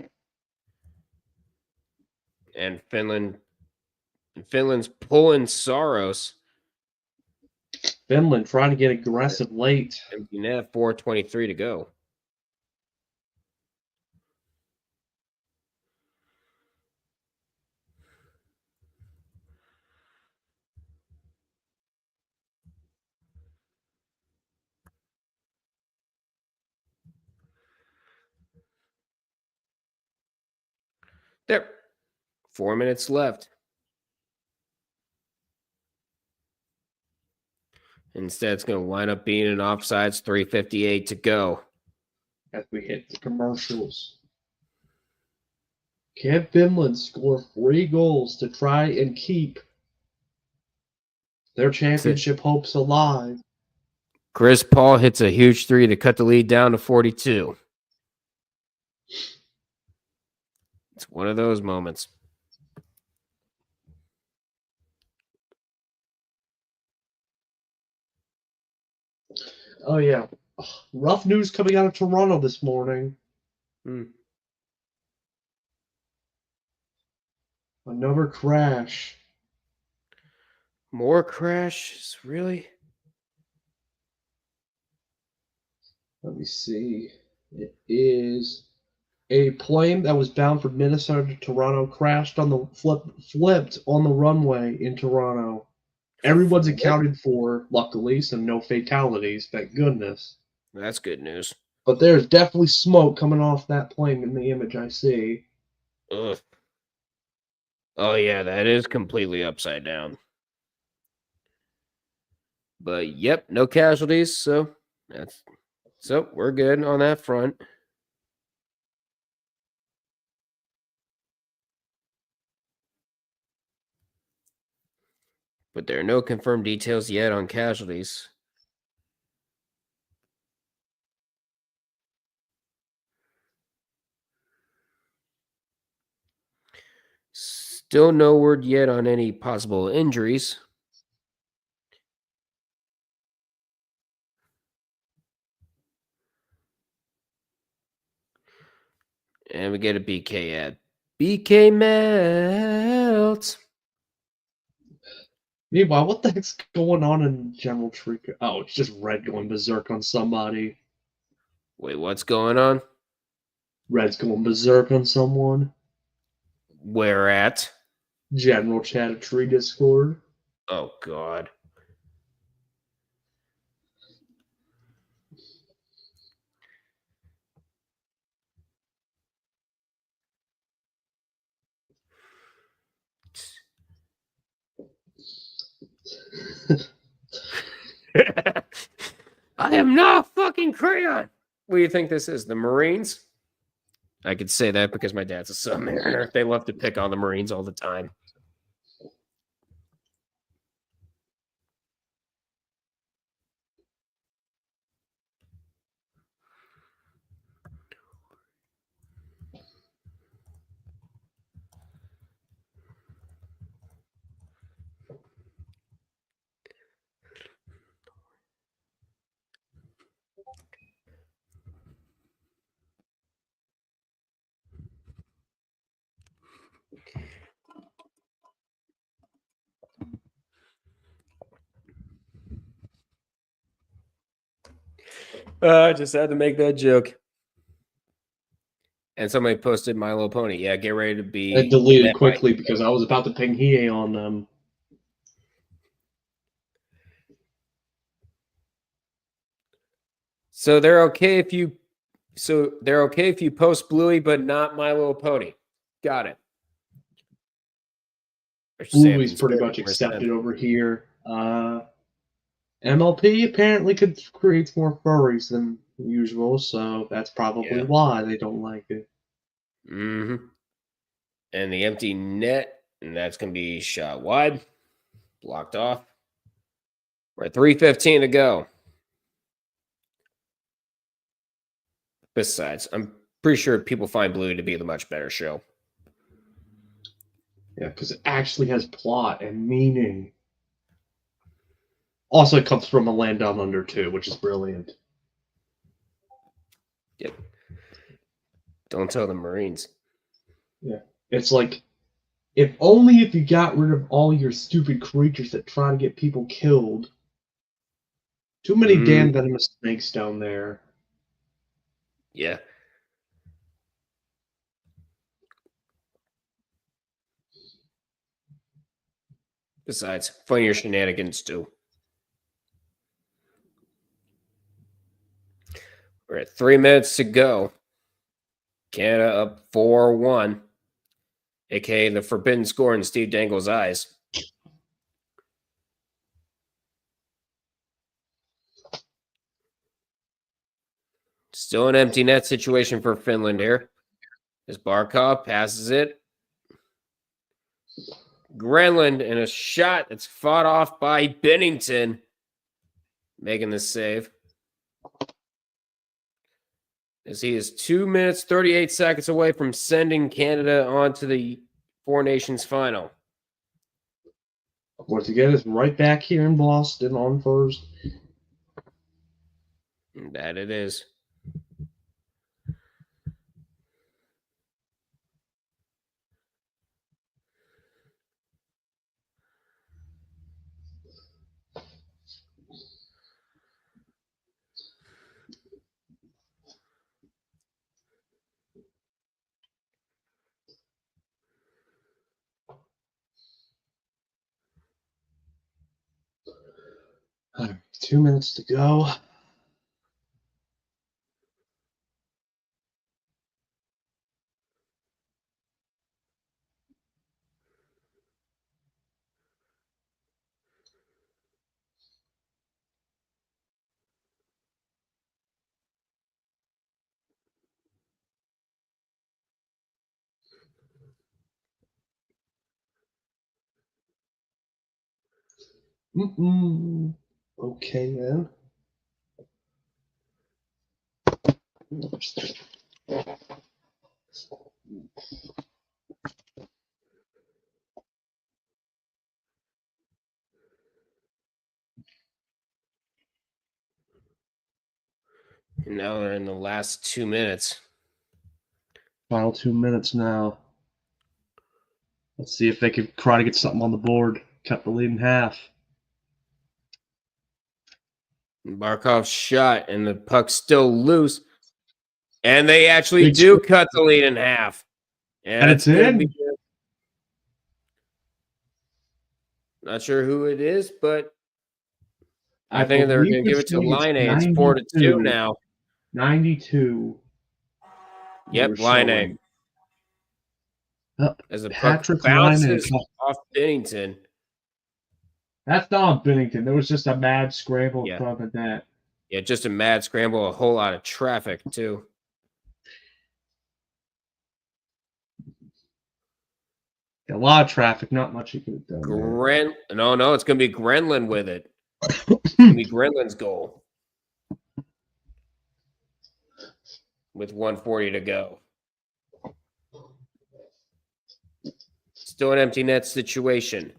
And Finland's pulling Saros.
Finland trying to get aggressive late.
Empty net, 4:23 to go. There. 4 minutes left. Instead, it's going to wind up being an offsides, 3:58 to go.
As we hit the commercials. Can Finland score 3 goals to try and keep their championship hopes alive?
Chris Paul hits a huge 3 to cut the lead down to 42. It's one of those moments.
Oh, yeah. Rough news coming out of Toronto this morning. Another crash.
More crashes? Really?
Let me see. It is a plane that was bound from Minnesota to Toronto crashed on the flipped on the runway in Toronto. Everyone's accounted for, luckily, so no fatalities, thank goodness.
That's good news.
But there's definitely smoke coming off that plane in the image I see.
Ugh. Oh, yeah, that is completely upside down. But, yep, no casualties, so we're good on that front. But there are no confirmed details yet on casualties. Still no word yet on any possible injuries. And we get a BK ad. BK Melt.
Meanwhile, what the heck's going on in General Tree? Oh, it's just Red going berserk on somebody.
Wait, what's going on?
Red's going berserk on someone.
Where at?
General Chat Tree Discord.
Oh, God. I am not fucking crayon. What do you think this is? The Marines? I could say that because my dad's a submariner. They love to pick on the Marines all the time. I just had to make that joke. And somebody posted My Little Pony. Yeah, get ready to be.
I deleted
met by-
quickly because I was about to ping Hiei on them.
So they're okay if you. So they're okay if you post Bluey, but not My Little Pony. Got it. Or
Bluey's
Salmon's
pretty
good,
much
or
accepted
salmon.
over here. MLP apparently creates more furries than usual, so that's probably
Yeah.
why they don't like it.
Mm-hmm. And the empty net, and that's going to be shot wide, blocked off. We're at 3:15 to go. Besides, I'm pretty sure people find Bluey to be the much better show.
Yeah, because it actually has plot and meaning. Also, it comes from a land down under too, which is brilliant.
Yep. Don't tell the Marines.
Yeah, it's like if only if you got rid of all your stupid creatures that try to get people killed. Too many damn venomous snakes down there.
Yeah. Besides, funnier shenanigans too. We're at 3 minutes to go. Canada up 4-1. AKA the forbidden score in Steve Dangle's eyes. Still an empty net situation for Finland here. As Barkov passes it. Grenland in a shot that's fought off by Bennington. Making the save. As he is 2 minutes, 38 seconds away from sending Canada on to the Four Nations final.
Once again, it's right back here in Boston on first.
And that it is.
All right, 2 minutes to go. Okay then.
And now we're in the last 2 minutes.
Final 2 minutes now. Let's see if they can try to get something on the board. Cut the lead in half.
Barkov's shot, and the puck's still loose. And they actually
Big
do
score.
cut the lead in half.
And it's
gonna
in.
be good. Not sure who it is, but I think they're
believe
going to give it
it's
to Line A. It's 4-2
92.
now.
92.
Yep, Line A. As the
Patrick
puck bounces
Laine.
off Bennington.
That's not Bennington. There was just a mad scramble
Yeah.
in front of the net.
Yeah, just a mad scramble, a whole lot of traffic, too.
A lot of traffic, not much you could have done.
No, it's going to be Grenland with it. It's going to be Grenland's goal. With 1:40 to go. Still an empty net situation.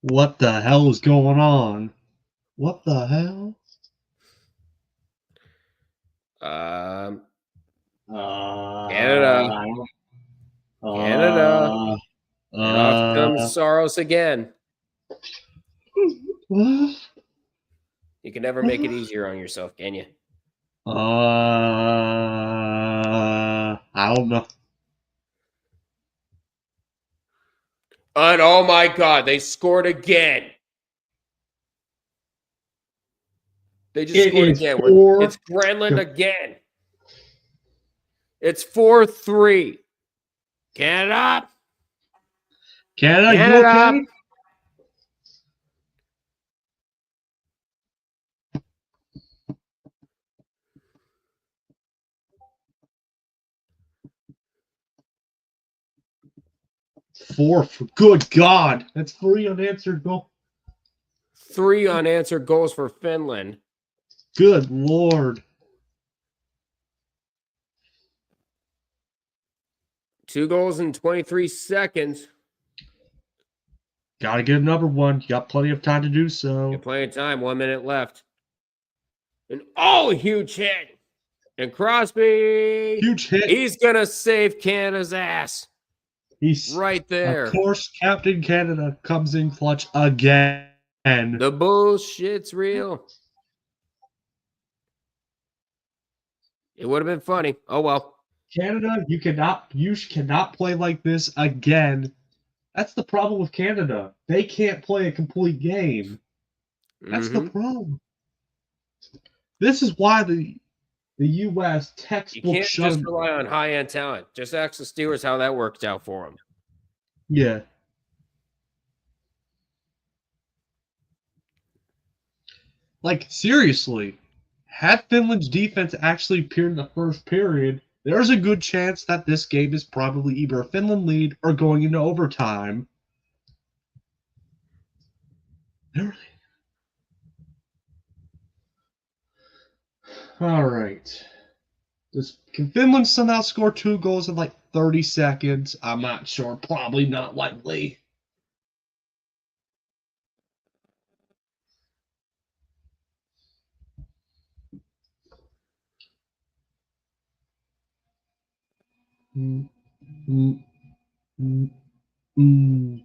What the hell is going on? What the hell?
Canada. Canada. And off comes
Uh,
Saros again.
what?
You can never make it easier on yourself, can you?
I don't know.
And oh my God, they scored again. They just scored again. It's Greenland again. It's 4-3. Canada.
Canada, you
Canada.
okay? Four. Good God. That's 3 unanswered goals.
3 unanswered goals for Finland.
Good Lord.
2 goals in 23 seconds.
Gotta get another one. You got plenty of time to do so.
You're playing time. 1 minute left. And oh, huge hit. And Crosby.
Huge hit.
He's going to save Canada's ass.
He's
right there.
Of course, Captain Canada comes in clutch again.
The bullshit's real. It would have been funny. Oh, well.
Canada, you cannot play like this again. That's the problem with Canada. They can't play a complete game. That's the problem. This is why the U.S. textbook
You can't just rely on high-end talent. Just ask the Steelers how that worked out for them.
Yeah. Like, seriously, had Finland's defense actually appeared in the first period, there's a good chance that this game is probably either a Finland lead or going into overtime. All right. Can Finland somehow score 2 goals in like 30 seconds? I'm not sure. Probably not likely. Mm, mm, mm, mm.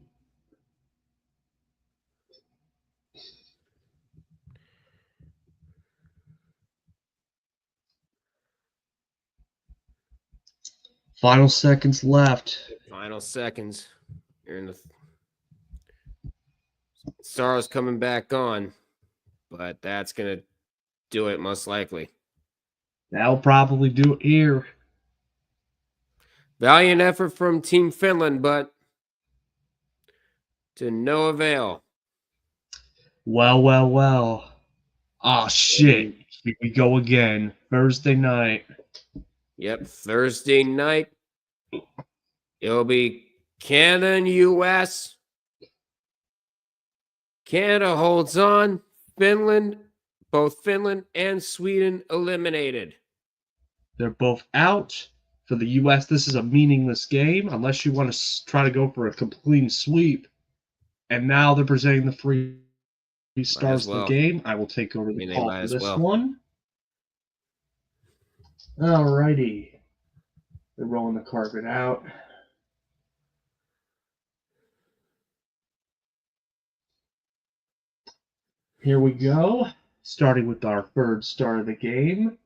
Final seconds left.
Final seconds. You're in the Sarah's coming back on, but that's gonna do it most likely.
That'll probably do it here.
Valiant effort from Team Finland, but to no avail.
Well. Oh, shit. Here we go again. Thursday night.
Yep, Thursday night. It'll be Canada and U.S. Canada holds on. Both Finland and Sweden eliminated.
They're both out. For the U.S., this is a meaningless game unless you want to try to go for a complete sweep. And now they're presenting the 3 stars of the game. I will take over the call for this one. Alrighty. They're rolling the carpet out. Here we go. Starting with our 3rd star of the game.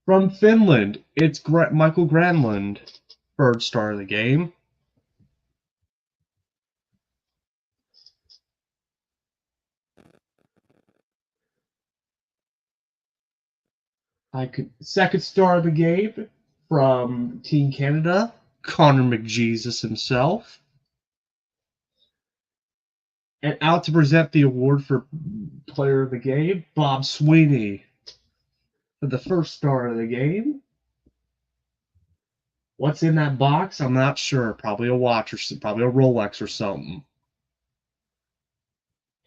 From Finland, it's Michael Granlund, 3rd star of the game. Second star of the game from Team Canada, Connor McJesus himself. And out to present the award for player of the game, Bob Sweeney. For the 1st star of the game. What's in that box? I'm not sure. Probably a watch or probably a Rolex or something.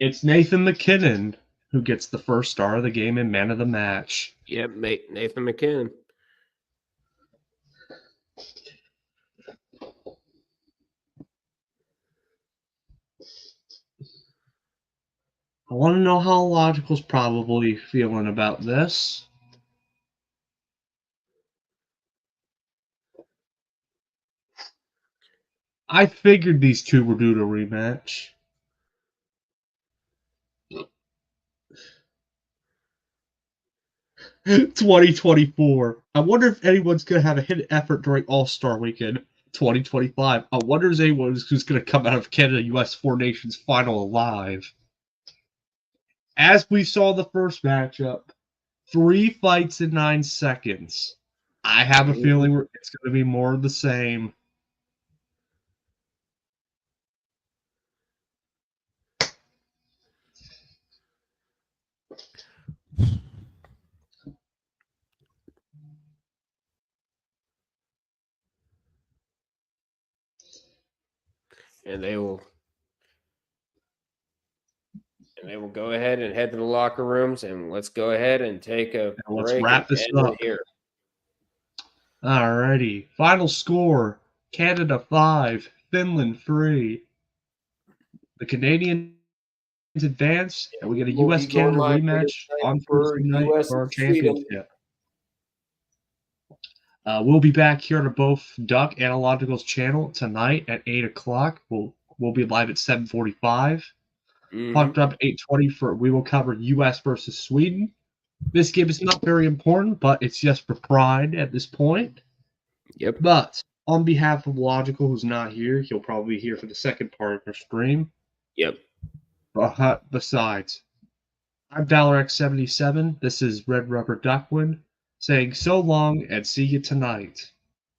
It's Nathan McKinnon who gets the 1st star of the game and man of the match.
Yep, Nathan McKinnon.
I want to know how Logical's probably feeling about this. I figured these two were due to rematch. 2024. I wonder if anyone's going to have a hidden effort during All-Star Weekend 2025. I wonder if anyone who's going to come out of Canada-US Four Nations final alive. As we saw the first matchup, 3 fights in 9 seconds. I have a feeling it's going to be more of the same.
And they will go ahead and head to the locker rooms, and let's go ahead and take a
Let's
break
wrap
and
this
end it
up.
here.
Alrighty. Final score, Canada 5, Finland 3. The Canadians advance, and we get a
We'll be going
US-Canada
live
rematch on
for
Thursday night
US
for our
and Sweden.
championship. We'll be back here to both Duck Analogical's channel tonight at 8 o'clock. We'll be live at 7:45. Pumped up 8:20 for we will cover US versus Sweden. This game is not very important, but it's just for pride at this point.
Yep.
But on behalf of Logical, who's not here, he'll probably be here for the second part of our stream.
Yep.
Besides, I'm DollarX77. This is Red Rubber Duckwind saying so long and see you tonight.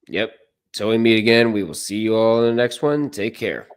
Yep. Till we meet again, we will see you all in the next one. Take care.